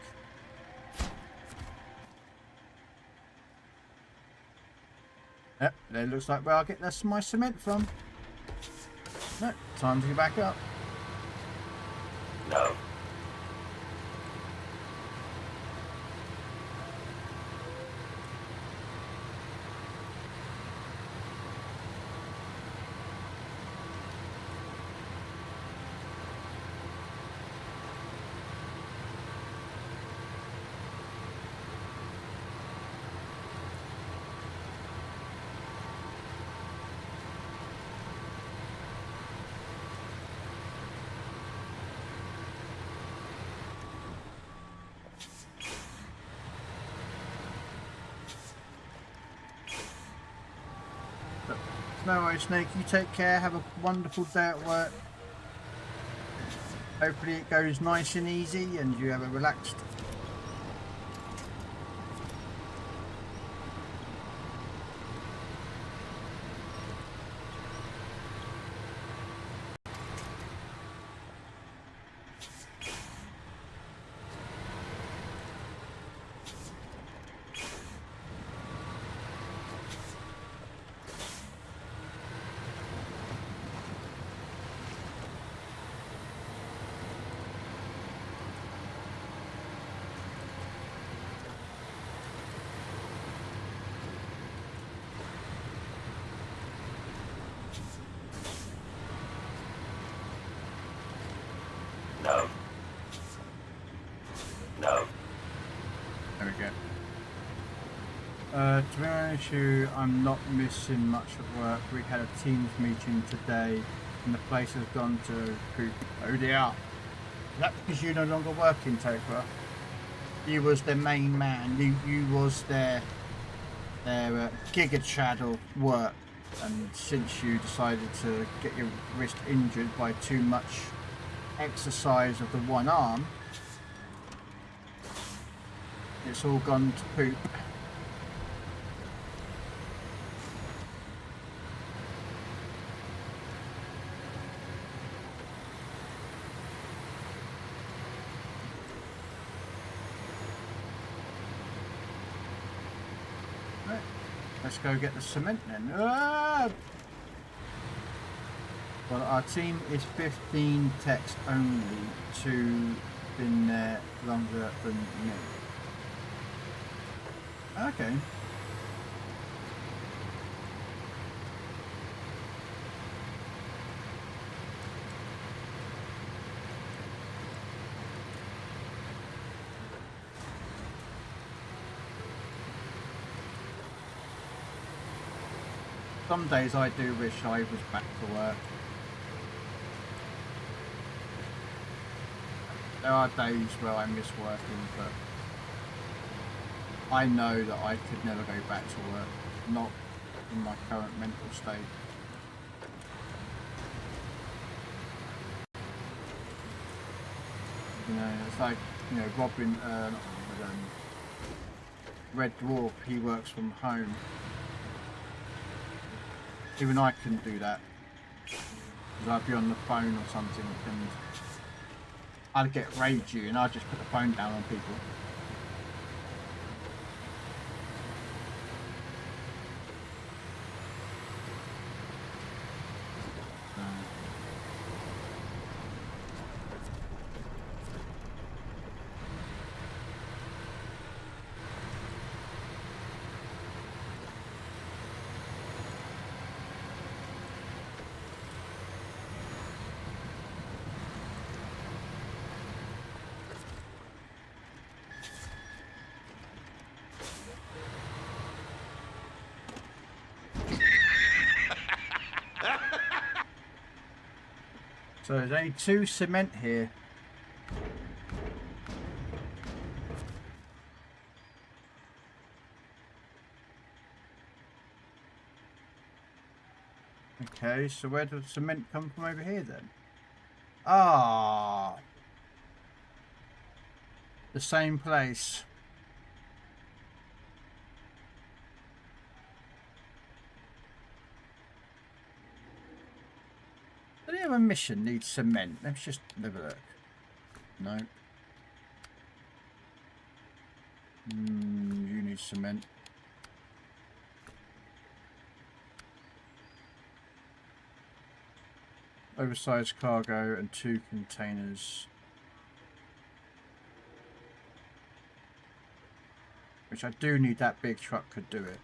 Yep, there looks like where I'll get my cement from. No, time to get back up. No. No worries, Snake. You take care. Have a wonderful day at work. Hopefully it goes nice and easy and you have a relaxed. No. No. There we go. To be honest with you, I'm not missing much at work. We had a Teams meeting today and the place has gone to poop. Oh dear. Is that because you're no longer working, Topher? You was the main man. You was their giga chad of work. And since you decided to get your wrist injured by too much exercise of the one arm, it's all gone to poop. Right, let's go get the cement then. Ah! Well, our team is 15 techs only to been there longer than me. Okay. Some days I do wish I was back to work. There are days where I miss working, but I know that I could never go back to work, not in my current mental state. You know, it's like, you know, Robin, Red Dwarf, he works from home. Even I couldn't do that, because I'd be on the phone or something, and I'd get ragey and I'd just put the phone down on people. So there's only 2 cement here. Okay, so where does cement come from over here then? Ah, the same place. Does any other mission need cement? Let's just have a look. No. You need cement. Oversized cargo and 2 containers. Which I do need, that big truck could do it.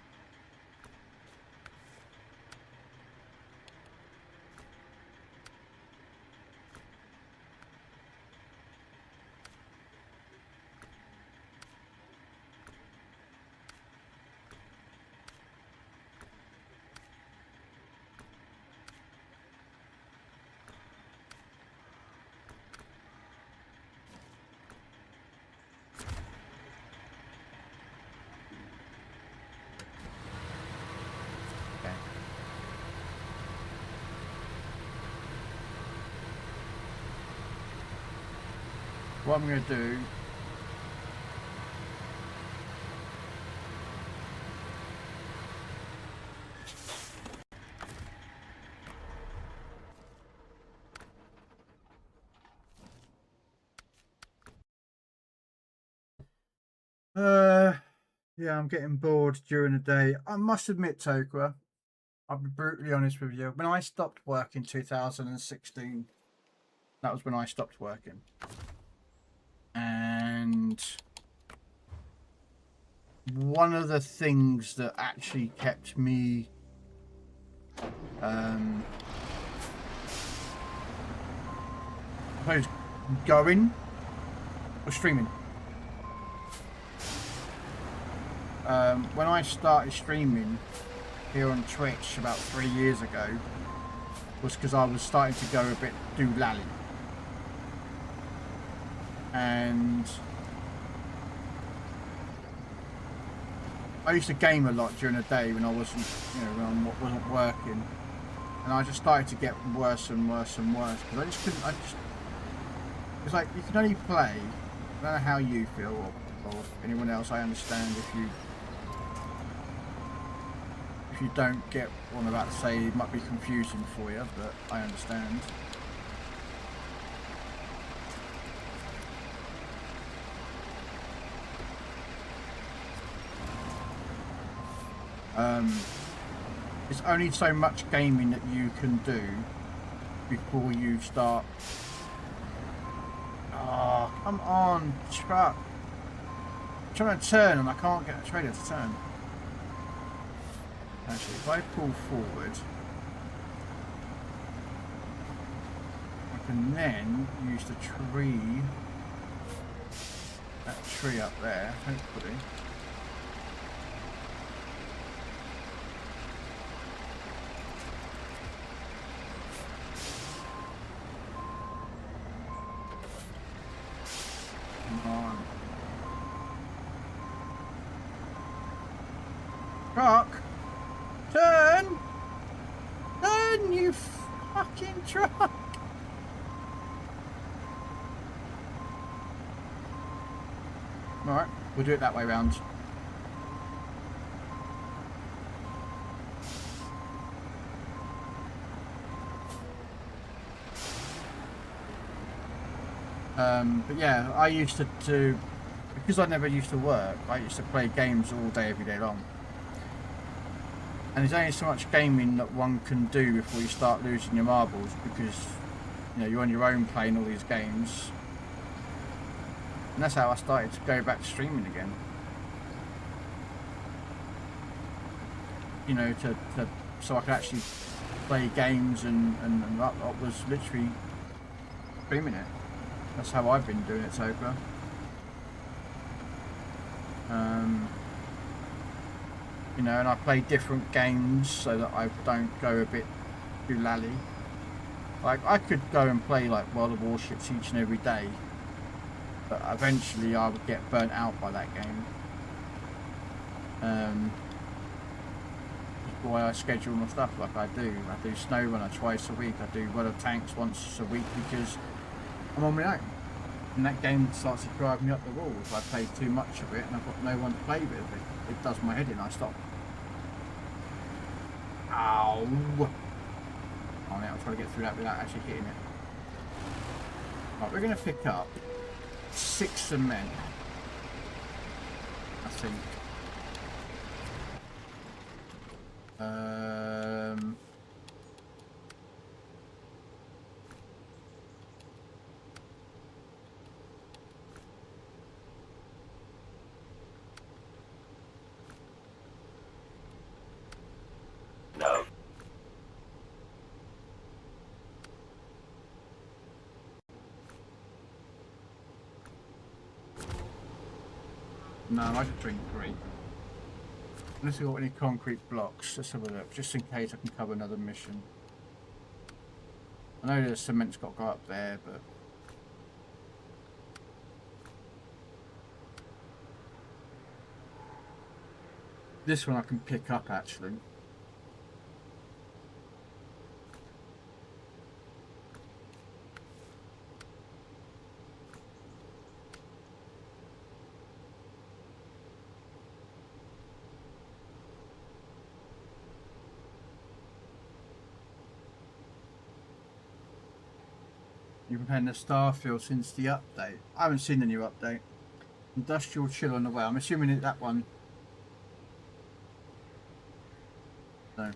What I'm going to do yeah, I'm getting bored during the day. I must admit, Tokra, I'll be brutally honest with you. When I stopped work in 2016, that was when I stopped working. And one of the things that actually kept me I suppose going was streaming. When I started streaming here on Twitch about 3 years ago was because I was starting to go a bit doolally. And I used to game a lot during the day when I wasn't, you know, when I wasn't working, and I just started to get worse and worse and worse because I just couldn't. It's like you can only play. I don't know how you feel, or anyone else, I understand if you don't get what I'm about to say. It might be confusing for you, but I understand. There's only so much gaming that you can do before you start. Oh, come on, truck. I'm trying to turn and I can't get a trailer to turn. Actually, if I pull forward, I can then use the tree, that tree up there, hopefully. Come on. Truck! Turn! Turn, you fucking truck! Alright, we'll do it that way round. But yeah, I used to, because I never used to work, I used to play games all day, every day long. And there's only so much gaming that one can do before you start losing your marbles, because you know you're on your own playing all these games. And that's how I started to go back to streaming again. You know, so I could actually play games and that was literally streaming it. That's how I've been doing it so far. You know, and I play different games so that I don't go a bit too lally. Like, I could go and play like World of Warships each and every day, but eventually I would get burnt out by that game. That's why I schedule my stuff like I do. I do SnowRunner twice a week, I do World of Tanks once a week, because I'm on my own. And that game starts to drive me up the wall if I play too much of it and I've got no one to play with. It does my head in, I stop. Ow! Oh, now I'm trying to get through that without actually hitting it. Right, we're going to pick up 6 cement, I think. No. No, I just bring 3. Unless we've got any concrete blocks, let's have a look, just in case I can cover another mission. I know the cement's got to go up there, but... this one I can pick up, actually. You've been playing the Starfield since the update. I haven't seen the new update. Industrial chill on the way. I'm assuming it's that one. No.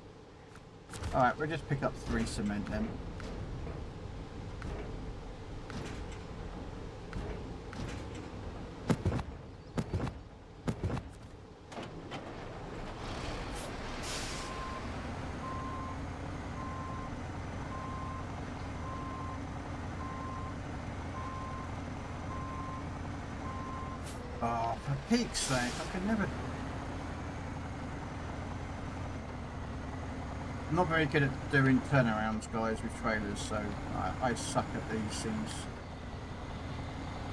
Alright, we'll just pick up 3 cement then. Oh, for peak's sake, I could never... I'm not very good at doing turnarounds, guys, with trailers, so I suck at these things.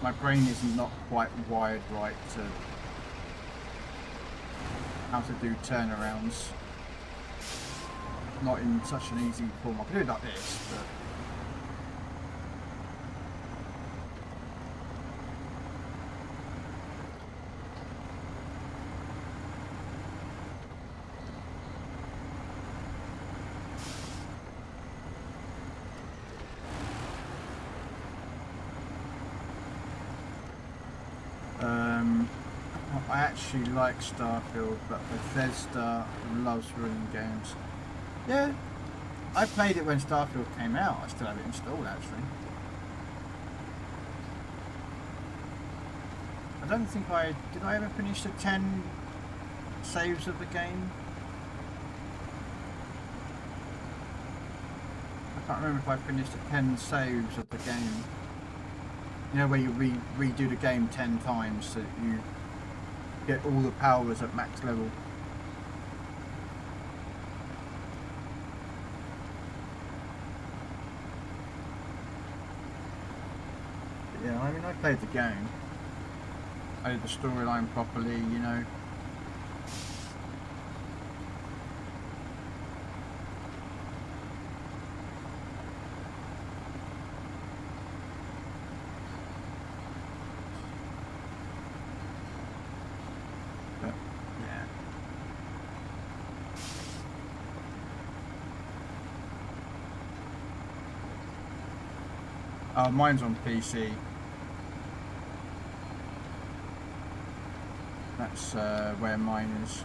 My brain is not quite wired right to how to do turnarounds. Not in such an easy form. I can do it like this, but... actually like Starfield, but Bethesda loves ruining games. Yeah, I played it when Starfield came out. I still have it installed, actually. I don't think did I ever finish the 10 saves of the game? I can't remember if I finished the 10 saves of the game. You know, where you redo the game 10 times so that you get all the powers at max level. But yeah, I mean, I played the game. I did the storyline properly, you know. But, yeah. Mine's on PC. That's where mine is.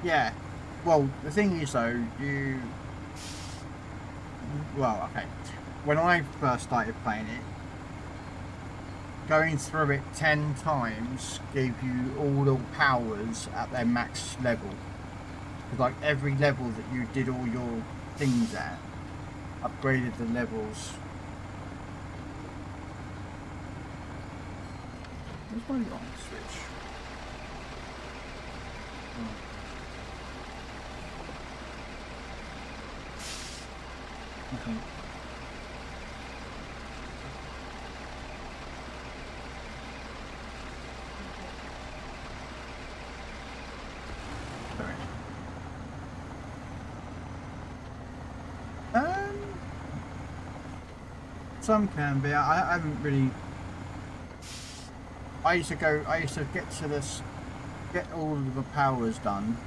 Yeah. Well, the thing is though, well, okay. When I first started playing it, going through it 10 times gave you all the powers at their max level. Because like every level that you did all your things at, upgraded the levels. Where's my light switch? Okay. Some can be. I haven't really. I used to get to this, get all of the powers done,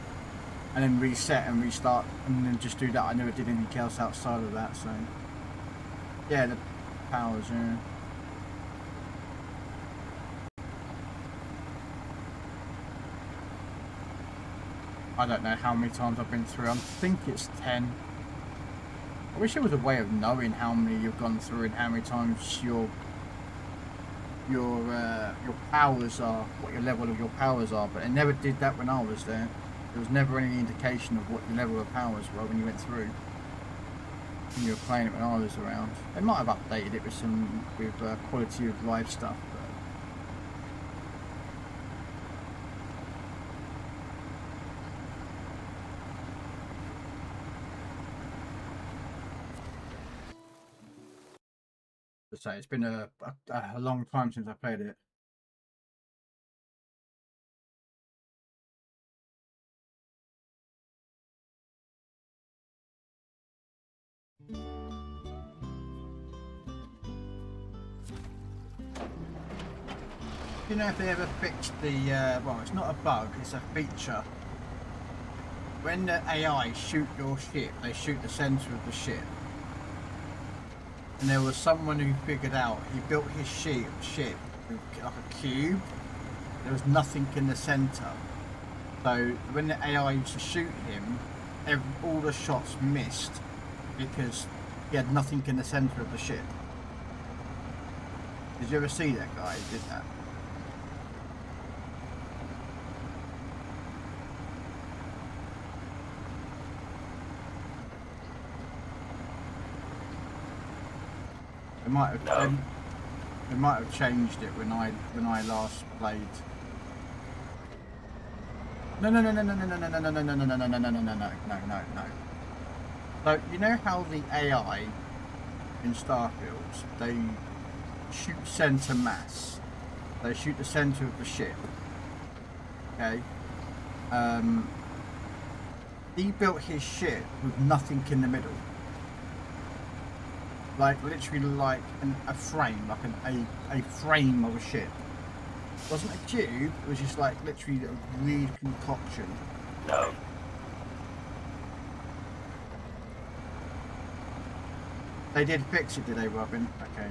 and then reset and restart, and then just do that. I never did anything else outside of that. So, yeah, the powers. Yeah. I don't know how many times I've been through. I think it's 10. I wish there was a way of knowing how many you've gone through and how many times your powers are, what your level of your powers are, but it never did that when I was there. There was never any indication of what your level of powers were when you went through. When you were playing it when I was around. They might have updated it with quality of life stuff. So it's been a long time since I played it. You know if they ever fixed the, well, it's not a bug, it's a feature. When the AI shoot your ship, they shoot the centre of the ship. And there was someone who figured out, he built his ship with like a cube. There was nothing in the centre. So when the AI used to shoot him, all the shots missed because he had nothing in the centre of the ship. Did you ever see that guy who did that? They might have changed it when I last played. No. So you know how the AI in Starfield, they shoot centre mass. They shoot the centre of the ship. Okay. He built his ship with nothing in the middle. Like literally like a frame, like a frame of a ship. It wasn't a tube, it was just like literally a weird concoction. No. They did fix it, did they, Robin? Okay.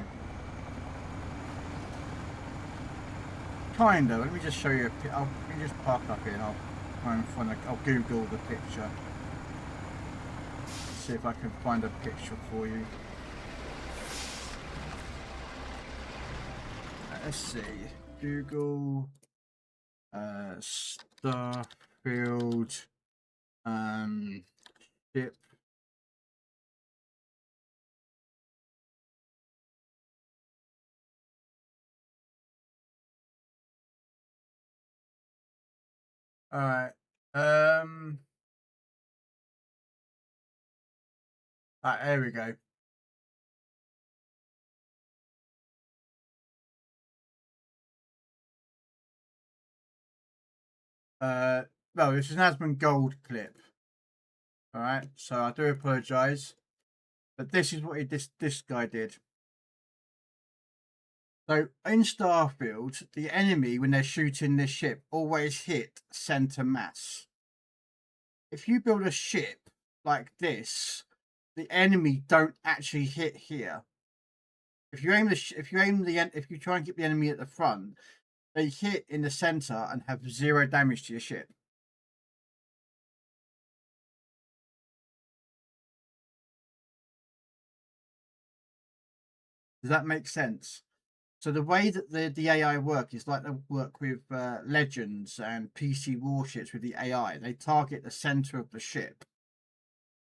kind of. Let me just show you. Let me just park up here and I'll try and find. I'll Google the picture. See if I can find a picture for you. Let's see. Google Starfield ship. All right. There we go. Well, this is an Asmund Gold clip. All right, so I do apologise, but this is what this guy did. So in Starfield, the enemy, when they're shooting this ship, always hit center mass. If you build a ship like this, the enemy don't actually hit here. If you try and get the enemy at the front, they hit in the center and have 0 damage to your ship. Does that make sense? So the way that the AI work is like they work with Legends and PC warships with the AI. They target the center of the ship.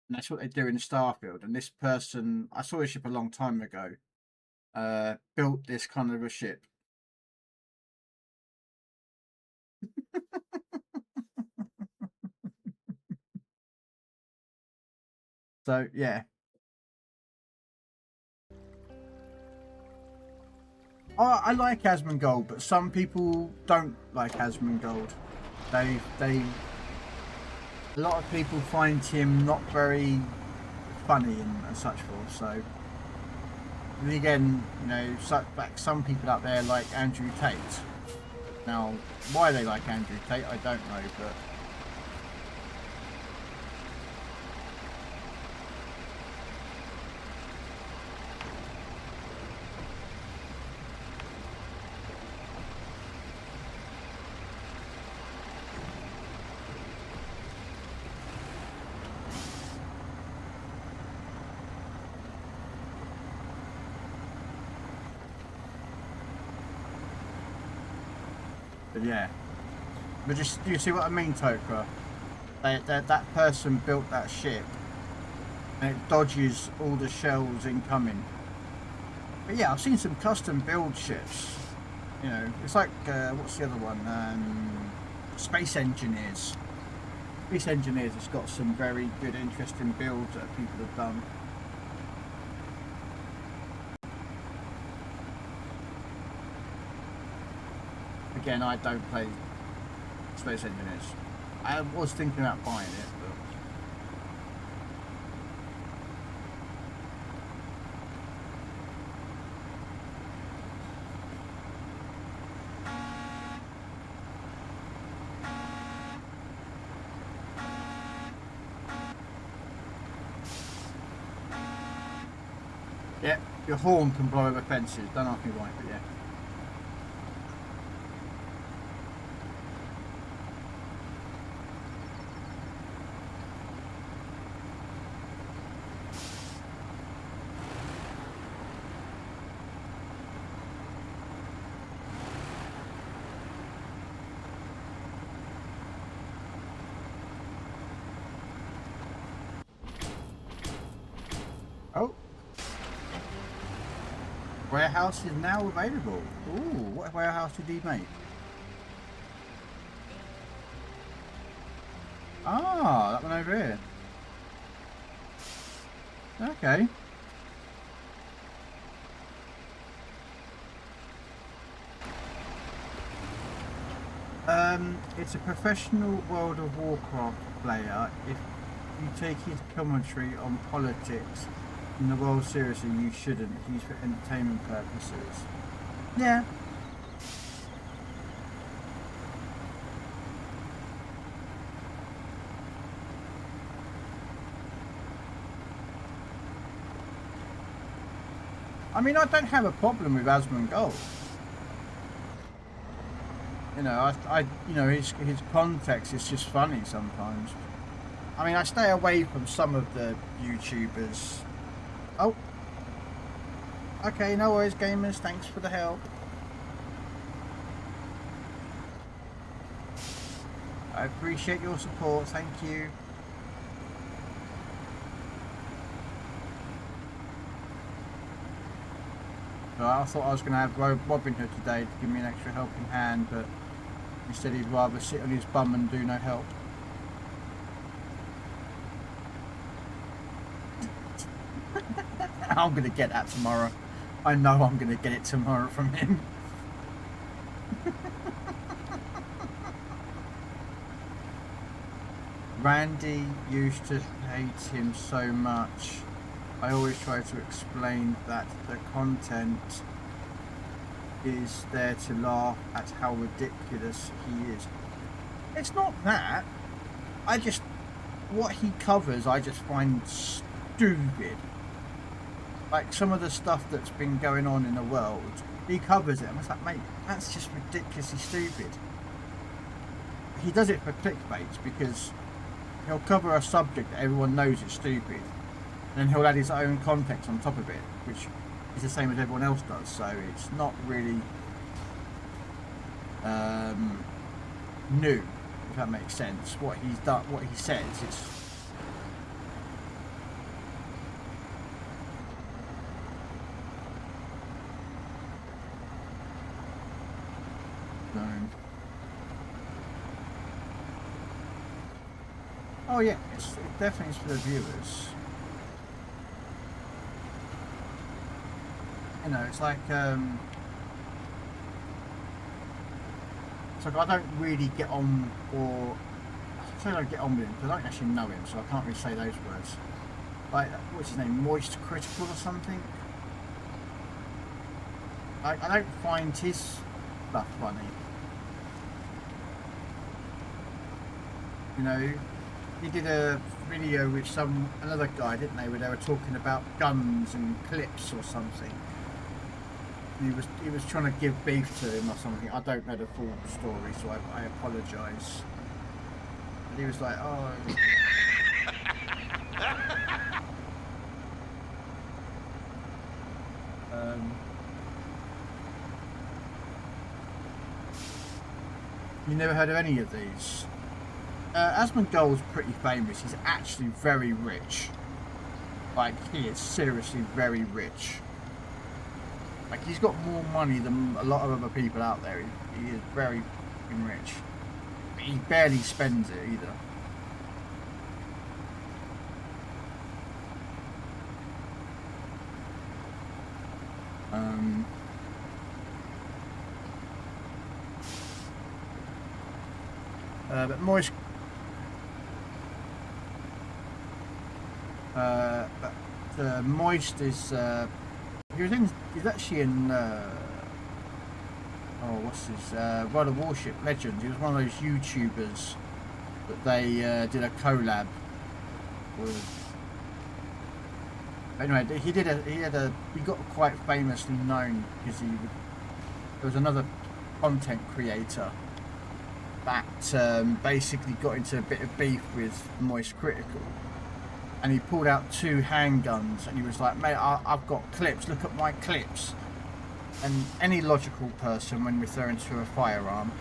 And that's what they do in Starfield. And this person, I saw a ship a long time ago, built this kind of a ship. So, yeah. I like Asmund Gold, but some people don't like Asmund Gold. A lot of people find him not very funny and such forth. So, and again, you know, some people out there like Andrew Tate. Now, why they like Andrew Tate, I don't know, but. But yeah, but just you see what I mean, Tokra? That person built that ship, and it dodges all the shells incoming. But yeah, I've seen some custom build ships. You know, it's like what's the other one? Space Engineers. Space Engineers has got some very good, interesting builds that people have done. Again, I don't play Space Engineers. I was thinking about buying it, but yeah, your horn can blow over fences. Don't ask me why, but yeah. Oh, warehouse is now available. Ooh, what warehouse did he make? Ah, that one over here. Okay. It's a professional World of Warcraft player. If you take his commentary on politics in the world seriously, you shouldn't. He's for entertainment purposes. Yeah. I mean, I don't have a problem with Asmund Gold. You know, you know, his context is just funny sometimes. I mean, I stay away from some of the YouTubers. Oh. Okay, no worries, gamers. Thanks for the help. I appreciate your support. Thank you. So I thought I was going to have Robin Hood today to give me an extra helping hand, but instead he'd rather sit on his bum and do no help. I'm going to get that tomorrow. I know I'm going to get it tomorrow from him. Randy used to hate him so much. I always try to explain that the content is there to laugh at how ridiculous he is. It's not that. I just, what he covers I just find stupid. Like some of the stuff that's been going on in the world, he covers it and I was like, mate, that's just ridiculously stupid. He does it for clickbait because he'll cover a subject that everyone knows is stupid, and then he'll add his own context on top of it, which is the same as everyone else does, so it's not really new, if that makes sense. What he's done, what he says, it's oh yeah, it definitely is for the viewers. You know, it's like I don't really get on, or I say I don't get on with him because I don't actually know him, so I can't really say those words. Like, what's his name, Moist Critical or something? I don't find his stuff funny. You know, he did a video with another guy, didn't they, where they were talking about guns and clips or something. And he was trying to give beef to him or something. I don't know the full story, so I apologise. And he was like, oh. You never heard of any of these? Asmongold's pretty famous. He's actually very rich. Like, he is seriously very rich. Like, he's got more money than a lot of other people out there. He is very fucking rich. But he barely spends it either. But Moist... Moist is... he's actually in... what's his... World of Warship Legends. He was one of those YouTubers that they did a collab with. Anyway, he got quite famously known because there was another content creator that basically got into a bit of beef with Moist Critical, and he pulled out 2 handguns and he was like, mate, I've got clips, look at my clips. And any logical person, when referring to a firearm,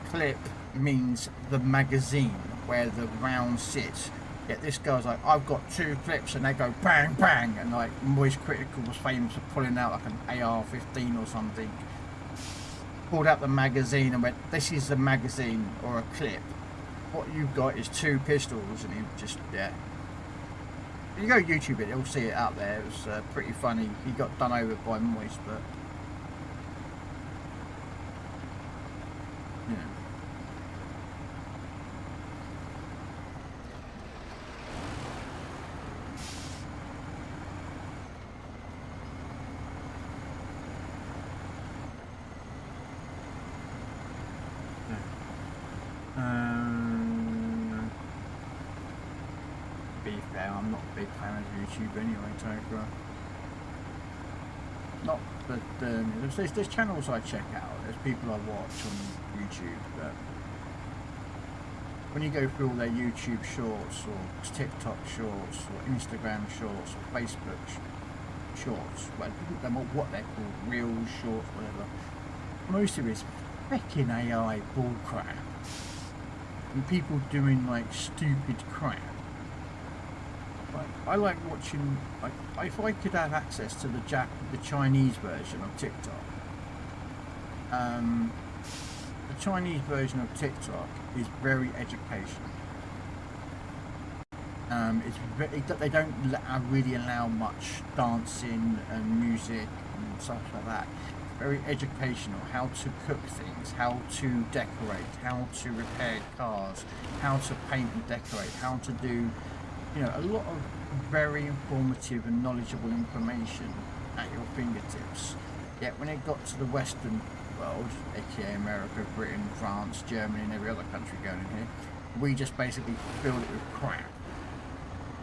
clip means the magazine where the round sits. Yet this guy's like, I've got 2 clips, and they go bang bang, and like Moist Critical was famous for pulling out like an AR-15 or something. Pulled out the magazine and went, this is the magazine or a clip. What you've got is 2 pistols, and he just, yeah. If you go YouTube it, you'll see it out there. It was pretty funny. He got done over by Moist, but yeah. I'm not a big fan of YouTube anyway, Tigra. Not that there's channels I check out, there's people I watch on YouTube, but when you go through all their YouTube shorts or TikTok shorts or Instagram shorts or Facebook shorts, what they're called, reels, shorts, whatever, most of it's freaking AI bullcrap and people doing like stupid crap. Like, I like watching, like, if I could have access to the Chinese version of TikTok, the Chinese version of TikTok is very educational. They don't really allow much dancing and music and stuff like that. It's very educational, how to cook things, how to decorate, how to repair cars, how to paint and decorate, how to do, you know, a lot of very informative and knowledgeable information at your fingertips. Yet when it got to the Western world, aka America, Britain, France, Germany and every other country going in here, we just basically filled it with crap.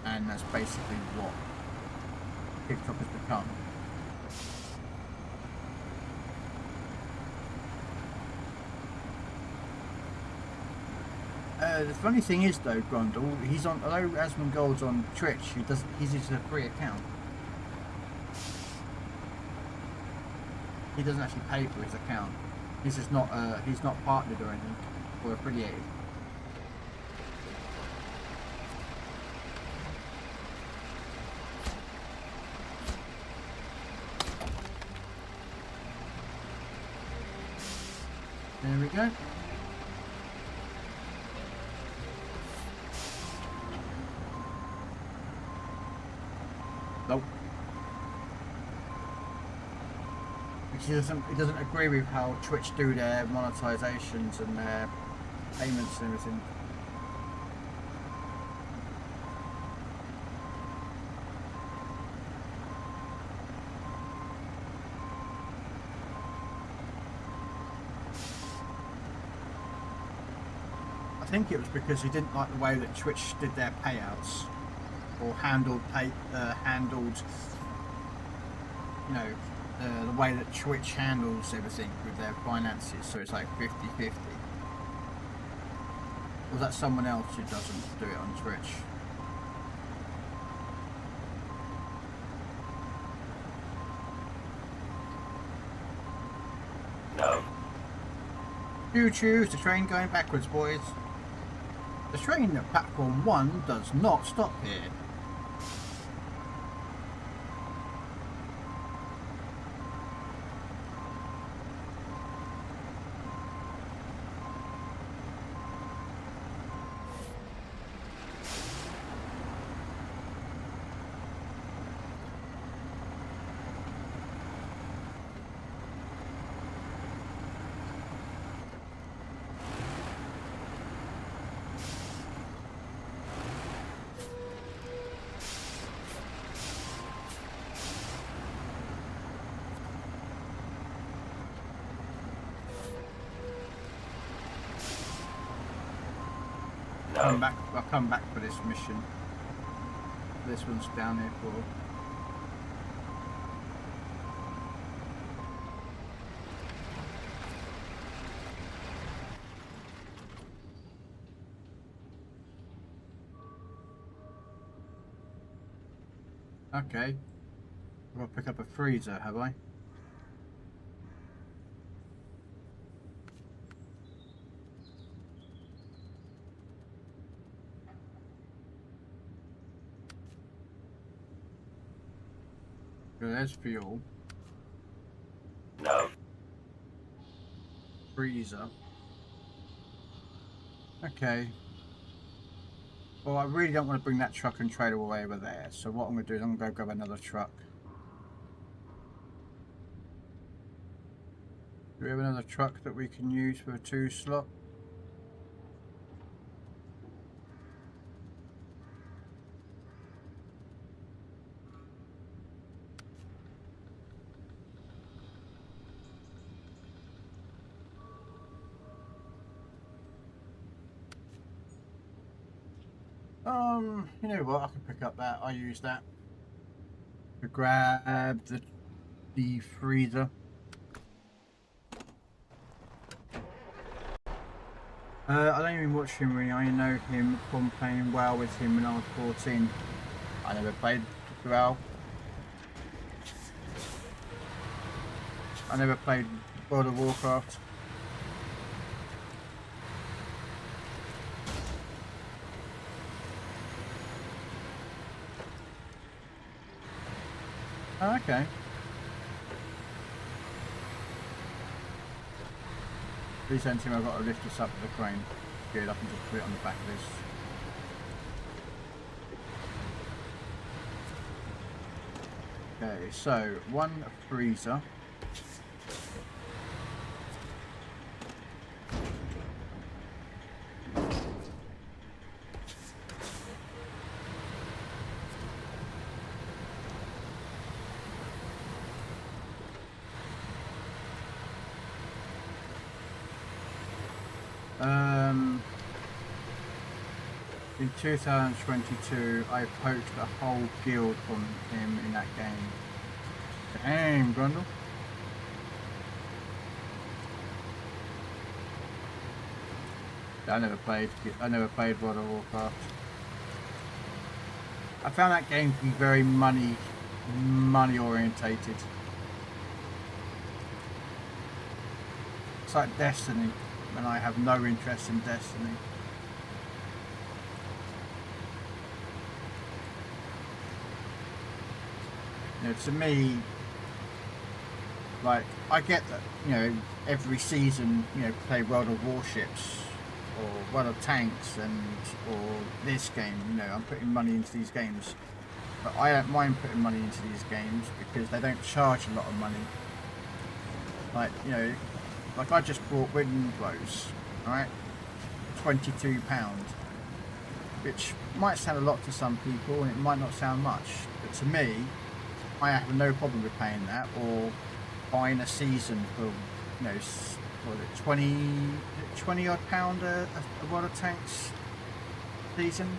And that's basically what TikTok has become. The funny thing is though, Grundle, he's on, although Asmongold's on Twitch, he's a free account. He doesn't actually pay for his account. He's just not he's not partnered or anything, or affiliated. There we go. Nope. Because he doesn't agree with how Twitch do their monetizations and their payments and everything. I think it was because he didn't like the way that Twitch did their payouts, or handled, you know, the way that Twitch handles everything with their finances, so it's like 50-50. Or is that someone else who doesn't do it on Twitch? No. Choo-choo, the train going backwards, boys. The train at platform 1 does not stop here. I'll come back for this mission. This one's down here for. Okay. I've got to pick up a freezer, have I? There's fuel. No. Freezer. Okay. Well, I really don't want to bring that truck and trailer all the way over there. So what I'm going to do is I'm going to go grab another truck. Do we have another truck that we can use for a 2 slot? You know what, I can pick up that, I use that to grab the the freezer. I don't even watch him really. I know him from playing WoW with him when I was 14. I never played WoW. I never played World of Warcraft. Oh, okay. Please send him. I've got to lift this up with the crane. Good, I can just put it on the back of this. Okay, so one freezer. In 2022, I poached a whole guild from him in that game. Damn, Grundle. I never played World of Warcraft. I found that game to be very money orientated. It's like Destiny, and I have no interest in Destiny. You know, to me, like, I get that, you know, every season, you know, play World of Warships or World of Tanks or this game, you know, I'm putting money into these games. But I don't mind putting money into these games because they don't charge a lot of money. Like, you know, like I just bought Windows, alright? £22. Which might sound a lot to some people and it might not sound much. But to me, I have no problem with paying that, or buying a season for, you know, what is it, 20 odd pound a World of Tanks season,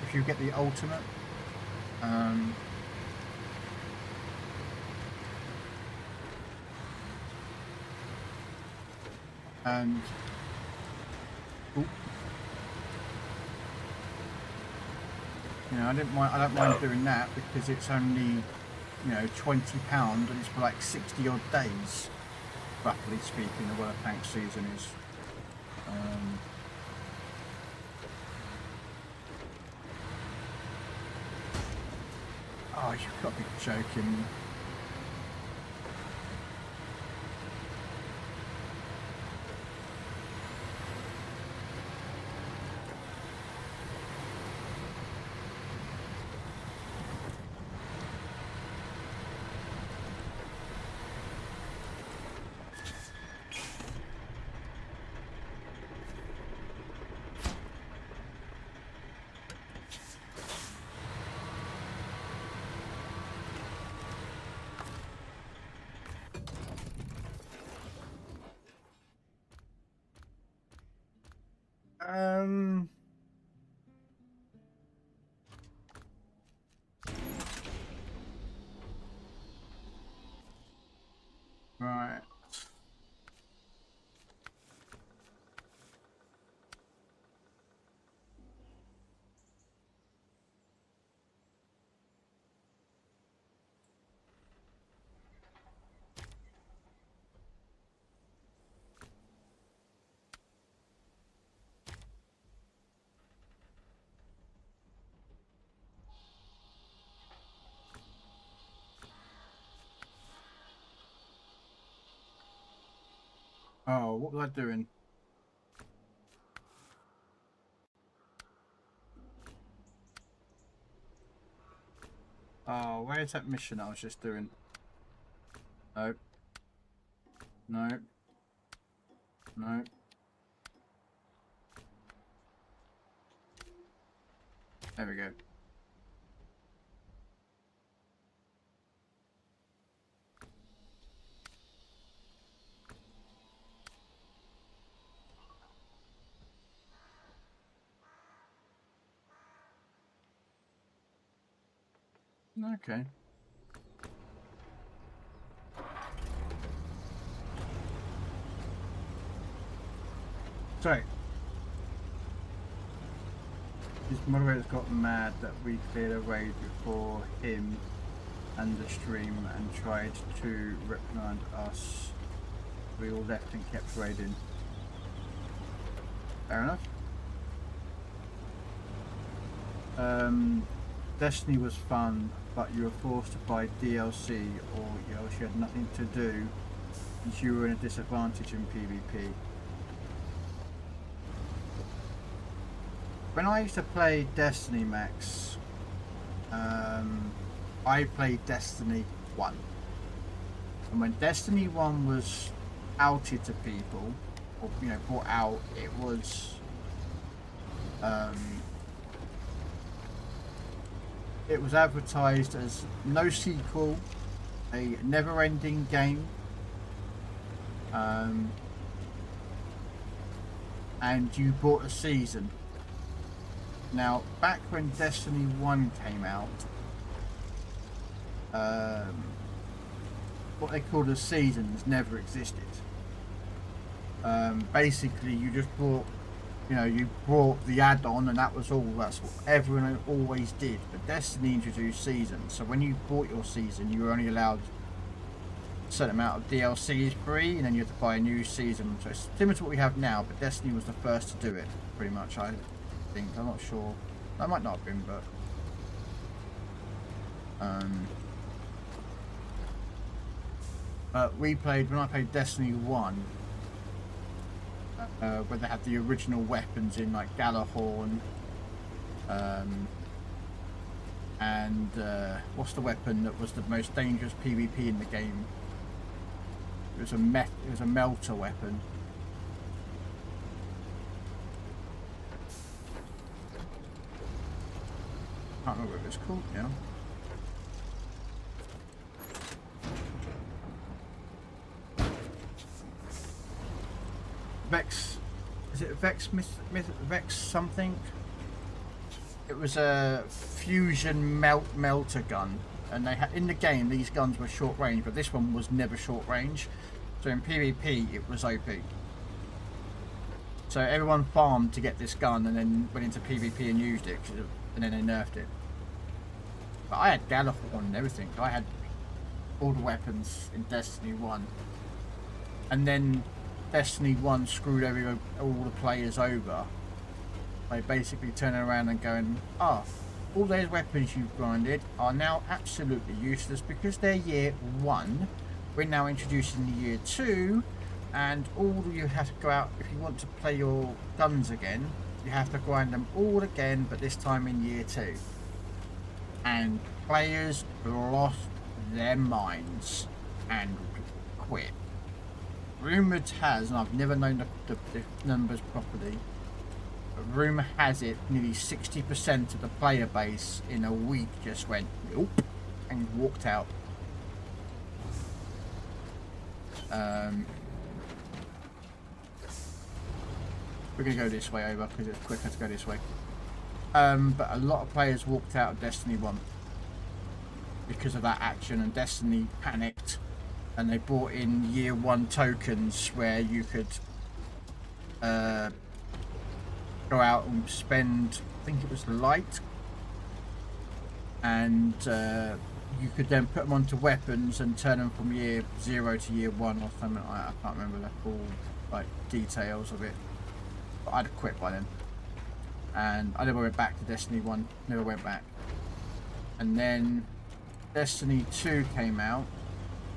if you get the ultimate. And you know, I don't mind doing that because it's only, you know, £20 and it's for like 60 odd days, roughly speaking. The World of Tanks season is. Oh, you've got to be joking. Right. Oh, what was I doing? Oh, where's that mission I was just doing? Nope. Nope. Nope. There we go. Okay. So, this moderator's got mad that we cleared a raid before him and the stream and tried to reprimand us. We all left and kept raiding. Fair enough. Destiny was fun, but you were forced to buy DLC or else you had nothing to do since you were in a disadvantage in PvP. When I used to play Destiny Max, I played Destiny 1. And when Destiny 1 was outed to people, or brought out, it was advertised as no sequel, a never-ending game, and you bought a season. Now, back when Destiny 1 came out, what they called as seasons never existed. Basically, you just bought, you bought the add-on and that was all. That's what everyone always did. But Destiny introduced seasons, so when you bought your season, you were only allowed a certain amount of DLCs free, and then you had to buy a new season. So it's similar to what we have now, but Destiny was the first to do it, pretty much. I think. I'm not sure. I might not have been, but when I played Destiny 1, where they had the original weapons in, like Galahorn, and what's the weapon that was the most dangerous PvP in the game? It was a melter weapon. I can't remember what it's called now. Vex, is it Vex Vex something? It was a fusion melter gun, and they had in the game these guns were short range, but this one was never short range. So in PvP it was OP. So everyone farmed to get this gun and then went into PvP and used it, and then they nerfed it. But I had Galahorn and everything. I had all the weapons in Destiny 1, and then Destiny 1 screwed all the players over by basically turning around and going, all those weapons you've grinded are now absolutely useless because they're year 1. We're now introducing the year 2, and all you have to go out, if you want to play your guns again, you have to grind them all again, but this time in year 2. And players lost their minds and quit. Rumoured has, and I've never known the numbers properly, but rumour has it nearly 60% of the player base in a week just went nope and walked out. We're going to go this way over because it's quicker to go this way. But a lot of players walked out of Destiny 1 because of that action, and Destiny panicked and they brought in year 1 tokens where you could go out and spend, I think it was light, and you could then put them onto weapons and turn them from year 0 to year 1 or something. I can't remember the full details of it, but I'd quit by then. And I never went back to Destiny 1, never went back. And then Destiny 2 came out,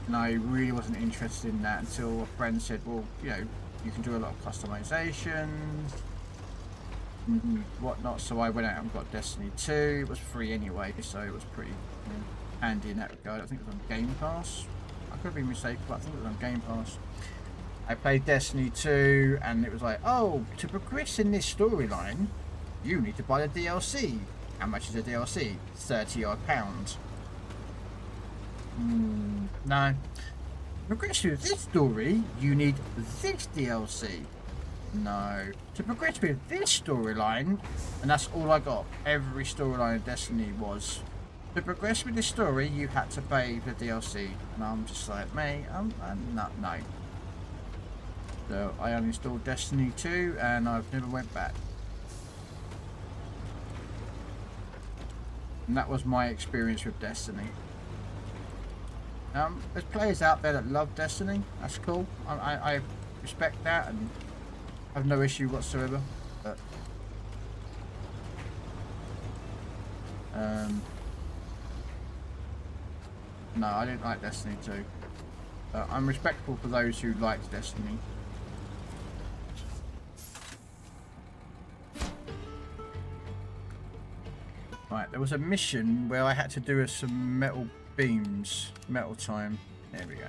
and I really wasn't interested in that until a friend said, well, you can do a lot of customizations and whatnot. So I went out and got Destiny 2. It was free anyway, so it was pretty handy in that regard. I think it was on Game Pass. I could be mistaken, but I think it was on Game Pass. I played Destiny 2, and it was like, to progress in this storyline, you need to buy the DLC. How much is the DLC? £30 odd. No. To progress through this story, you need this DLC. No. To progress with this storyline, and that's all I got. Every storyline in Destiny was, to progress with this story, you had to pay the DLC. And I'm just like, mate, I'm not, no. So I uninstalled Destiny 2 and I've never went back. And that was my experience with Destiny. There's players out there that love Destiny. That's cool. I respect that and have no issue whatsoever. But no, I didn't like Destiny 2. I'm respectful for those who liked Destiny. Right, there was a mission where I had to do some metal beams, metal time. There we go.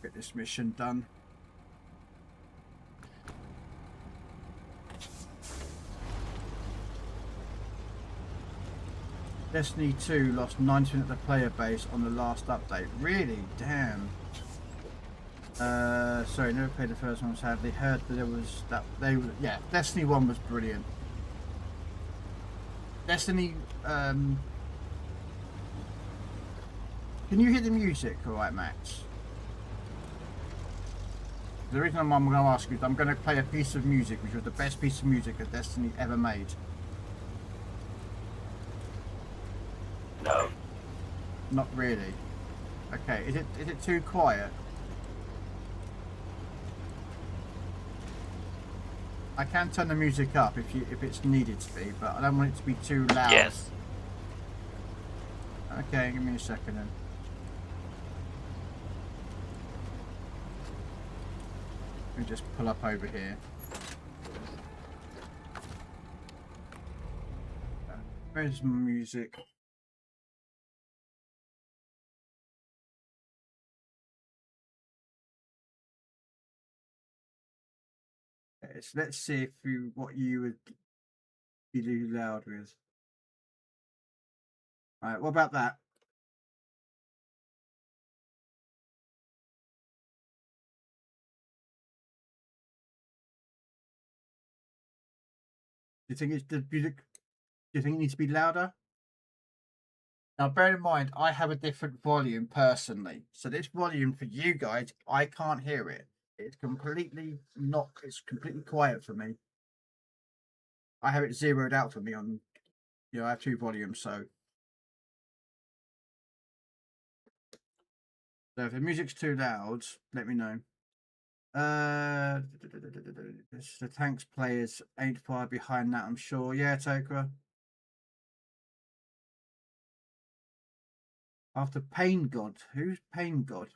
Get this mission done. Destiny 2 lost 90% of the player base on the last update. Really? Damn. Sorry, never played the first one, sadly. Heard that there was that yeah, Destiny 1 was brilliant. Destiny, can you hear the music alright, Max? The reason I'm going to ask you is I'm going to play a piece of music which was the best piece of music that Destiny ever made. No. Not really. Okay, is it too quiet? I can turn the music up if it's needed to be, but I don't want it to be too loud. Yes. Okay, give me a second then. Let me just pull up over here. Where's my music? Okay, so let's see if what you would be too loud with. Alright, what about that? Do you think it's the music? Do you think it needs to be louder? Now, bear in mind, I have a different volume personally. So this volume for you guys, I can't hear it. It's completely quiet for me. I have it zeroed out for me on, I have two volumes, so if the music's too loud, let me know. The tanks players ain't far behind that, I'm sure. Yeah, Tokra. After Pain God. Who's Pain God?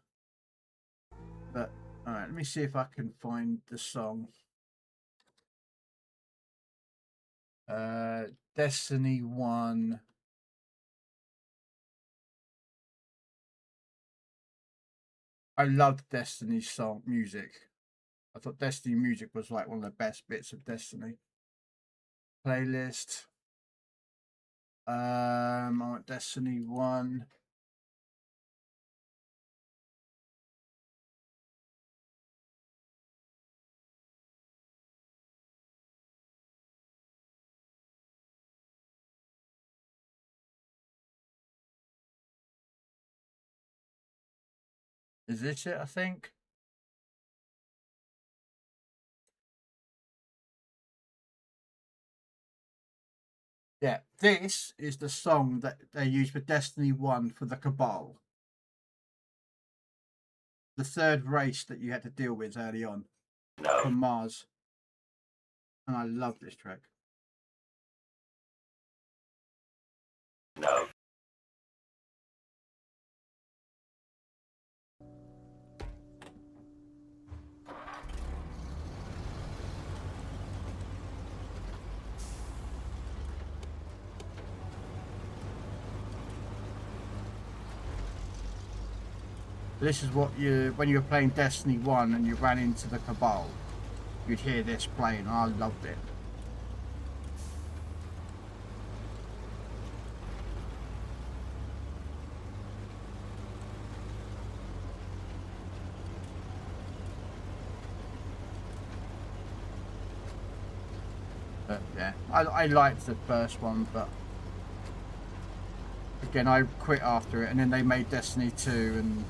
But, alright, let me see if I can find the song. Destiny 1. I loved Destiny's song music. I thought Destiny music was like one of the best bits of Destiny. Playlist. I want Destiny 1. Is this it, I think? Yeah, this is the song that they used for Destiny 1 for the Cabal. The third race that you had to deal with early on. No. From Mars. And I love this track. No. This is what when you were playing Destiny 1 and you ran into the Cabal, you'd hear this playing, and I loved it. But yeah, I liked the first one, but Again, I quit after it, and then they made Destiny 2, and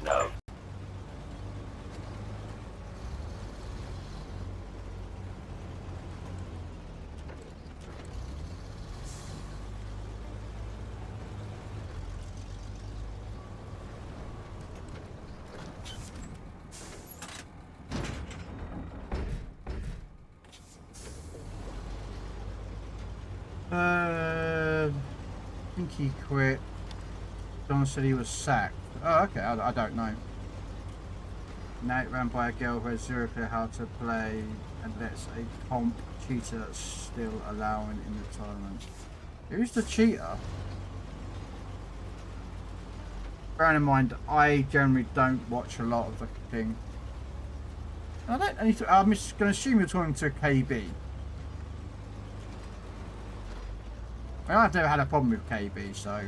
No. I think he quit. John said he was sacked. Oh, okay, I don't know. Night ran by a girl who has zero clue how to play and lets a comp cheater still allowing in retirement. Who's the cheater? Bearing in mind, I generally don't watch a lot of the thing. I'm just going to assume you're talking to KB. I've never had a problem with KB, so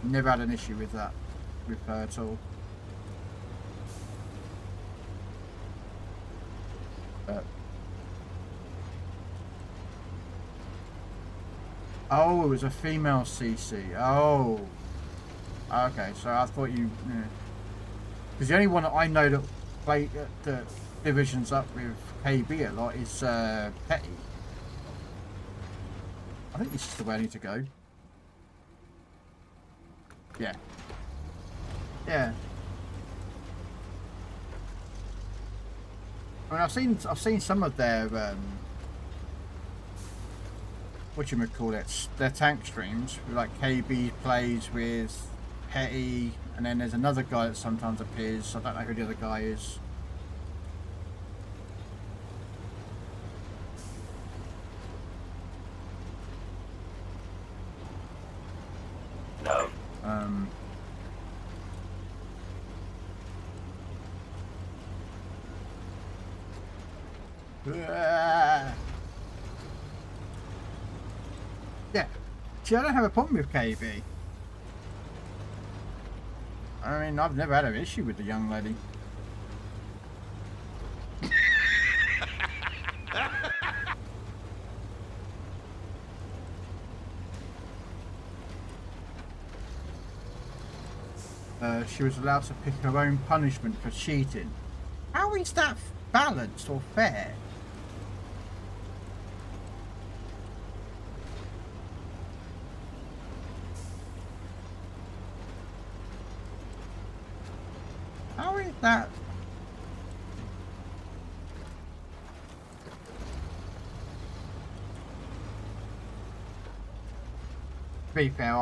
never had an issue with that, with her at all. Oh, it was a female CC. Oh, okay. So I thought you, because the only one that I know that play that divisions up with KB a lot is Petty. I think this is the way I need to go. Yeah. Yeah. I mean, I've seen some of their whatchamacallit, their tank streams. Like KB plays with Petty, and then there's another guy that sometimes appears. I don't know who the other guy is. No. Yeah. See, I don't have a problem with KB. I mean, I've never had an issue with the young lady. She was allowed to pick her own punishment for cheating. How is that balanced or fair? How is that? To be fair,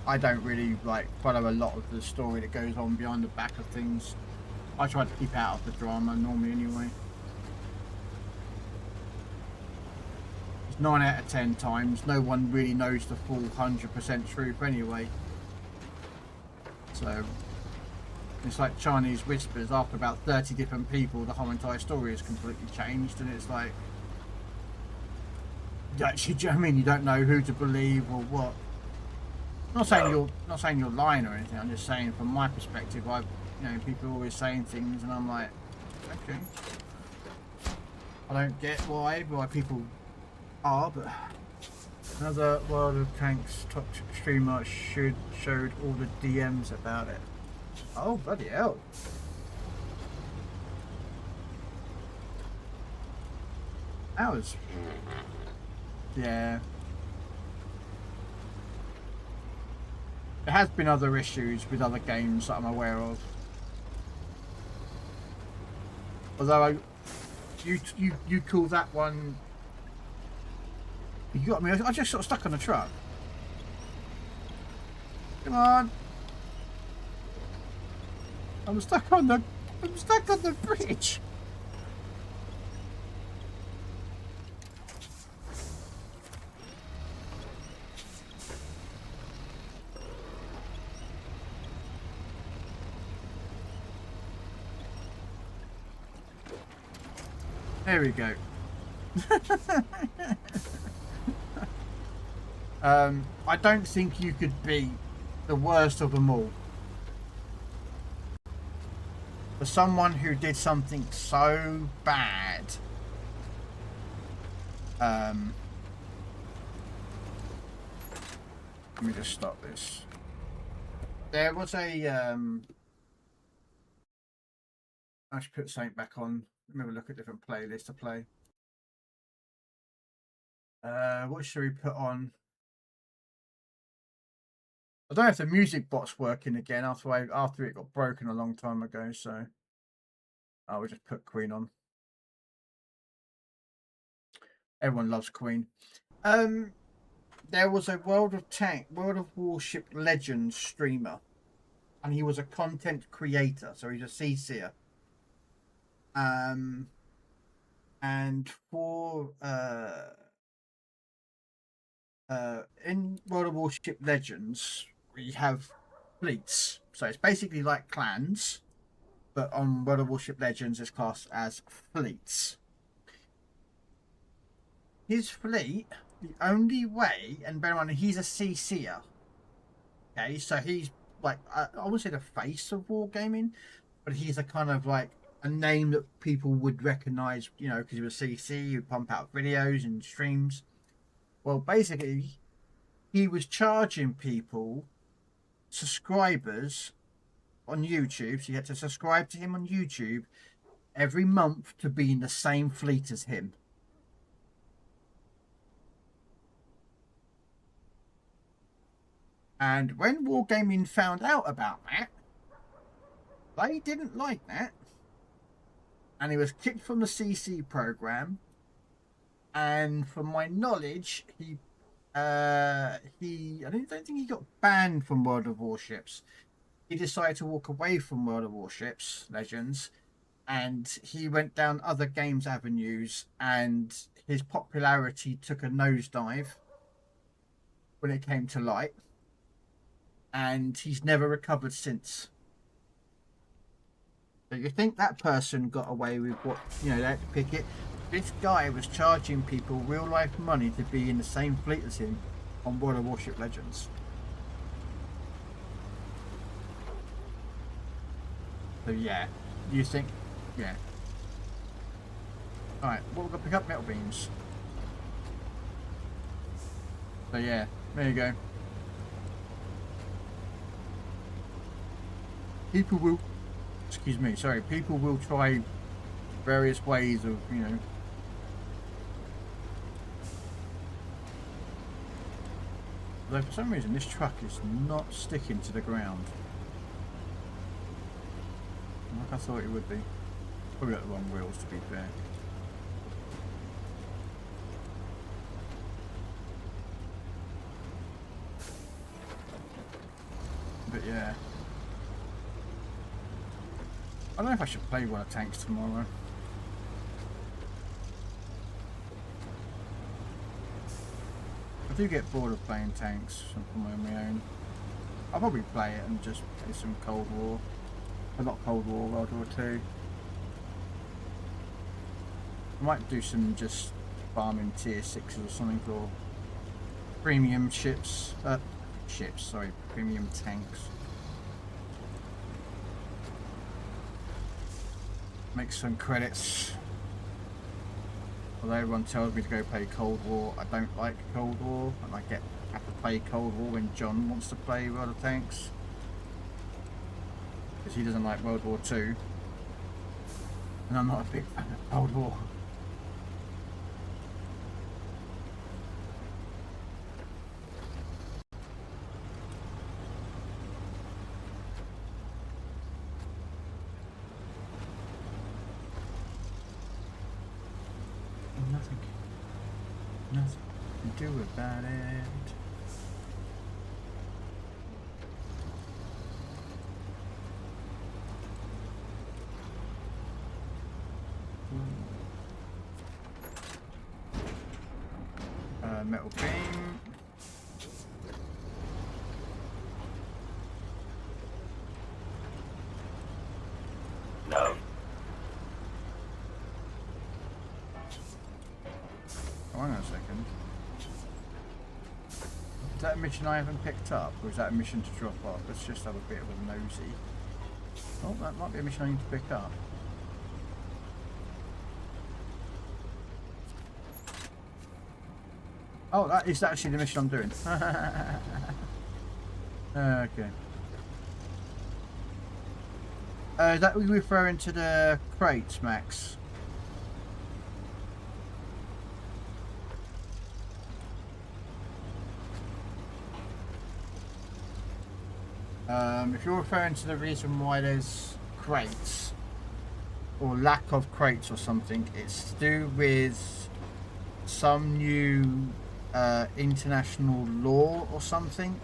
I don't really like follow a lot of the story that goes on behind the back of things. I try to keep out of the drama normally anyway. It's 9 out of 10 times. No one really knows the full 100% truth anyway. So it's like Chinese whispers. After about 30 different people, the whole entire story is completely changed, and it's like, actually, do you know what I mean? You don't know who to believe or what. Not saying you're lying or anything. I'm just saying from my perspective, people are always saying things, and I'm like, okay, I don't get why people are, but another World of Tanks toxic streamer showed all the DMs about it. Oh, bloody hell. That was... yeah. There has been other issues with other games that I'm aware of. Although you call that one... You got me. I just sort of stuck on the truck. Come on. I'm stuck on the bridge. There we go. I don't think you could beat the worst of them all. for someone who did something so bad. Let me just stop this. There was a I should put something back on. Let me have a look at different playlists to play. What should we put on? I don't know if the music bot's working again after it got broken a long time ago, so I will just put Queen on. Everyone loves Queen. There was a World of Warship Legends streamer, and he was a content creator, so he's a CC'er. And for in World of Warship Legends, we have fleets. So it's basically like clans, but on World of Warship Legends, it's classed as fleets. His fleet, the only way, and bear in mind, he's a CC'er. Okay, so he's like, I wouldn't say the face of wargaming, but he's a kind of like a name that people would recognize, you know, because he was CC, he would pump out videos and streams. Well, basically, he was charging people, subscribers on YouTube, so you had to subscribe to him on YouTube every month to be in the same fleet as him. And when Wargaming found out about that, they didn't like that. And he was kicked from the CC program. And from my knowledge, I don't think he got banned from World of Warships. He decided to walk away from World of Warships Legends, and he went down other games avenues, and his popularity took a nosedive when it came to light, and he's never recovered since. So you think that person got away with what, you know, they had to pick it? This guy was charging people real life money to be in the same fleet as him on World of Warship Legends. So yeah, you think, yeah. Alright, well, we've got to pick up metal beams. So yeah, there you go. People will, excuse me, sorry, people will try various ways of, you know, though for some reason this truck is not sticking to the ground like I thought it would be. Probably got the wrong wheels, to be fair. But yeah, I don't know if I should play one of tanks tomorrow. I do get bored of playing tanks on my own. I'll probably play it and just play some Cold War. Well, not Cold War, World War 2. I might do some just farming tier 6s or something, or premium premium tanks. Make some credits. Although everyone tells me to go play Cold War, I don't like Cold War, and I have to play Cold War when John wants to play World of Tanks, because he doesn't like World War 2, and I'm not a big fan of Cold War. Nothing to do about it. Metal beam. No. Oh, hang on a second. Is that a mission I haven't picked up, or is that a mission to drop off? Let's just have a bit of a nosy. Oh, that might be a mission I need to pick up. Oh, that is actually the mission I'm doing. Okay. Is that we referring to the crates, Max? If you're referring to the reason why there's crates, or lack of crates or something, it's to do with some new international law or something.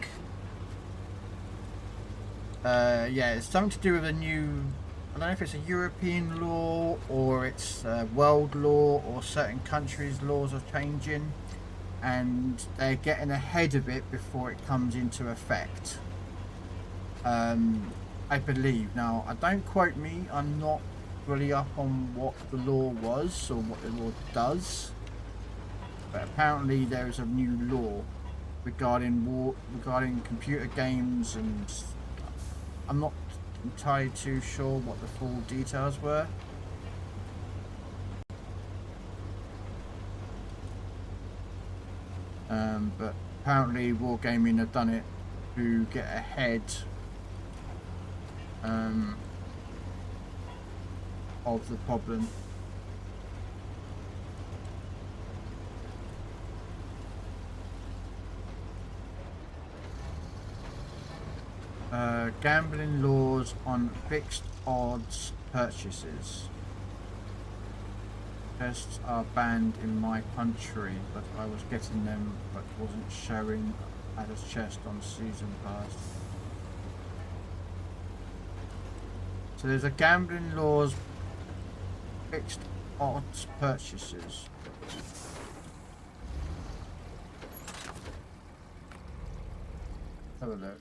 Yeah, it's something to do with a new, I don't know if it's a European law or it's world law, or certain countries' laws are changing and they're getting ahead of it before it comes into effect. I believe. Now, don't quote me, I'm not really up on what the law was or what the law does, but apparently there is a new law regarding computer games, and I'm not entirely too sure what the full details were. But apparently Wargaming have done it to get ahead of the problem. Gambling laws on fixed odds purchases. Chests are banned in my country, but I was getting them but wasn't showing as a chest on season pass. So there's a gambling laws fixed odds purchases. Have a look.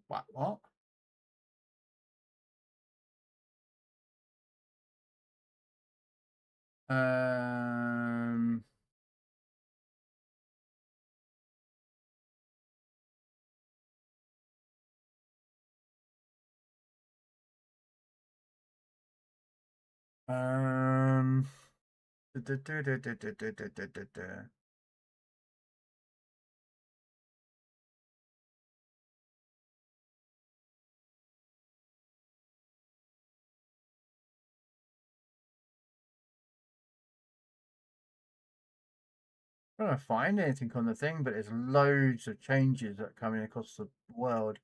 What? Um, um, I don't find anything on the thing, but there's loads of changes that are coming across the world.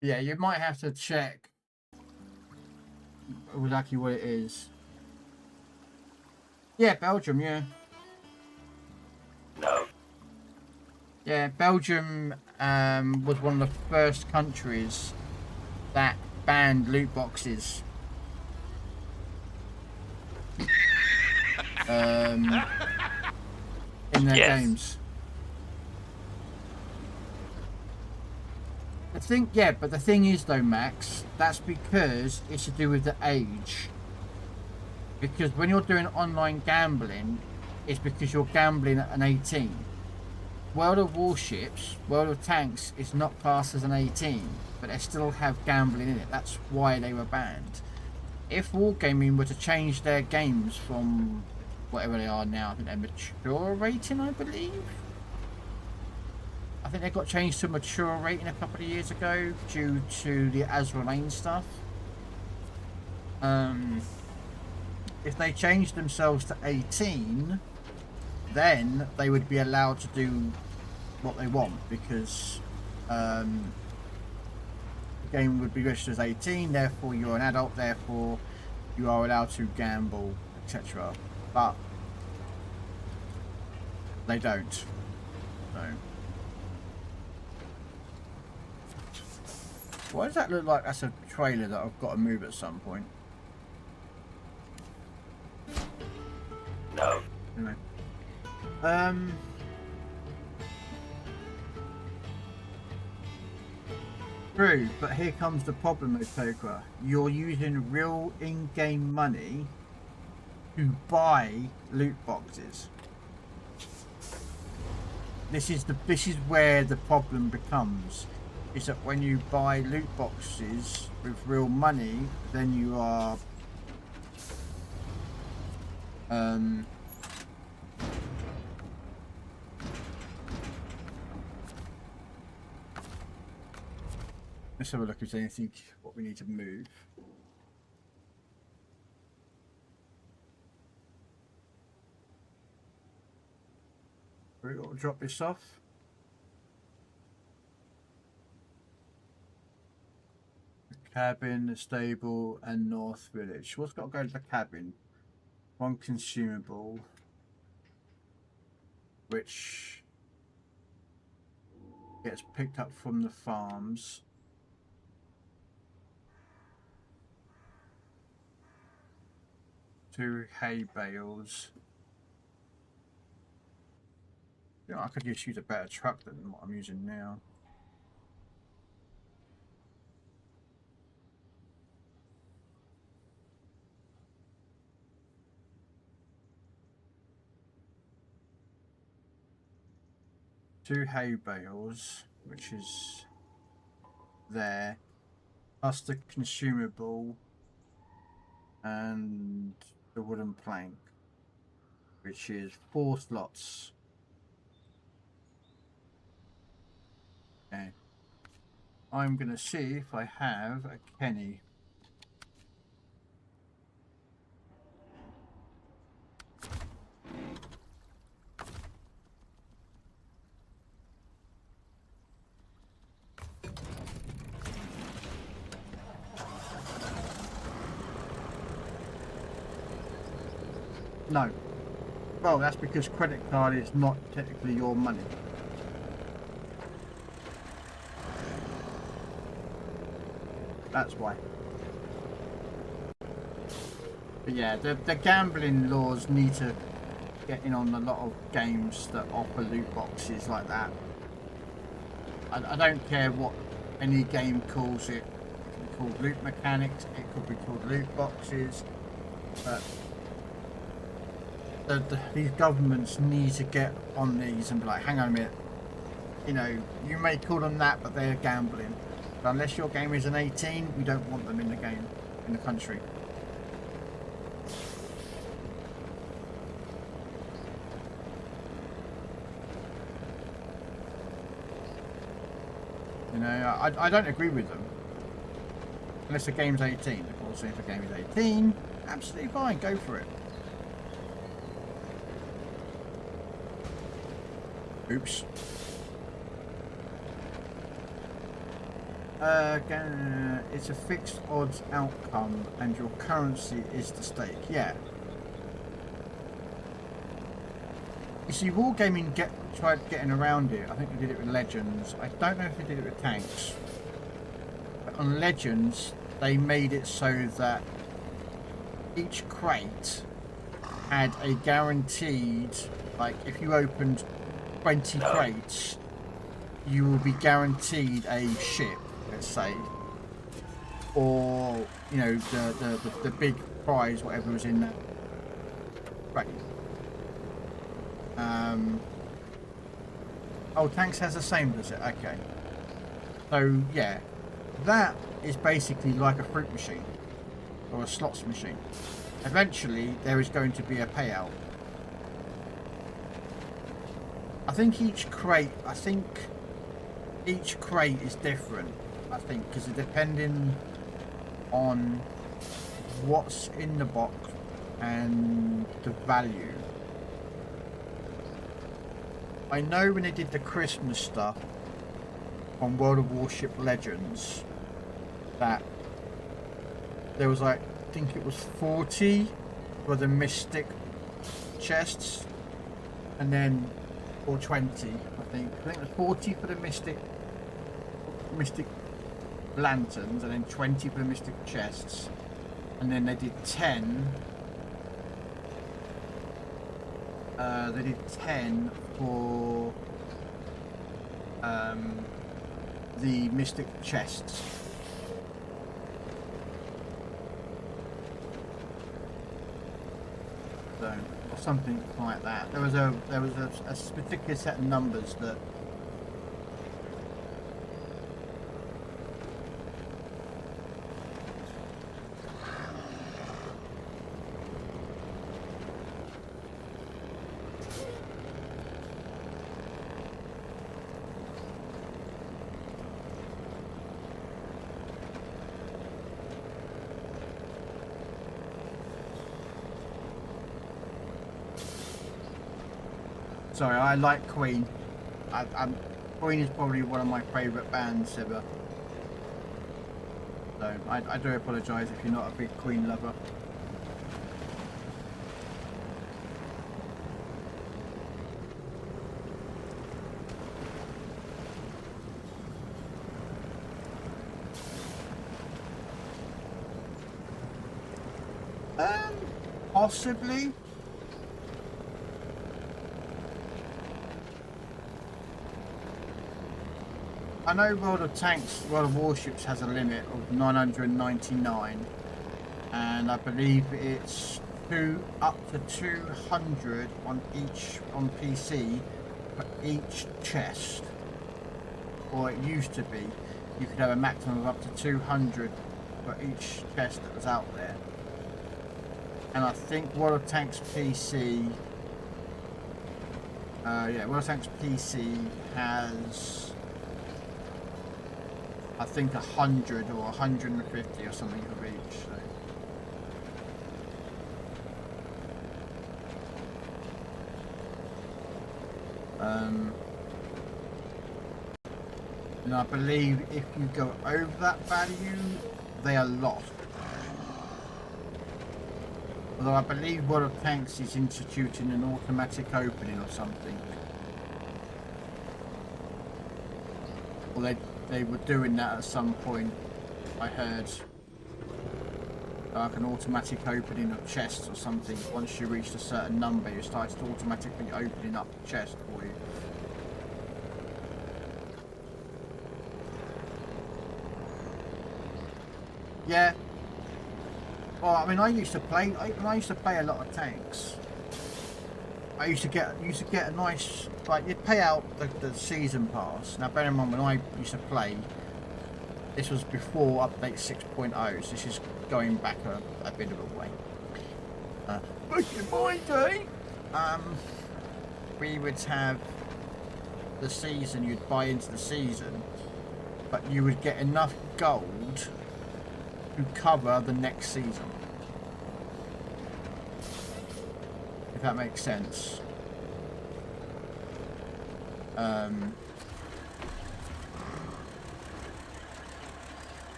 Yeah, you might have to check exactly what it is. Yeah, Belgium, yeah. No. Yeah, Belgium was one of the first countries that banned loot boxes. In their games. But the thing is though, Max, that's because it's to do with the age. Because when you're doing online gambling, it's because you're gambling at an 18. World of Warships, World of Tanks is not classed as an 18, but they still have gambling in it. That's why they were banned. If Wargaming were to change their games from whatever they are now. I think they're mature rating, I believe. I think they got changed to mature rating a couple of years ago due to the Azra Lane stuff. If they changed themselves to 18, then they would be allowed to do what they want, because the game would be registered as 18, therefore you're an adult, therefore you are allowed to gamble, etc. But they don't. So why does that look like that's a trailer that I've got to move at some point? No. Anyway. True, but here comes the problem, Otoka. You're using real in-game money to buy loot boxes. This is where the problem becomes. Is that when you buy loot boxes with real money, then you are let's have a look if there's anything what we need to move. We've got to drop this off. The cabin, the stable, and North Village. What's got to go to the cabin? One consumable, which gets picked up from the farms. Two hay bales. You know, I could just use a better truck than what I'm using now. Two hay bales, which is there, plus the consumable and the wooden plank, which is 4 slots. Okay. I'm gonna see if I have a Kenny. No. Well, that's because credit card is not technically your money. That's why. But yeah, the gambling laws need to get in on a lot of games that offer loot boxes like that. I don't care what any game calls it. It could be called loot mechanics, it could be called loot boxes, but these governments need to get on these and be like, hang on a minute, you know, you may call them that, but they're gambling. But unless your game is an 18, we don't want them in the game, in the country. You know, I don't agree with them. Unless the game's 18. Of course, if the game is 18, absolutely fine, go for it. Oops. It's a fixed odds outcome and your currency is the stake. Yeah. You see, Wargaming tried getting around it. I think they did it with Legends. I don't know if they did it with tanks. But on Legends, they made it so that each crate had a guaranteed, like if you opened 20 crates, you will be guaranteed a ship, let's say, or you know the big prize, whatever was in that crate. Oh, tanks has the same, does it? Okay. So yeah, that is basically like a fruit machine or a slots machine. Eventually, there is going to be a payout. I think each crate is different. I think because depending on what's in the box and the value. I know when they did the Christmas stuff on World of Warship Legends that there was like, I think it was 40 for the Mystic chests, and then, or 20 I think it was 40 for the Mystic lanterns, and then 20 for the Mystic chests, and then they did 10 for the Mystic chests. So, or something like that. There was a particular set of numbers that sorry, I like Queen. Queen is probably one of my favourite bands ever. So I do apologise if you're not a big Queen lover. Possibly. I know World of Warships has a limit of 999, and I believe it's up to 200 on PC for each chest, or it used to be. You could have a maximum of up to 200 for each chest that was out there. And I think World of Tanks PC, World of Tanks PC has, I think 100 or 150 or something of each. So. And I believe if you go over that value, they are lost. Although I believe World of Tanks is instituting an automatic opening or something. Well, they were doing that at some point, I heard. Like an automatic opening of chests or something. Once you reached a certain number, you started automatically opening up the chest for you. Yeah. Well, I mean, I used to play a lot of tanks. I used to get a nice, like, you'd pay out the season pass. Now, bear in mind, when I used to play, this was before update 6.0, so this is going back a bit of a way. Back in my day, we would have the season, you'd buy into the season, but you would get enough gold to cover the next season. If that makes sense.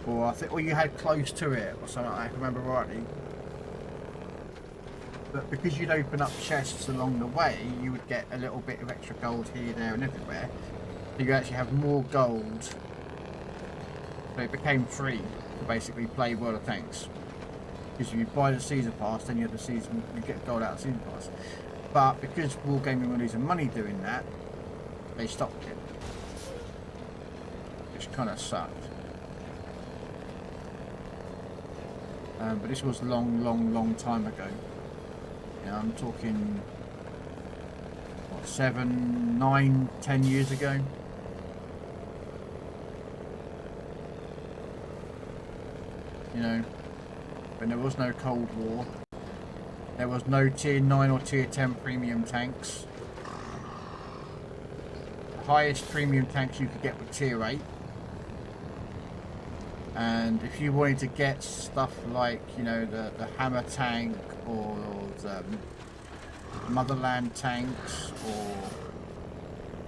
Or I think, or you had close to it, or something. I remember rightly. But because you'd open up chests along the way, you would get a little bit of extra gold here, there, and everywhere. So you actually have more gold. So it became free to basically play World of Tanks. Because if you buy the season pass, then you have the season, you get gold out of the season pass. But because Wargaming were losing money doing that, they stopped it. Which kind of sucked. But this was long time ago. You know, I'm talking, what, 7, 9, 10 years ago. You know, when there was no Cold War, there was no tier 9 or tier 10 premium tanks. highest premium tanks you could get with tier 8. And if you wanted to get stuff like, you know, the hammer tank or the motherland tanks, or,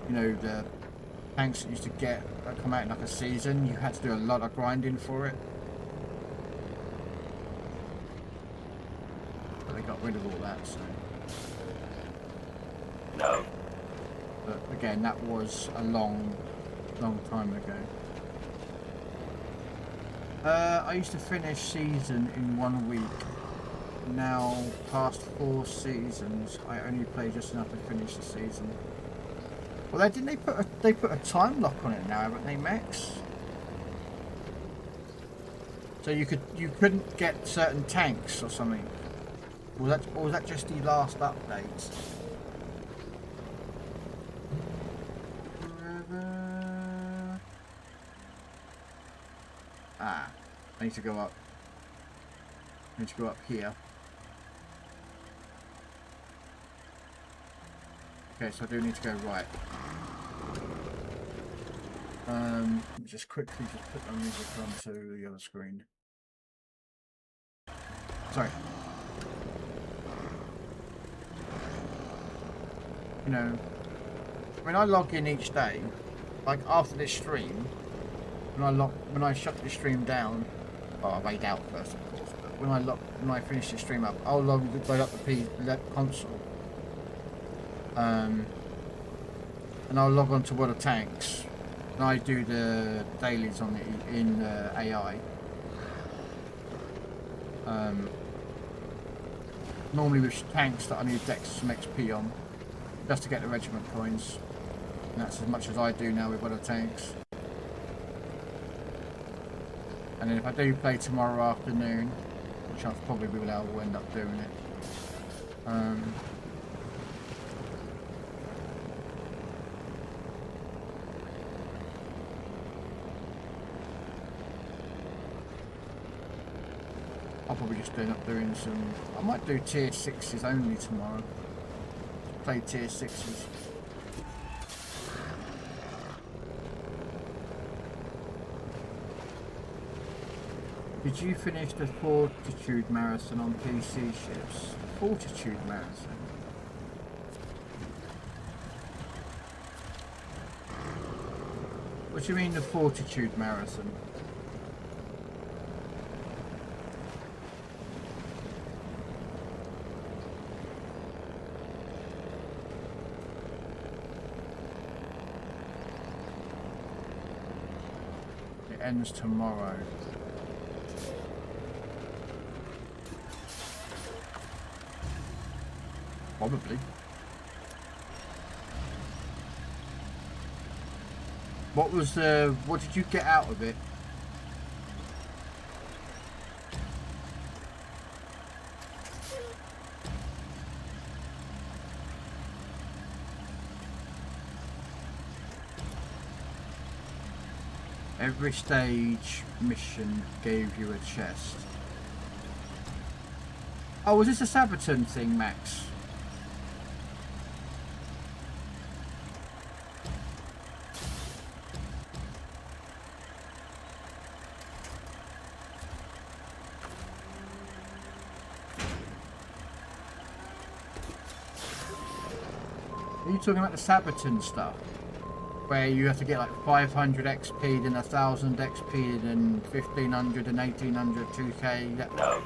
you know, the tanks that used to get that come out in like a season, you had to do a lot of grinding for it. But they got rid of all that, so. No. But again, that was a long time ago. I used to finish season in 1 week. Now, past 4 seasons, I only play just enough to finish the season. Well, they put a time lock on it now, haven't they, Max? So you couldn't get certain tanks or something. Or was that just the last update? Ah, I need to go up. I need to go up here. Okay, so I do need to go right. Let me just quickly just put my music onto the other screen. Sorry. You know, when I log in each day, like after this stream, when I shut the stream down, well, I wait out first, of course. But when I finish the stream up, I'll load up the console, and I'll log on to World of Tanks, and I do the dailies on it in AI. Normally with tanks that I need decks some XP on, just to get the regiment coins, and that's as much as I do now with World of Tanks. And then if I do play tomorrow afternoon, which I probably will end up doing it, I'll probably just end up doing some, I might do tier 6s only tomorrow, play tier 6s. Did you finish the Fortitude Marathon on PC ships? Fortitude Marathon? What do you mean the Fortitude Marathon? It ends tomorrow. Probably. What did you get out of it? Every stage mission gave you a chest. Oh, was this a Sabaton thing, Max? Are you talking about the Sabaton stuff? Where you have to get like 500 XP, then 1000 XP, then 1500 and 1800, 2k? That... No.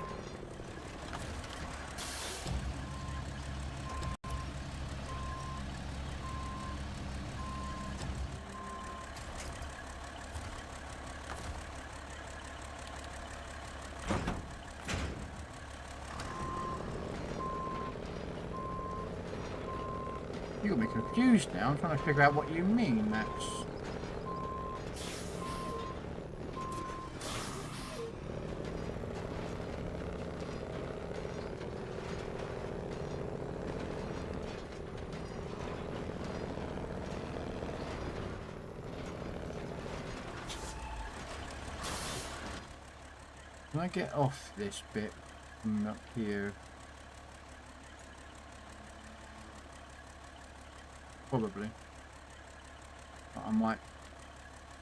You got me confused now. I'm trying to figure out what you mean, Max. Can I get off this bit from up here? Probably. But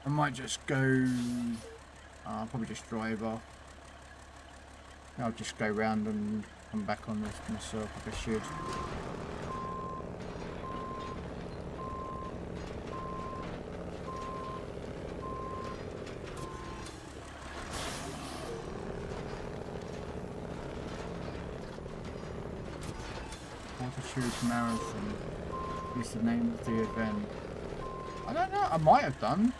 I might just go. I'll probably just drive off. I'll just go round and come back on this myself if I should. Fortitude Marathon is the name of the event. I don't know, I might have done.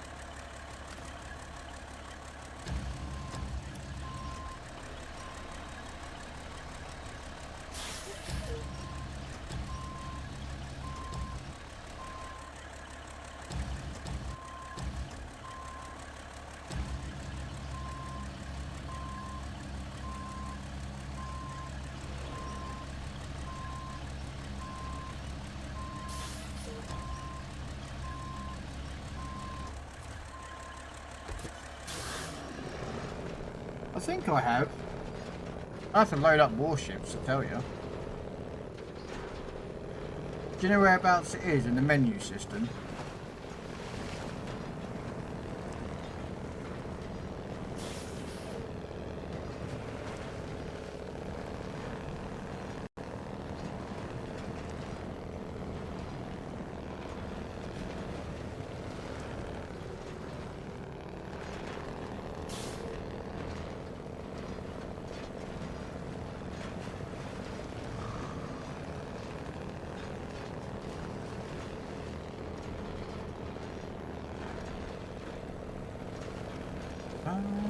I think I have. I have to load up warships to tell you. Do you know whereabouts it is in the menu system?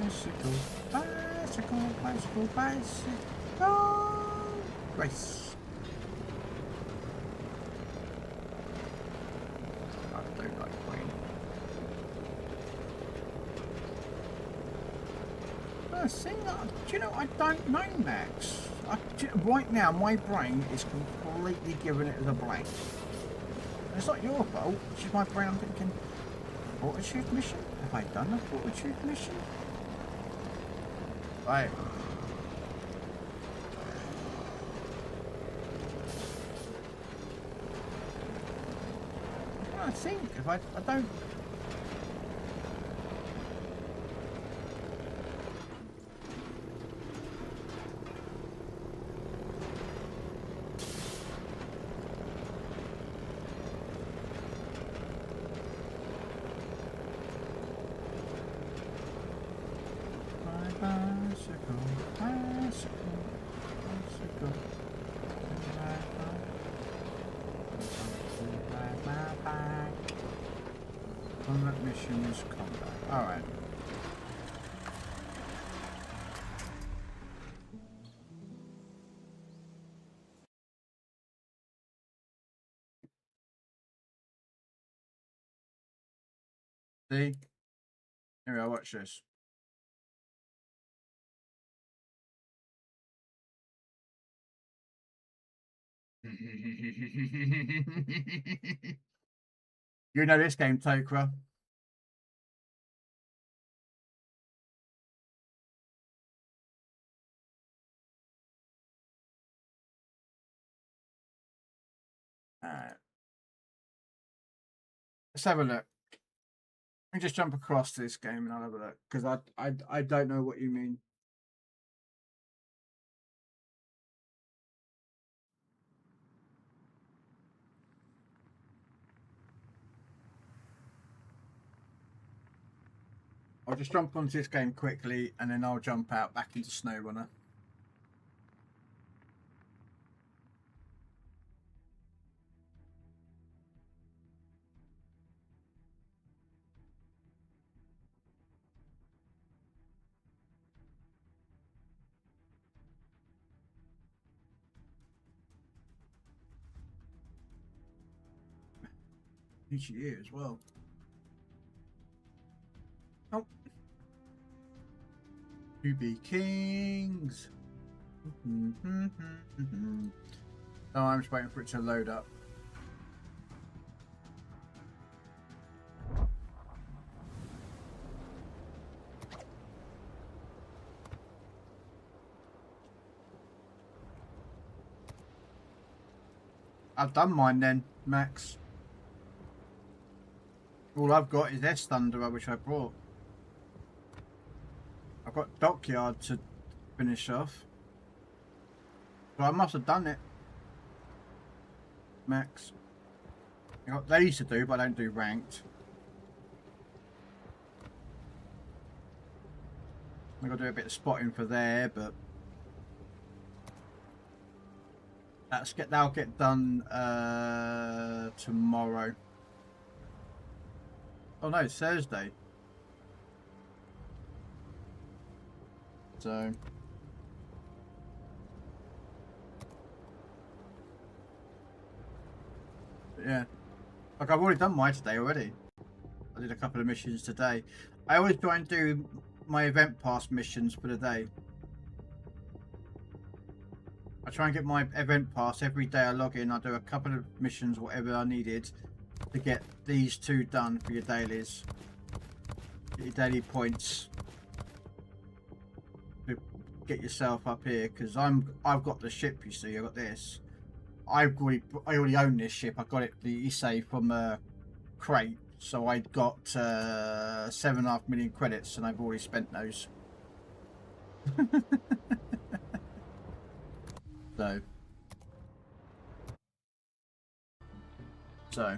Bicycle, bicycle, bicycle, bicycle, race. I don't like playing. First thing, do you know, I don't know, Max. Right now, my brain is completely giving it as a blank. It's not your fault, it's just my brain. I'm thinking, fortitude mission? Have I done a fortitude mission? Right. I think if I don't. Combat mission is combat. Alright. See? Anyway, I'll watch this. You know this game, Tokra. Alright. Let's have a look. Let me just jump across this game and I'll have a look. Because I don't know what you mean. I'll just jump onto this game quickly and then I'll jump out back into SnowRunner. Each year as well. Oh. To be kings. Oh, I'm just waiting for it to load up. I've done mine then, Max. All I've got is S Thunderer, which I brought. I've got Dockyard to finish off. So I must have done it. Max. I got days to do, but I don't do ranked. I've got to do a bit of spotting for there, but that'll get done tomorrow. Oh no, it's Thursday. So yeah, like I've already done mine today already. I did a couple of missions today. I always try and do my event pass missions for the day. I try and get my event pass every day. I log in, I do a couple of missions, whatever I needed to get these two done for your dailies. Get your daily points to get yourself up here, because I've got the ship, you see. I've got this. I already own this ship. I got it, the Issei, from a crate, so I got 7.5 million credits, and I've already spent those. So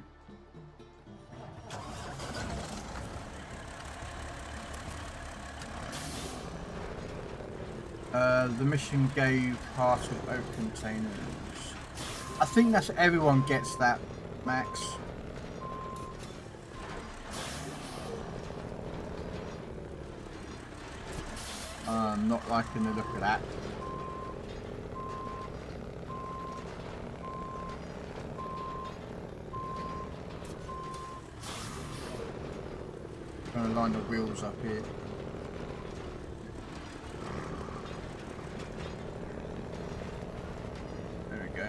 the mission gave heart of oak containers. I think that's everyone gets that, Max. I'm not liking the look of that. I'm going to line the wheels up here. There we go.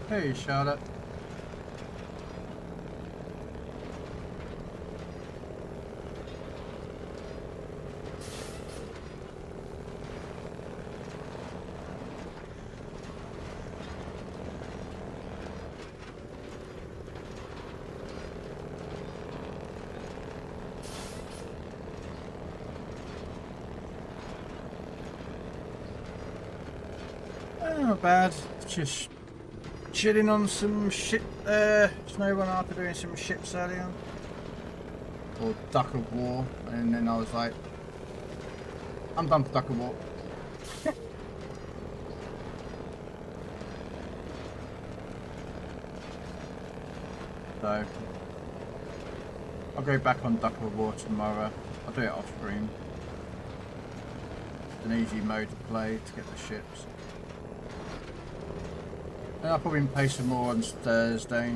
Hey, Charlotte. Not bad. Just chilling on some ship. Snowrun after doing some ships earlier, or Duck of War, and then I was like, I'm done for Duck of War. So I'll go back on Duck of War tomorrow. I'll do it off screen. It's an easy mode to play to get the ships. And I'll probably play some more on Thursday.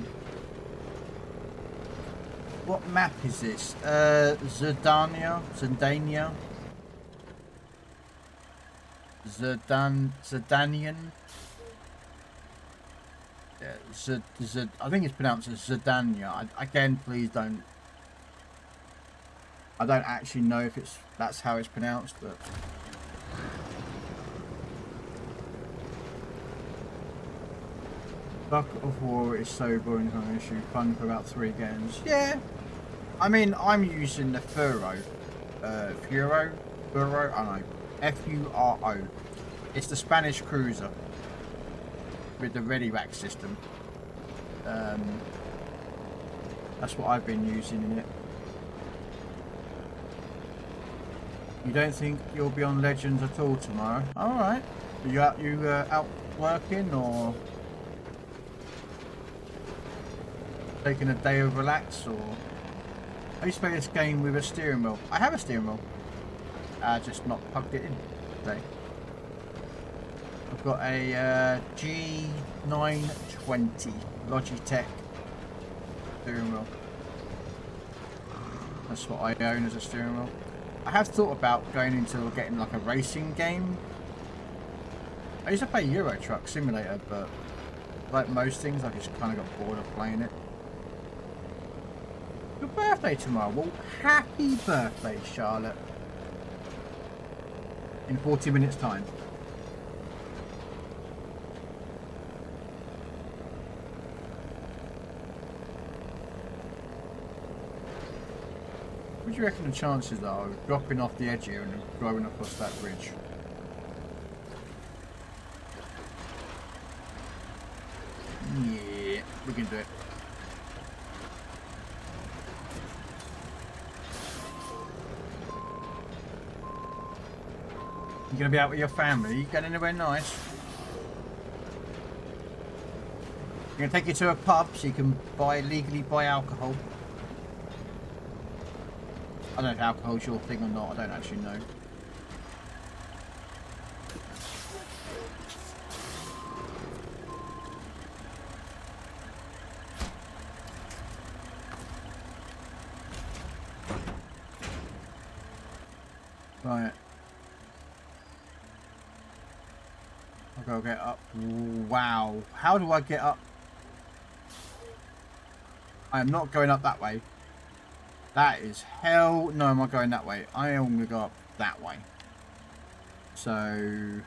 What map is this? Zurdanian? Yeah, I think it's pronounced as Zurdania. Again, please don't. I don't actually know if that's how it's pronounced, but. Duck of War is so boring on an issue, fun for about 3 games. Yeah, I mean, I'm using the Furo, I don't know, F-U-R-O. It's the Spanish cruiser with the ready rack system. That's what I've been using in it. You don't think you'll be on Legends at all tomorrow? All right. Are you out working or? taking a day of relax, or I used to play this game with a steering wheel. I have a steering wheel. Just not plugged it in today. I've got a G920 Logitech steering wheel. That's what I own as a steering wheel. I have thought about going into getting like a racing game. I used to play Euro Truck Simulator, but like most things, I just kind of got bored of playing it. Your birthday tomorrow. Well, happy birthday, Charlotte. In 40 minutes time. What do you reckon the chances are of dropping off the edge here and driving across that bridge? Yeah, we can do it. You gonna be out with your family? You going anywhere nice? I'm gonna take you to a pub so you can legally buy alcohol. I don't know if alcohol's your thing or not, I don't actually know. Right. I'll go get up. Wow. How do I get up? I am not going up that way. That is hell. No, I'm not going that way. I am going to go up that way. So...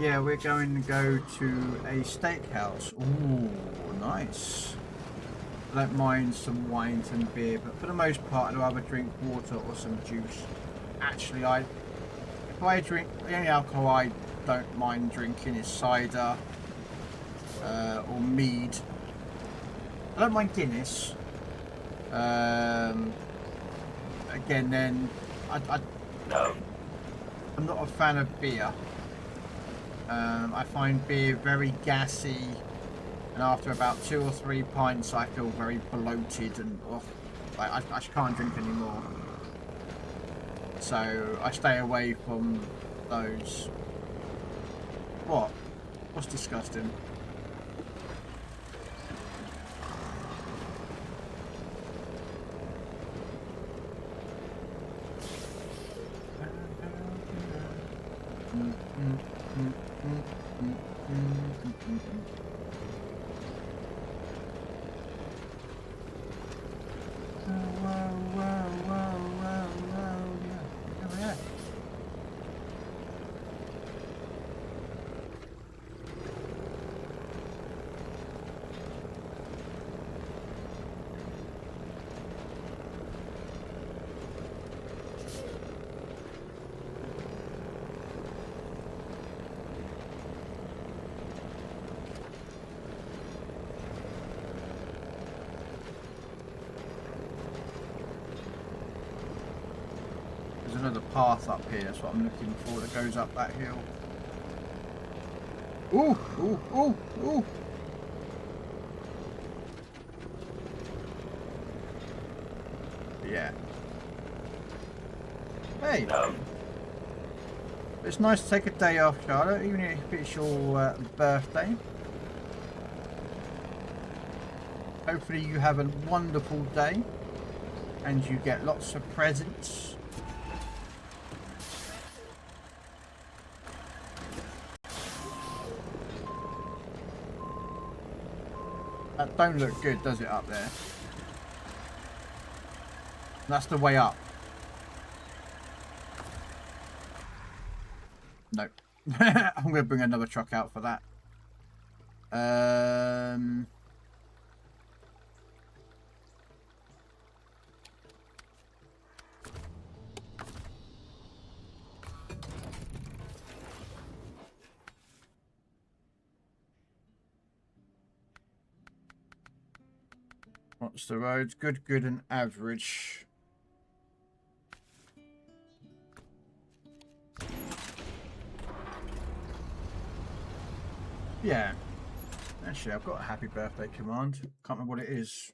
yeah, we're going to go to a steakhouse. Ooh, nice. I don't mind some wine and beer, but for the most part, I'd rather drink water or some juice. Actually, if I drink, the only alcohol I don't mind drinking is cider or mead. I don't mind Guinness. Again, then No. I'm not a fan of beer. I find beer very gassy, and after about 2 or 3 pints I feel very bloated and I just can't drink anymore. So I stay away from those. What's disgusting? Another path up here, that's what I'm looking for, that goes up that hill. Ooh, ooh, ooh, ooh. Yeah. Hey. No. It's nice to take a day off, Charlotte, even if it's your birthday. Hopefully you have a wonderful day and you get lots of presents. That don't look good, does it, up there? That's the way up. No. I'm going to bring another truck out for that. What's the roads? Good, good, and average. Yeah. Actually, I've got a happy birthday command. Can't remember what it is.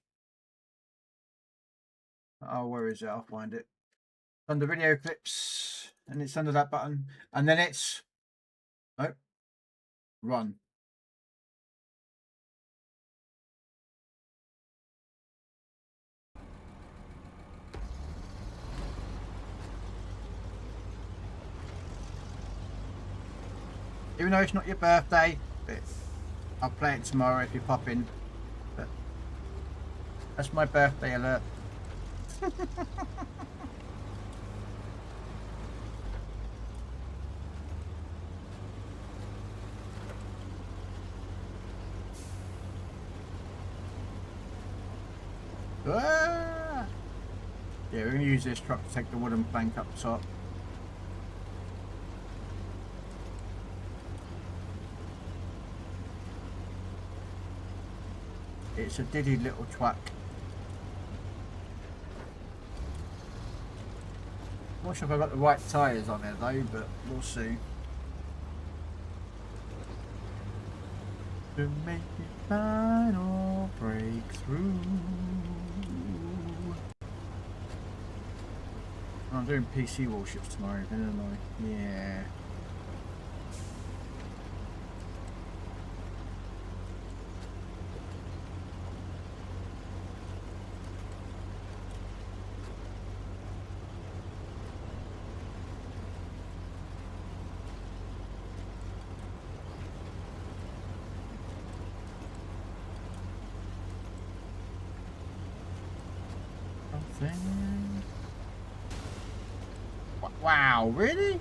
Oh, where is it? I'll find it. Under video clips, and it's under that button, and then it's nope. Run. Even though it's not your birthday, I'll play it tomorrow if you pop in. But that's my birthday alert. Ah! Yeah, we're going to use this truck to take the wooden plank up top. It's a diddy little truck. Not sure if I've got the right tyres on it though, but we'll see. To make the final breakthrough. I'm doing PC warships tomorrow, isn't I? Yeah. Wow, really?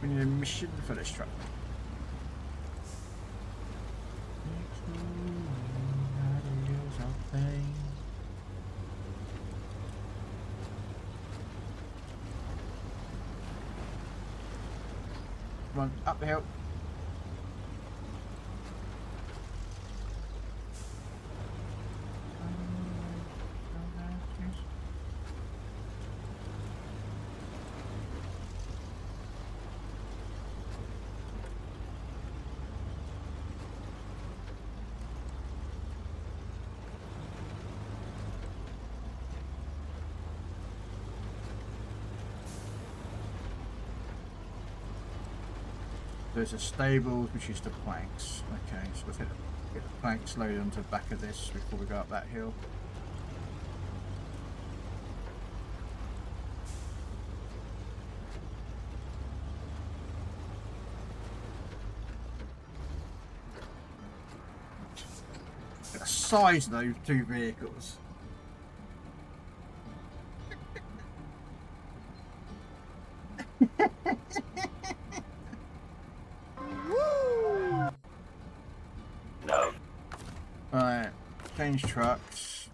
We need a mission for this truck. Come on, up the hill. There's a stables, which is the planks. Okay, so we'll get the planks loaded onto the back of this before we go up that hill. The size of those two vehicles. Right, change trucks.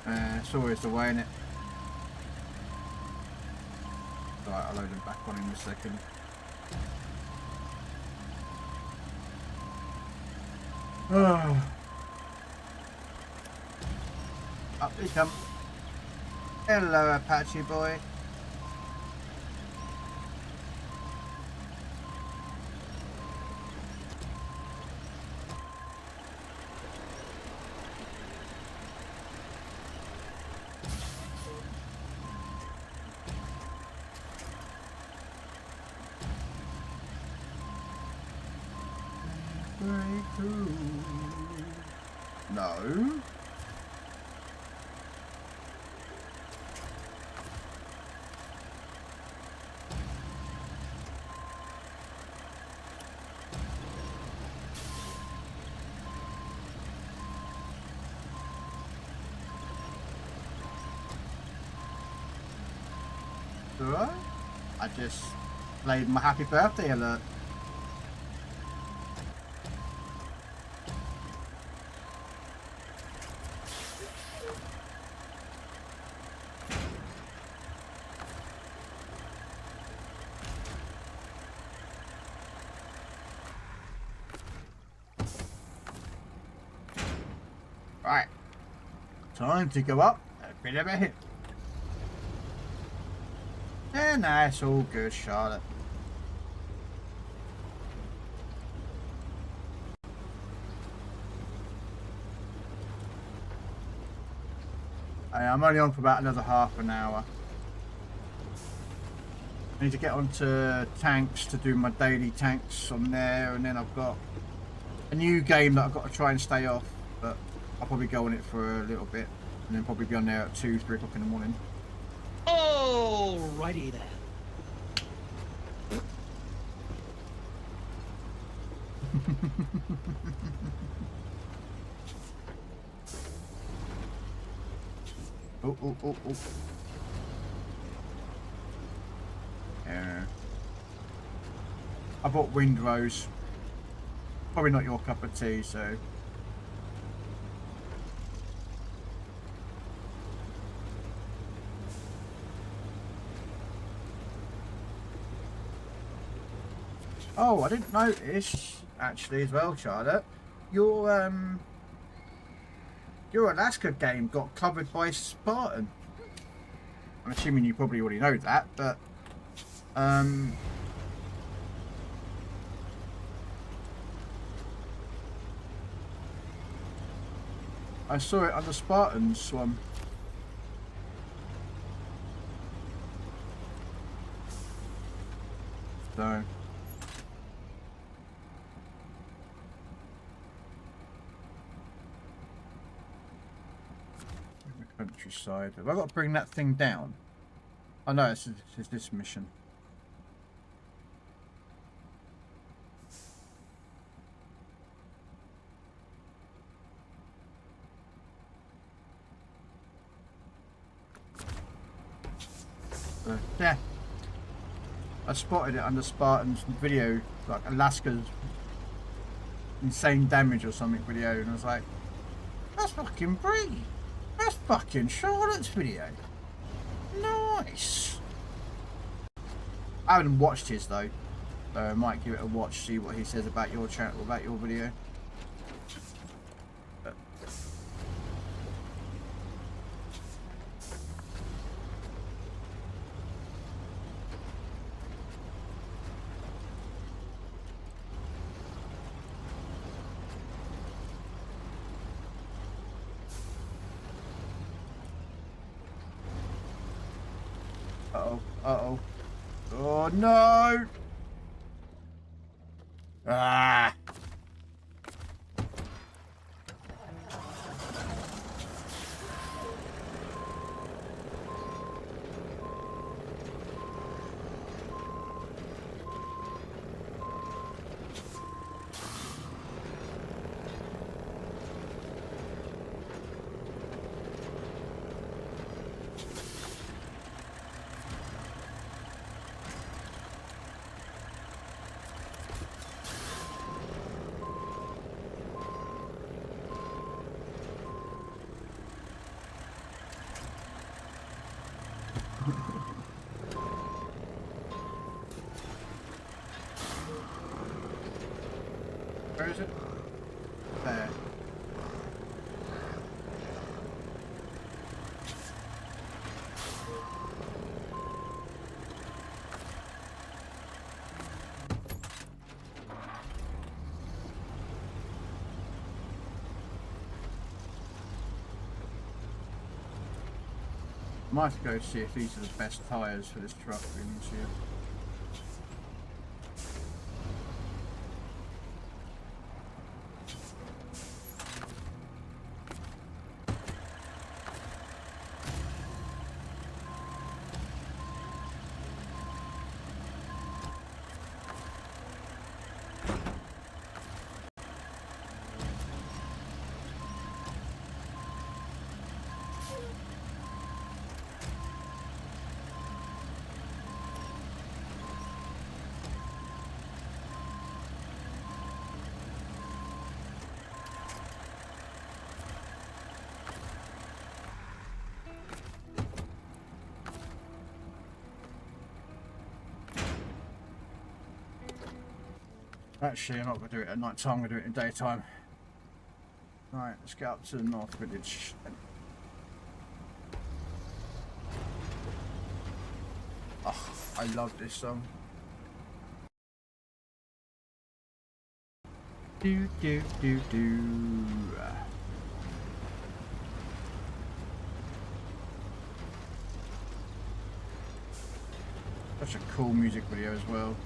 It's always the way, innit? Right, I'll load him back on in a second. Oh. Up they come. Hello, Apache boy. No. alright. I just played my happy birthday alert. Right. Time to go up a bit of a hill. And that's all good, Charlotte. I'm only on for about another half an hour. I need to get onto tanks to do my daily tanks on there, and then I've got a new game that I've got to try and stay off, but I'll probably go on it for a little bit, and then probably be on there at 2, 3 o'clock in the morning. Alrighty then. Oh. Yeah. I bought Windrose. Probably not your cup of tea, so. Oh, I didn't notice actually as well, Charlotte. Your Alaska game got covered by Spartan. I'm assuming you probably already know that, but I saw it on the Spartans one. So countryside. Have I got to bring that thing down? Oh no, it's this mission. Yeah. I spotted it under Spartan's video, like Alaska's insane damage or something video, and I was like, that's fucking brilliant. That's fucking Charlotte's video. Nice. I haven't watched his though, so I might give it a watch, see what he says about your channel, about your video. But uh-oh. Oh no! Ah! Where is it? There. Might have to go see if these are the best tyres for this truck in this year. Actually, I'm not going to do it at night time, I'm going to do it in daytime. Right, let's get up to the North Village. Oh, I love this song. Do do do do. Such a cool music video as well.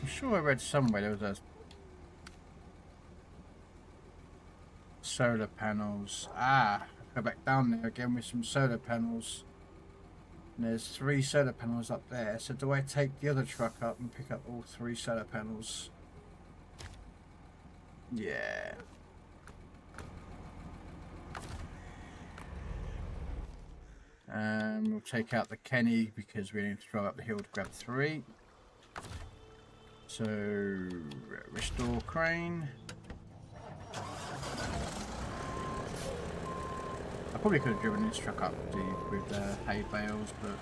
I'm sure I read somewhere there was a solar panels. Ah, go back down there again with some solar panels. And there's 3 solar panels up there. So do I take the other truck up and pick up all 3 solar panels? Yeah. We'll take out the Kenny because we need to drive up the hill to grab 3. So, restore crane. I probably could have driven this truck up with hay bales, but...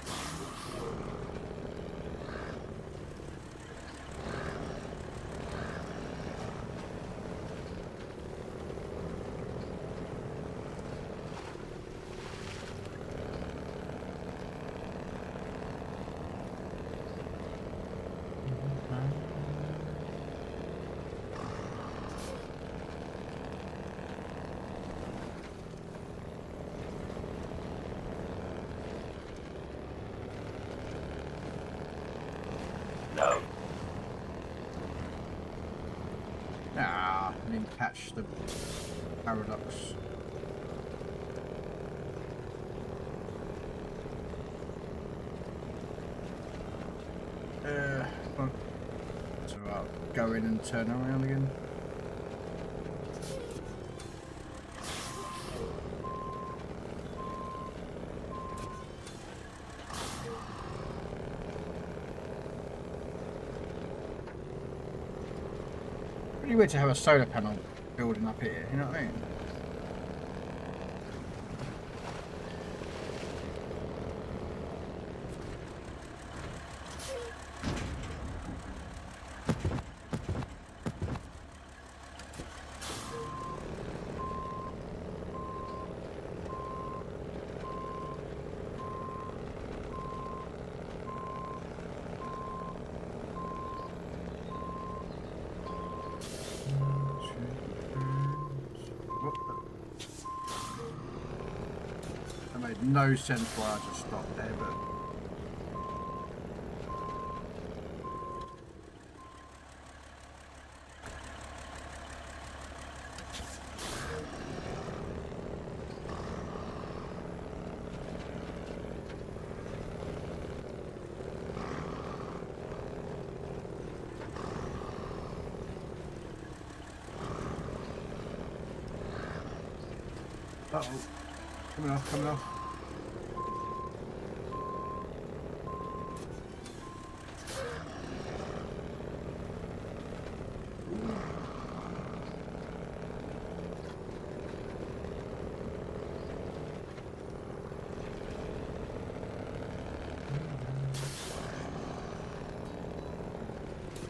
Ah, I didn't catch the paradox. So I'll go in and turn around again. Pretty weird to have a solar panel building up here, you know what I mean? No sense why I just stopped there, but Uh-oh. Coming off, coming off.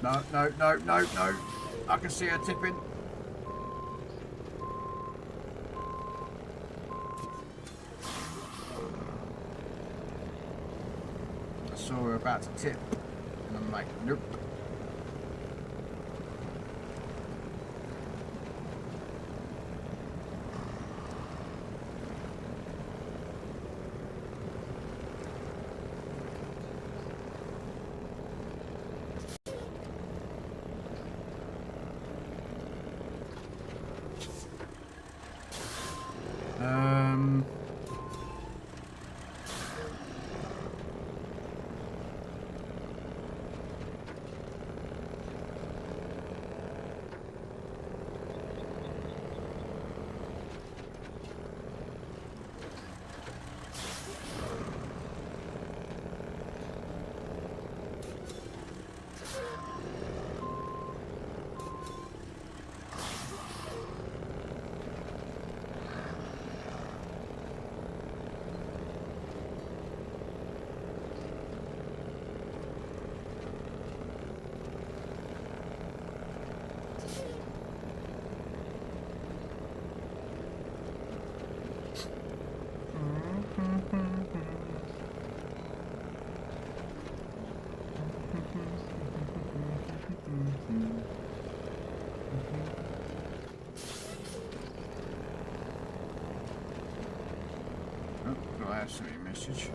No, no, no, no, no. I can see her tipping. I saw her about to tip. And I'm like, nope. Send me a message.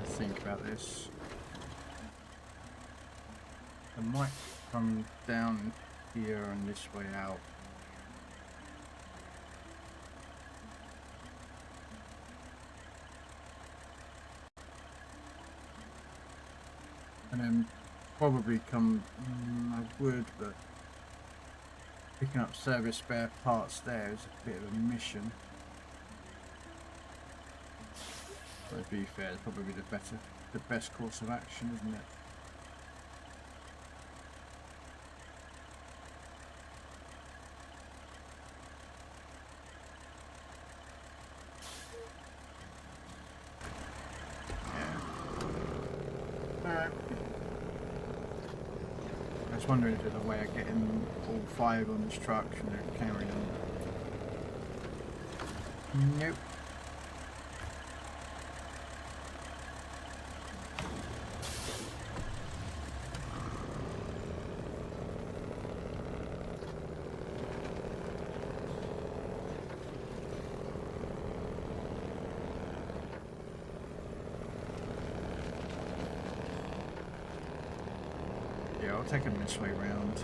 Think about this. I might come down here and this way out. And then probably come, I would, but picking up service spare parts there is a bit of a mission. But to be fair, it's probably the best course of action, isn't it? Yeah. Alright. I was wondering if there's a way of getting all 5 on this truck and then carrying them. Nope. I'll take him this way round.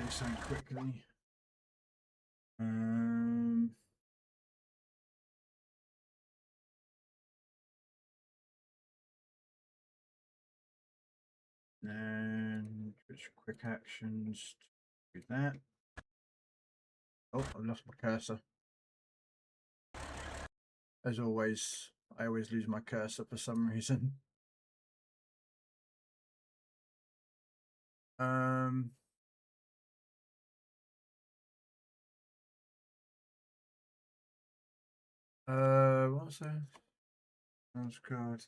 do something quickly. And switch quick actions. Do that. Oh, I've lost my cursor. As always, I always lose my cursor for some reason. What was that? That's good.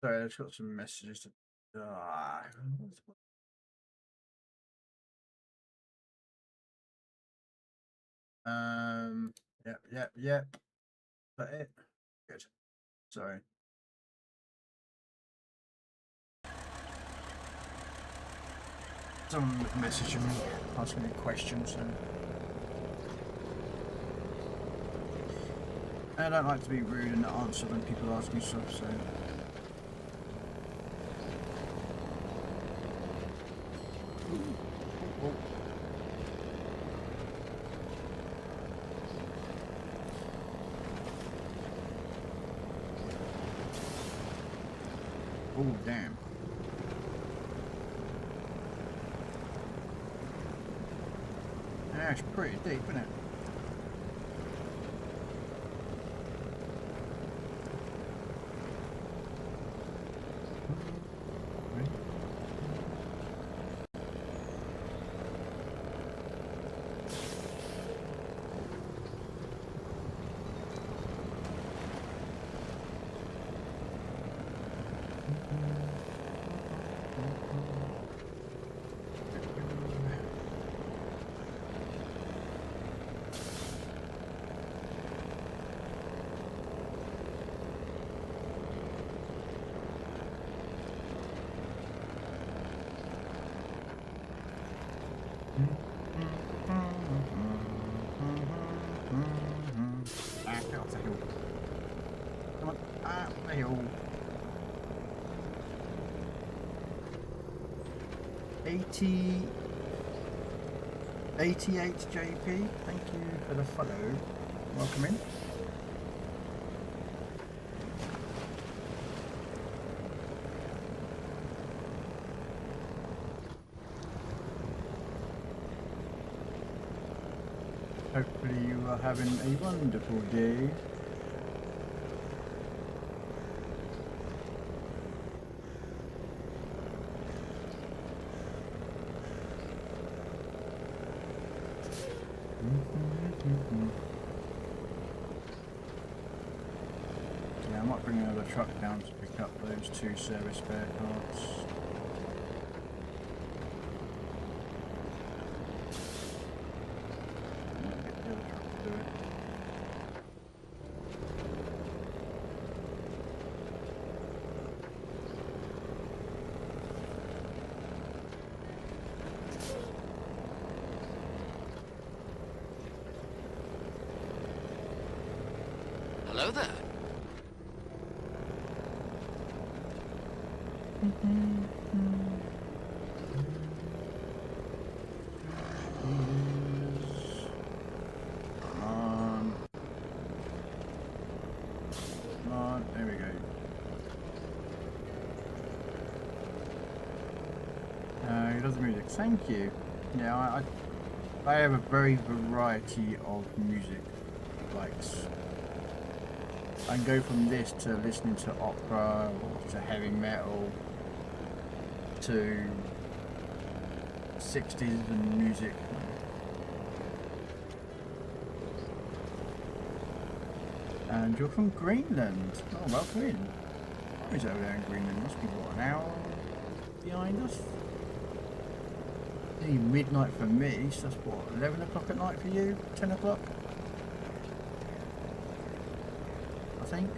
Sorry, I've got some messages to. Yep. Is that it? Good. Sorry. Someone messaging me, asking me questions, and I don't like to be rude and not answer when people ask me stuff, so. Oh, damn. That's pretty deep, isn't it? Come on, the hill. 88 JP, thank you for the follow. Welcome in. Hopefully you are having a wonderful day. Yeah, I might bring another truck down to pick up those 2 service spare parts. Hello there. Come on, there we go. He does the music. Thank you. Yeah, I have a very variety of music likes. I can go from this to listening to opera or to heavy metal to 60s and music. And you're from Greenland. Oh, welcome in. Who's over there in Greenland? Must be what, an hour behind us? Nearly midnight for me, so that's what, 11 o'clock at night for you? 10 o'clock? I think.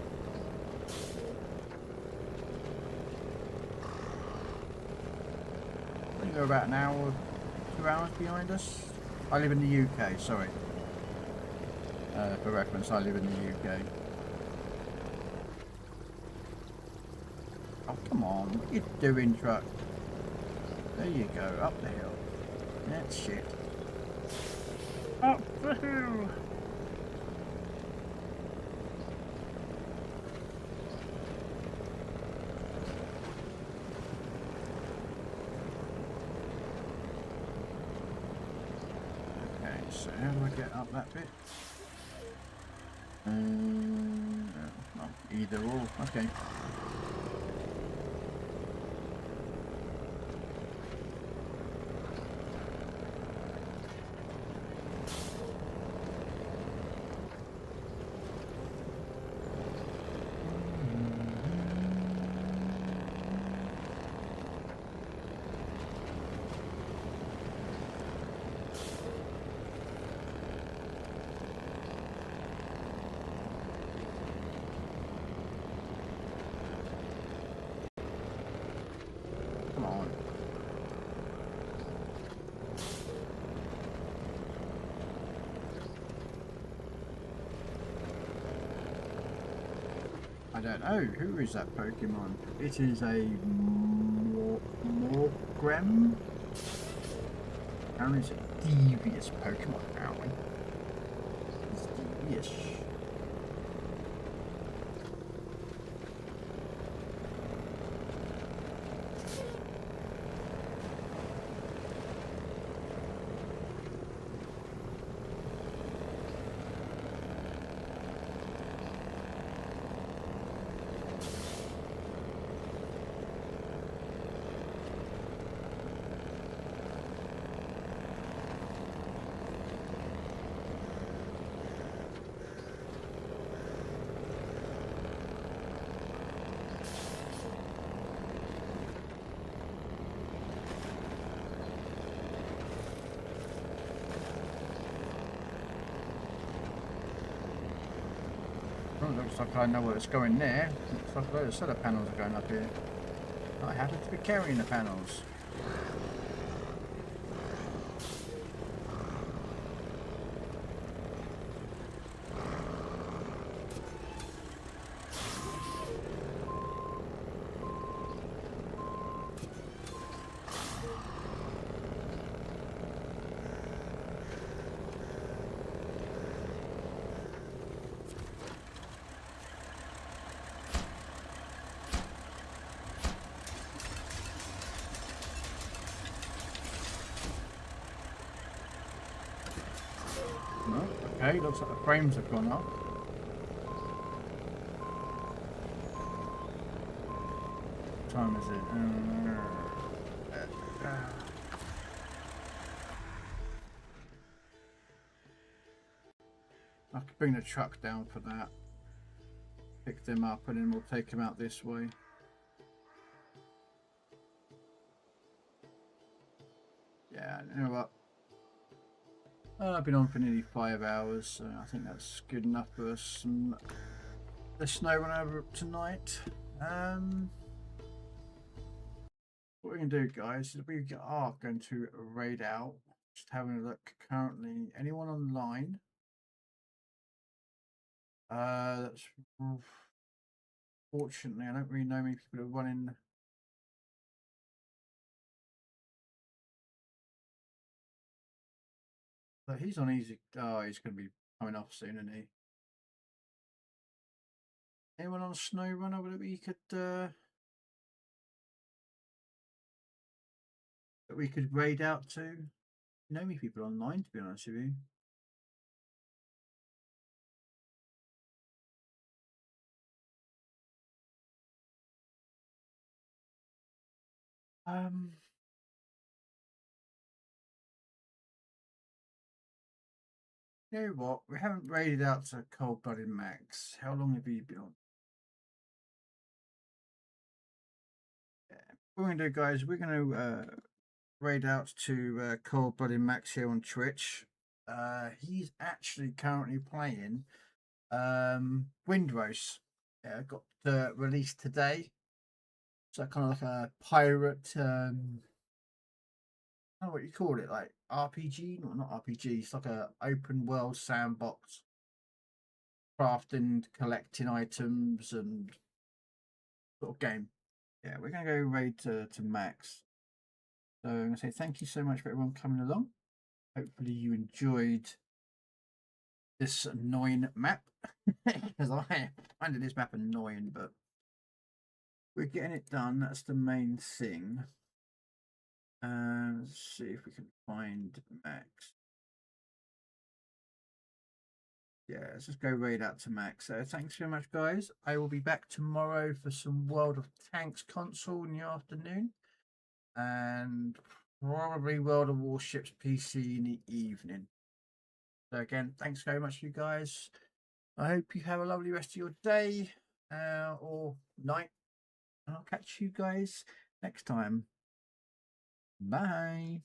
I think they're about an hour, 2 hours behind us. I live in the UK, sorry. For reference, I live in the UK. Oh, come on, what are you doing, truck? There you go, up the hill. That's shit. Up the hill! Okay, so how do I get up that bit? Well, either or, okay. Come on. I don't know. Who is that Pokemon? It is a Morgrem. Apparently it's a devious Pokemon, apparently. It's devious. Oh, looks like I know where it's going there. Looks like a load of solar panels are going up here. I happen to be carrying the panels. No, okay, looks like the frames have gone up. What time is it? I could bring the truck down for that. Pick them up and then we'll take them out this way. Yeah, you know what? I've been on for nearly 5 hours, so I think that's good enough for some the snow run over tonight. What we're going to do, guys, is we are going to raid out. Just having a look currently. Anyone online? That's fortunately, I don't really know many people are running. But he's on easy. Oh, he's going to be coming off soon, isn't he? Anyone on Snow Runner that we could raid out to? You know me people online, to be honest with you. You know what? We haven't raided out to Cold Blooded Max. How long have you been on? Yeah. What we're going to do, guys, we're going to raid outs to Cold Blooded Max here on Twitch. He's actually currently playing Windrose. Yeah, got released today. So kind of like a pirate, I don't know what you call it, like RPG? No, not RPG. It's like a open world sandbox, crafting, collecting items, and sort of game. Yeah, we're gonna go raid to Max. So I'm gonna say thank you so much for everyone coming along. Hopefully you enjoyed this annoying map because I find this map annoying, but we're getting it done. That's the main thing. Let's see if we can find Max. Yeah, let's just go raid out to Max. So thanks very much, guys. I will be back tomorrow for some World of Tanks console in the afternoon, and probably World of Warships PC in the evening. So again, thanks very much, you guys. I hope you have a lovely rest of your day or night. And I'll catch you guys next time. Bye.